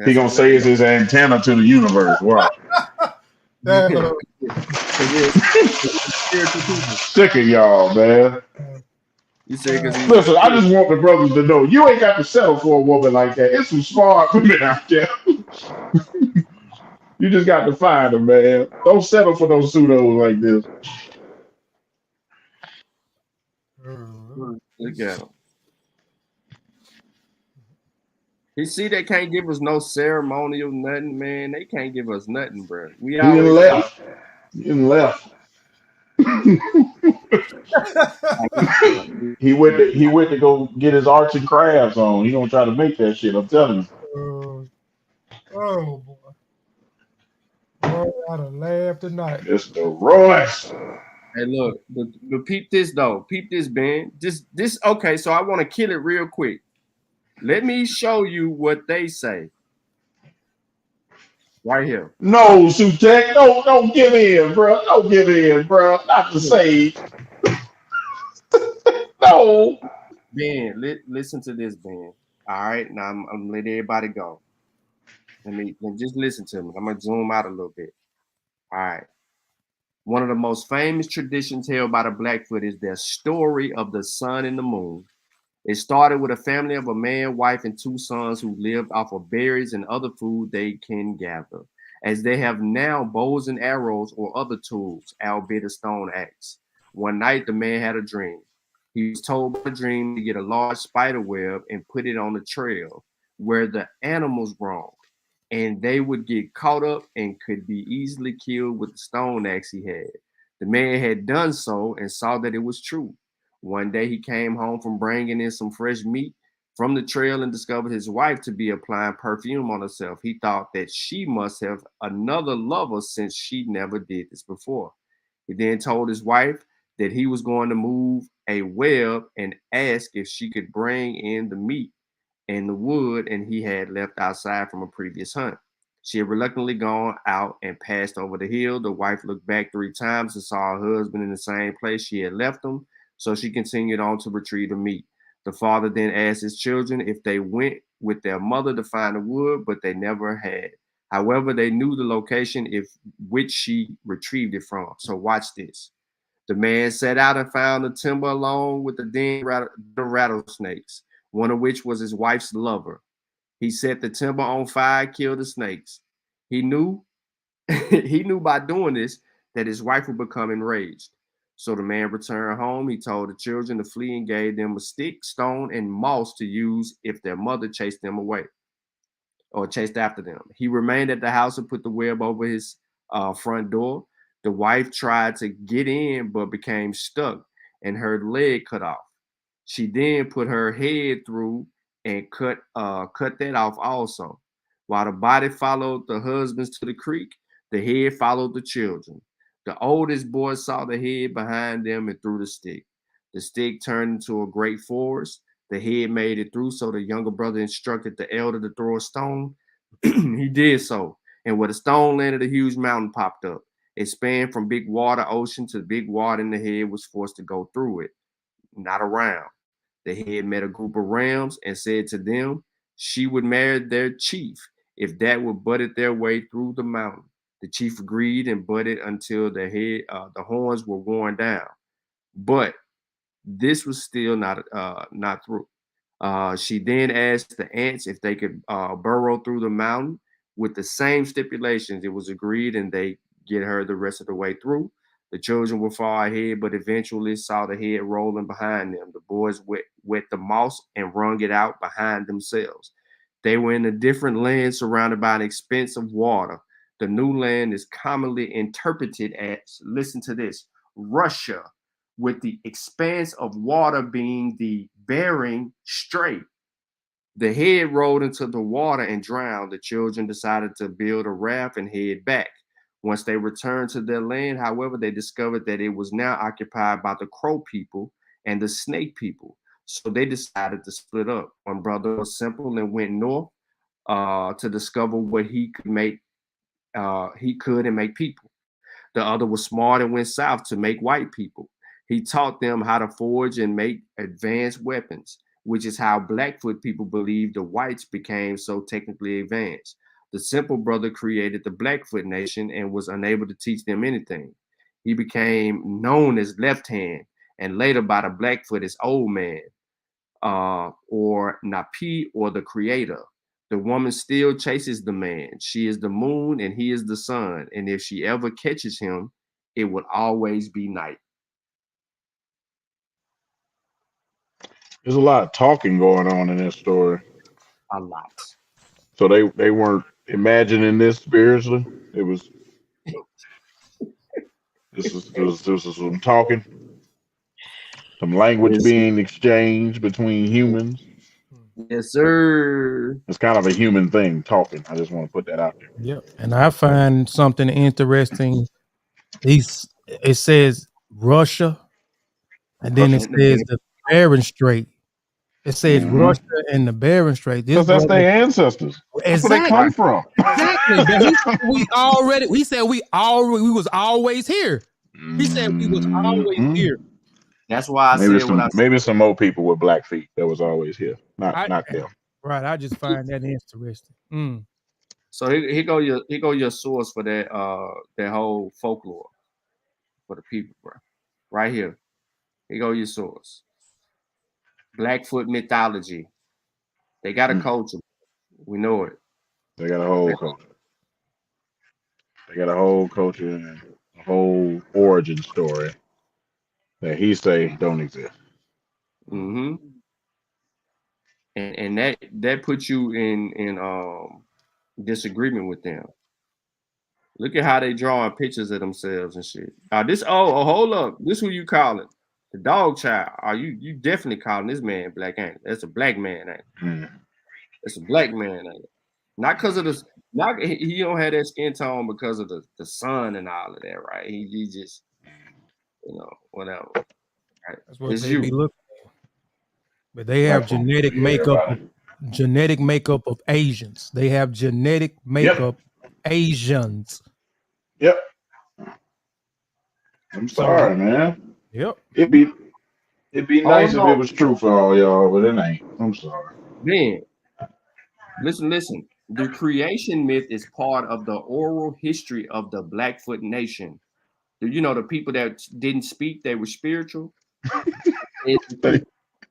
He gonna say it's his antenna to the universe. Wow. Sick of y'all, man. You say listen, I just want the brothers to know you ain't got to settle for a woman like that. It's some smart women out there. You just got to find them, man. Don't settle for those pseudos like this. Look at them. You see, they can't give us no ceremonial nothing, man. They can't give us nothing, bro. We always left. You left. He went to go get his arts and crafts on. He gonna try to make that shit. I'm telling you. Oh boy. Boy, I'd have laughed tonight. Mr. Royce. Hey, look, but peep this though. Peep this, Ben. This okay, so I want to kill it real quick. Let me show you what they say. Right here. No, Sutek, no, don't give in, bro. Don't give in, bro. Not to say. No. Ben, listen to this, Ben. All right, now I'm gonna let everybody go. Let me just listen to me. I'm gonna zoom out a little bit. All right. One of the most famous traditions held by the Blackfoot is their story of the sun and the moon. It started with a family of a man, wife, and 2 sons who lived off of berries and other food they can gather. As they have now bows and arrows or other tools, albeit a stone axe. One night, the man had a dream. He was told by the dream to get a large spider web and put it on the trail where the animals roamed, and they would get caught up and could be easily killed with the stone axe he had. The man had done so and saw that it was true. One day he came home from bringing in some fresh meat from the trail and discovered his wife to be applying perfume on herself. He thought that she must have another lover since she never did this before. He then told his wife that he was going to move a web and ask if she could bring in the meat and the wood and he had left outside from a previous hunt. She had reluctantly gone out and passed over the hill. The wife looked back 3 times and saw her husband in the same place she had left him, so she continued on to retrieve the meat. The father then asked his children if they went with their mother to find the wood, but they never had. However, they knew the location which she retrieved it from. So watch this. The man set out and found the timber along with the den rattlesnakes, one of which was his wife's lover. He set the timber on fire, killed the snakes. He knew by doing this that his wife would become enraged. So the man returned home. He told the children to flee and gave them a stick, stone, and moss to use if their mother chased them away or chased after them. He remained at the house and put the web over his front door. The wife tried to get in but became stuck and her leg cut off. She then put her head through and cut that off also. While the body followed the husbands to the creek, the head followed the children. The oldest boy saw the head behind them and threw the stick. The stick turned into a great forest. The head made it through, so the younger brother instructed the elder to throw a stone. He did so, and where the stone landed, a huge mountain popped up. It spanned from big water ocean to big water, and the head was forced to go through it, not around. The head met a group of rams and said to them she would marry their chief if that would butt their way through the mountain. The chief agreed and butted until the horns were worn down. But this was still not through. She then asked the ants if they could burrow through the mountain with the same stipulations. It was agreed, and they get her the rest of the way through. The children were far ahead, but eventually saw the head rolling behind them. The boys wet the moss and wrung it out behind themselves. They were in a different land surrounded by an expanse of water. The new land is commonly interpreted as, listen to this, Russia, with the expanse of water being the Bering Strait. The head rolled into the water and drowned. The children decided to build a raft and head back. Once they returned to their land, however, they discovered that it was now occupied by the Crow people and the Snake people. So they decided to split up. One brother was simple and went north to discover what he could and make people. The other was smart and went south to make white people. He taught them how to forge and make advanced weapons, which is how Blackfoot people believed the whites became so technically advanced. The simple brother created the Blackfoot Nation and was unable to teach them anything. He became known as Left Hand and later by the Blackfoot as Old Man, or Napi, or the Creator. The woman still chases the man. She is the moon and he is the sun. And if she ever catches him, it will always be night. There's a lot of talking going on in this story. A lot. So they weren't imagining this spiritually. It was This is some talking, some language being exchanged between humans. Yes, sir. It's kind of a human thing, talking. I just want to put that out there. Yep. And I find something interesting. It says Russia, and then it says the Bering Strait. It says Russia and the Bering Strait. Because that's their ancestors. That's where they come from. Exactly. He said we was always here. He said we was always here. That's why I said maybe some old people with black feet that was always here. Not them. Right. I just find that interesting. So here go your source for that whole folklore for the people, bro. Right here. Here go your source. Blackfoot mythology. They got a culture. We know it. They got a whole culture. They got a whole culture and a whole origin story that he say don't exist. Mm-hmm. And that puts you in disagreement with them. Look at how they drawing pictures of themselves and shit. Hold up. This who you calling? The dog child. You definitely calling this man black, ain't it? That's a black man, ain't it? It's a black man, ain't it? Not because of this. Not he don't have that skin tone because of the sun and all of that, right? He just, whatever. Right? That's what they be looking at. But they have genetic makeup of Asians. They have genetic makeup Asians. Yep. I'm sorry, man. Yep. It'd be nice if it was true for all y'all, but it ain't. I'm sorry. Man, listen. The creation myth is part of the oral history of the Blackfoot Nation. Do you know the people that didn't speak, they were spiritual? The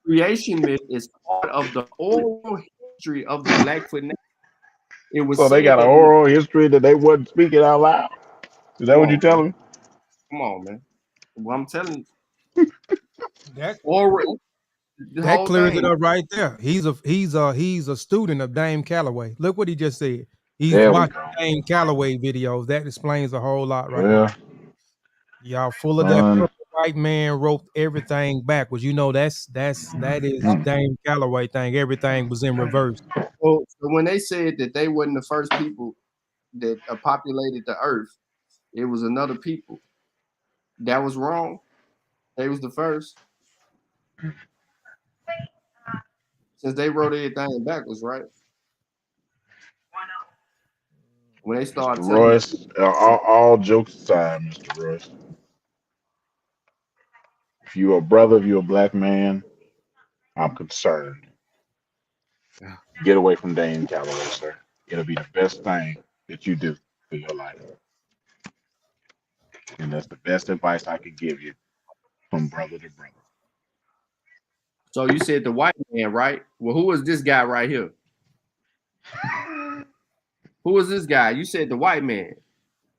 creation myth is part of the oral history of the Blackfoot Nation. It was so they got an oral history that they wasn't speaking out loud. Is that what you're telling me? Come on, man. Well, I'm telling you. That clears it up right there. He's a student of Dame Calloway. Look what he just said. He's watching Dame Calloway videos. That explains a whole lot right there. Y'all full of that white man wrote everything backwards. You know that is Dame Calloway thing. Everything was in reverse. So when they said that they wasn't the first people that populated the earth, it was another people. That was wrong. They was the first. Since they wrote everything backwards, right? When they started Mr. Royce, all jokes aside, Mr. Royce. If you're a brother, if you're a black man, I'm concerned. Get away from Dame Calloway, sir. It'll be the best thing that you do for your life. And that's the best advice I could give you from brother to brother. So you said the white man, right? Well, who is this guy right here? Who is this guy? You said the white man.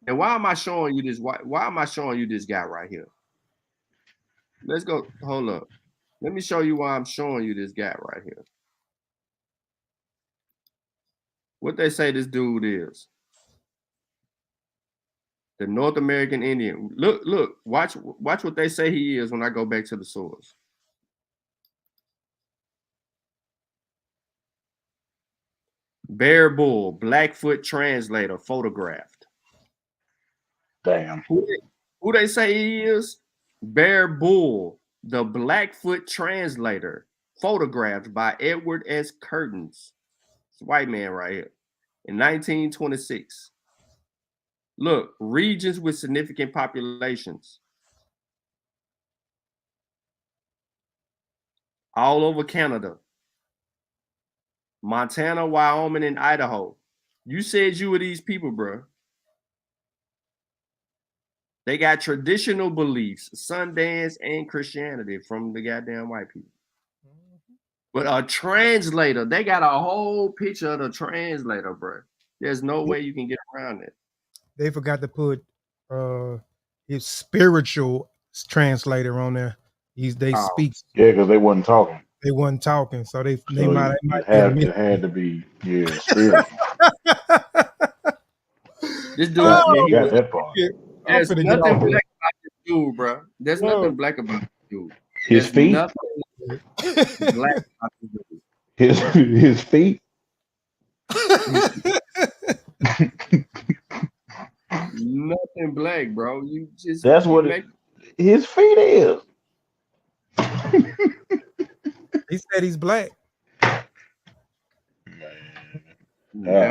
And why am I showing you this? Why am I showing you this guy right here? Let's go. Hold up. Let me show you why I'm showing you this guy right here. What they say this dude is. The North American Indian. Look, watch what they say he is when I go back to the source. Bear Bull, Blackfoot translator, photographed. Damn. Who they say he is? Bear Bull, the Blackfoot translator, photographed by Edward S. Curtins. It's a white man right here. In 1926. Look, regions with significant populations. All over Canada. Montana, Wyoming, and Idaho. You said you were these people, bro. They got traditional beliefs, Sundance, and Christianity from the goddamn white people. But a translator, they got a whole picture of the translator, bro. There's no way you can get around it. They forgot to put his spiritual translator on there. They speak. Yeah, because they wasn't talking. They wasn't talking, so they might it had to be spiritual. This dude, got that part. there's nothing black about dude, bro. There's nothing black about this dude. His There's feet. nothing black about this dude. His feet. Nothing black, bro. You just That's what his feet is. He said he's black. They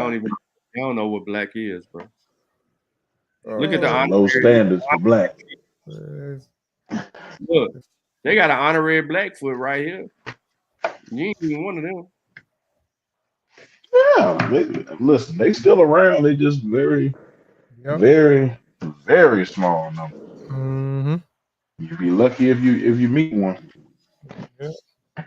don't know what black is, bro. Look at the low standards for black. Look, they got an honorary Blackfoot right here. You ain't even one of them. Yeah, listen, they still around. They just very, very small number. Mm-hmm. You'd be lucky if you meet one. Yeah.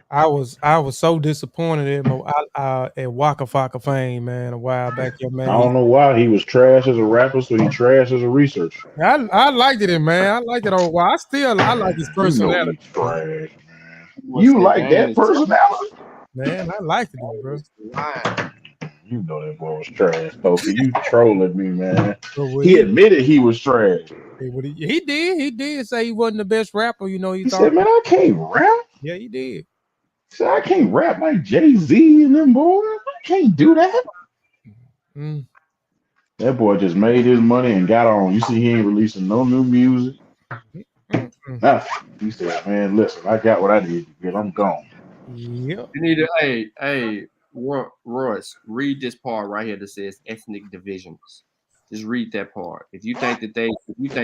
I was so disappointed at Waka Flocka Fame, man, a while back there, man. I don't know why he was trash as a rapper, so he trash as a researcher. I liked it, man. I liked it all while. I like his personality. He's trash, man. You like that personality? Man, I liked it, bro. You know that boy was trash, Kofi. You trolling me, man. He admitted he was trash. He did say he wasn't the best rapper. You know, he said, "Man, I can't rap." Yeah, he did. He said, "I can't rap like Jay-Z and them boys. I can't do that." That boy just made his money and got on. You see, he ain't releasing no new music. Nothing. He said, "Man, listen, I got what I need to get. I'm gone." Yep. You need to, hey, Royce, read this part right here that says ethnic divisions. Just read that part. If you think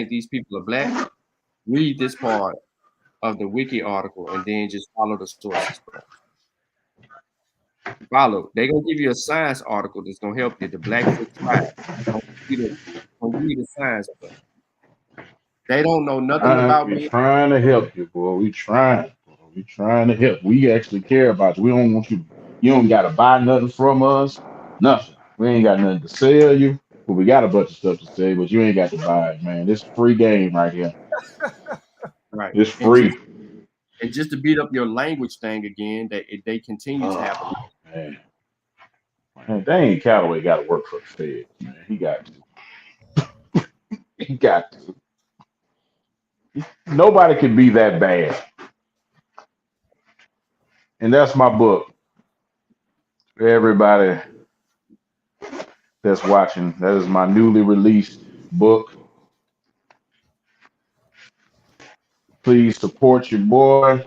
these people are black, read this part of the wiki article and then just follow the sources, bro. Follow. They're gonna give you a science article that's gonna help you. The Blackfoot tribe. Don't read the science of it. They don't know nothing about me. We're trying to help you, boy. We trying. We trying to help. We actually care about you. We don't want you. You don't got to buy nothing from us. Nothing. We ain't got nothing to sell you. But we got a bunch of stuff to sell, but you ain't got to buy it, man. This free game right here. Right. It's free. And just to beat up your language thing again, they continue to happen. Man, Dane Calloway got to work for the Fed, man. He got to. He got to. Nobody can be that bad. And that's my book. For everybody that's watching, that is my newly released book. Please support your boy.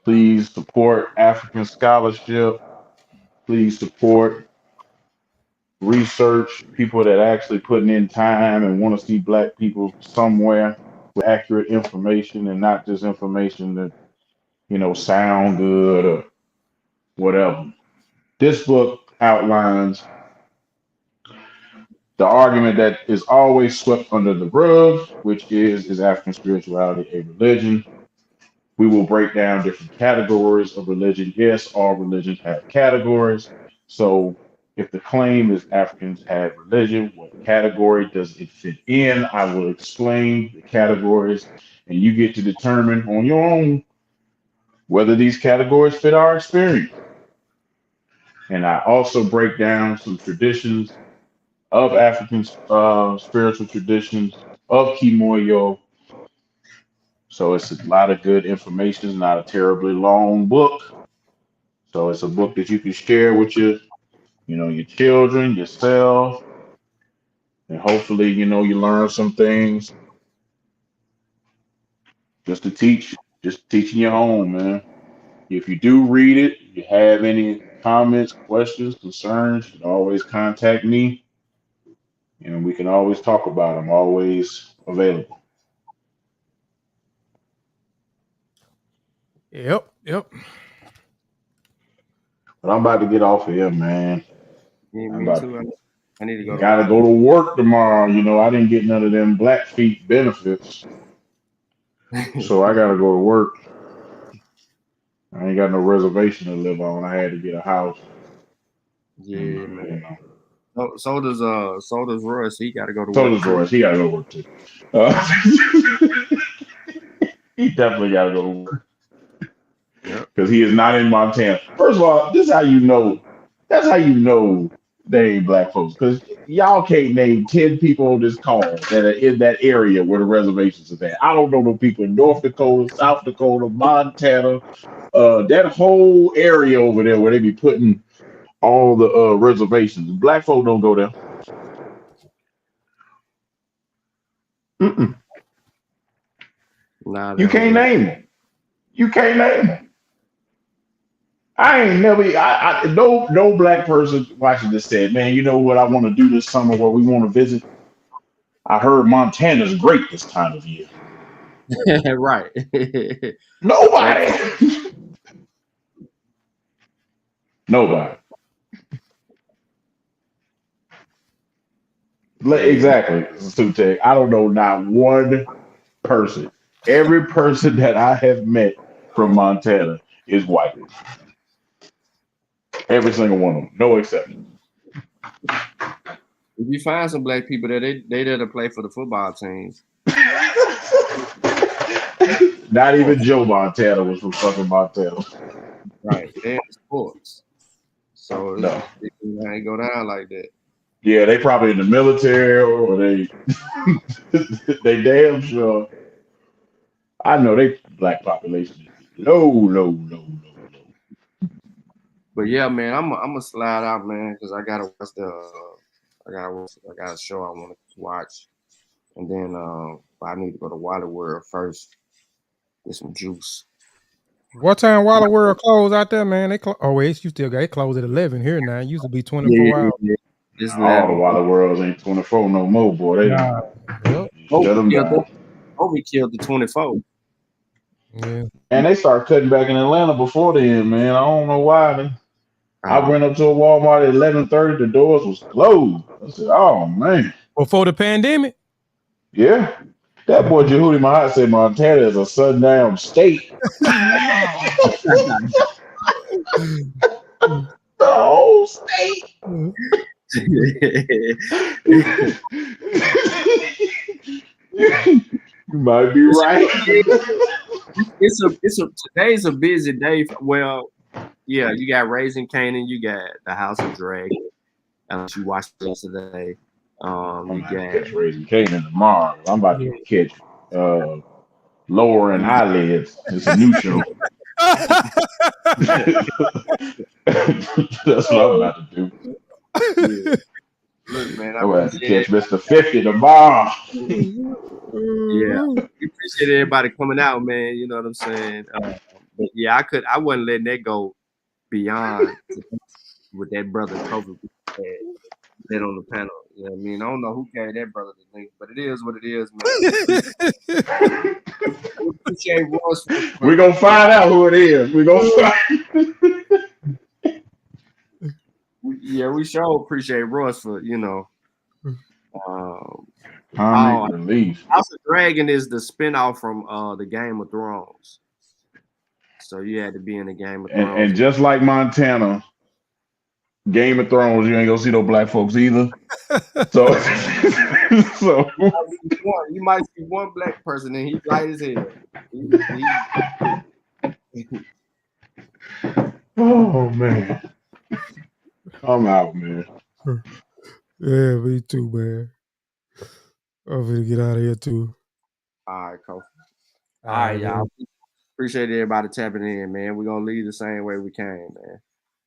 Please support African scholarship. Please support research, people that actually putting in time and want to see black people somewhere with accurate information and not just information that, sound good or whatever. This book outlines the argument that is always swept under the rug, which is African spirituality a religion? We will break down different categories of religion. Yes, all religions have categories. So if the claim is Africans have religion, what category does it fit in? I will explain the categories, and you get to determine on your own whether these categories fit our experience. And I also break down some traditions of African spiritual traditions of Kimoyo. So it's a lot of good information. It's not a terribly long book. So it's a book that you can share with your children, yourself, and hopefully, you learn some things just to teach, just teaching your own, man. If you do read it, if you have any comments, questions, concerns, you can always contact me, and we can always talk about them. Always available. Yep. But I'm about to get off of here, man. Yeah, me too. I need to go. Gotta go to work tomorrow. I didn't get none of them Blackfeet benefits, so I gotta go to work. I ain't got no reservation to live on. I had to get a house. Yeah, man. So does Royce. He got to go to work. So does Royce. He got to go to work too. He definitely got to go to work because he is not in Montana. First of all, this is how you know. That's how you know They ain't black folks because y'all can't name 10 people on this call that are in that area where the reservations are at. I don't know no people in North Dakota, South Dakota, Montana, that whole area over there where they be putting all the reservations. Black folk don't go there. Mm-mm. Nah, You can't name them. You can't name them. I ain't never. No black person watching this said, "Man, you know what I want to do this summer? Where we want to visit? I heard Montana's great this time of year." Right. Nobody. Nobody. Exactly, Sutek. I don't know not one person. Every person that I have met from Montana is white. Every single one of them, no exception. If you find some black people there, they there to play for the football teams. Not even Joe Montana was from fucking Montana. Right. They're in sports. So No. it ain't go down like that. Yeah, they probably in the military or they they damn sure. I know they black population is low. But yeah, man, I'm gonna slide out, man, because I gotta watch I got a show I want to watch, and then I need to go to Wally World first, get some juice. What time Wally World close out there, man? They oh wait, you still got it closed at 11 here now. It used to be 24 hours. Yeah. It's all the Wally Worlds ain't 24 no more, boy. They shut them down. We killed the 24. Yeah. And they start cutting back in Atlanta before then, man. I don't know why. Man. I went up to a Walmart at 11:30. The doors was closed. I said, "Oh man." Before the pandemic. Yeah. That boy Jehudi Mahat said Montana is a sundown state. The whole state. You might be right. Today's a busy day. Well, yeah, you got Raising Canaan, you got the House of Dragon. You watched yesterday. You got catch Raising Canaan tomorrow. I'm about to catch Lowering Eyelids. It's a new show. That's what I'm about to do. Yeah. Look, man, I have to catch Mr. 50 tomorrow. Yeah, we appreciate everybody coming out, man. You know what I'm saying? But yeah, I wasn't letting that go beyond with that brother Kobe that on the panel. You know what I mean? I don't know who carried that brother to link, but it is what it is, man. We appreciate Ross. We're gonna find out who it is. We're gonna find. We sure appreciate Ross for Release. House of Dragon is the spinoff from the Game of Thrones. So you had to be in the Game of Thrones. And just like Montana, Game of Thrones, you ain't gonna see no black folks either. So you might see one black person and he's light as hell. Oh man. I'm out, man. Yeah, me too, man. I'm gonna get out of here too. All right, Kofi. All right, y'all. Appreciate everybody tapping in, man. We're gonna leave the same way we came, man.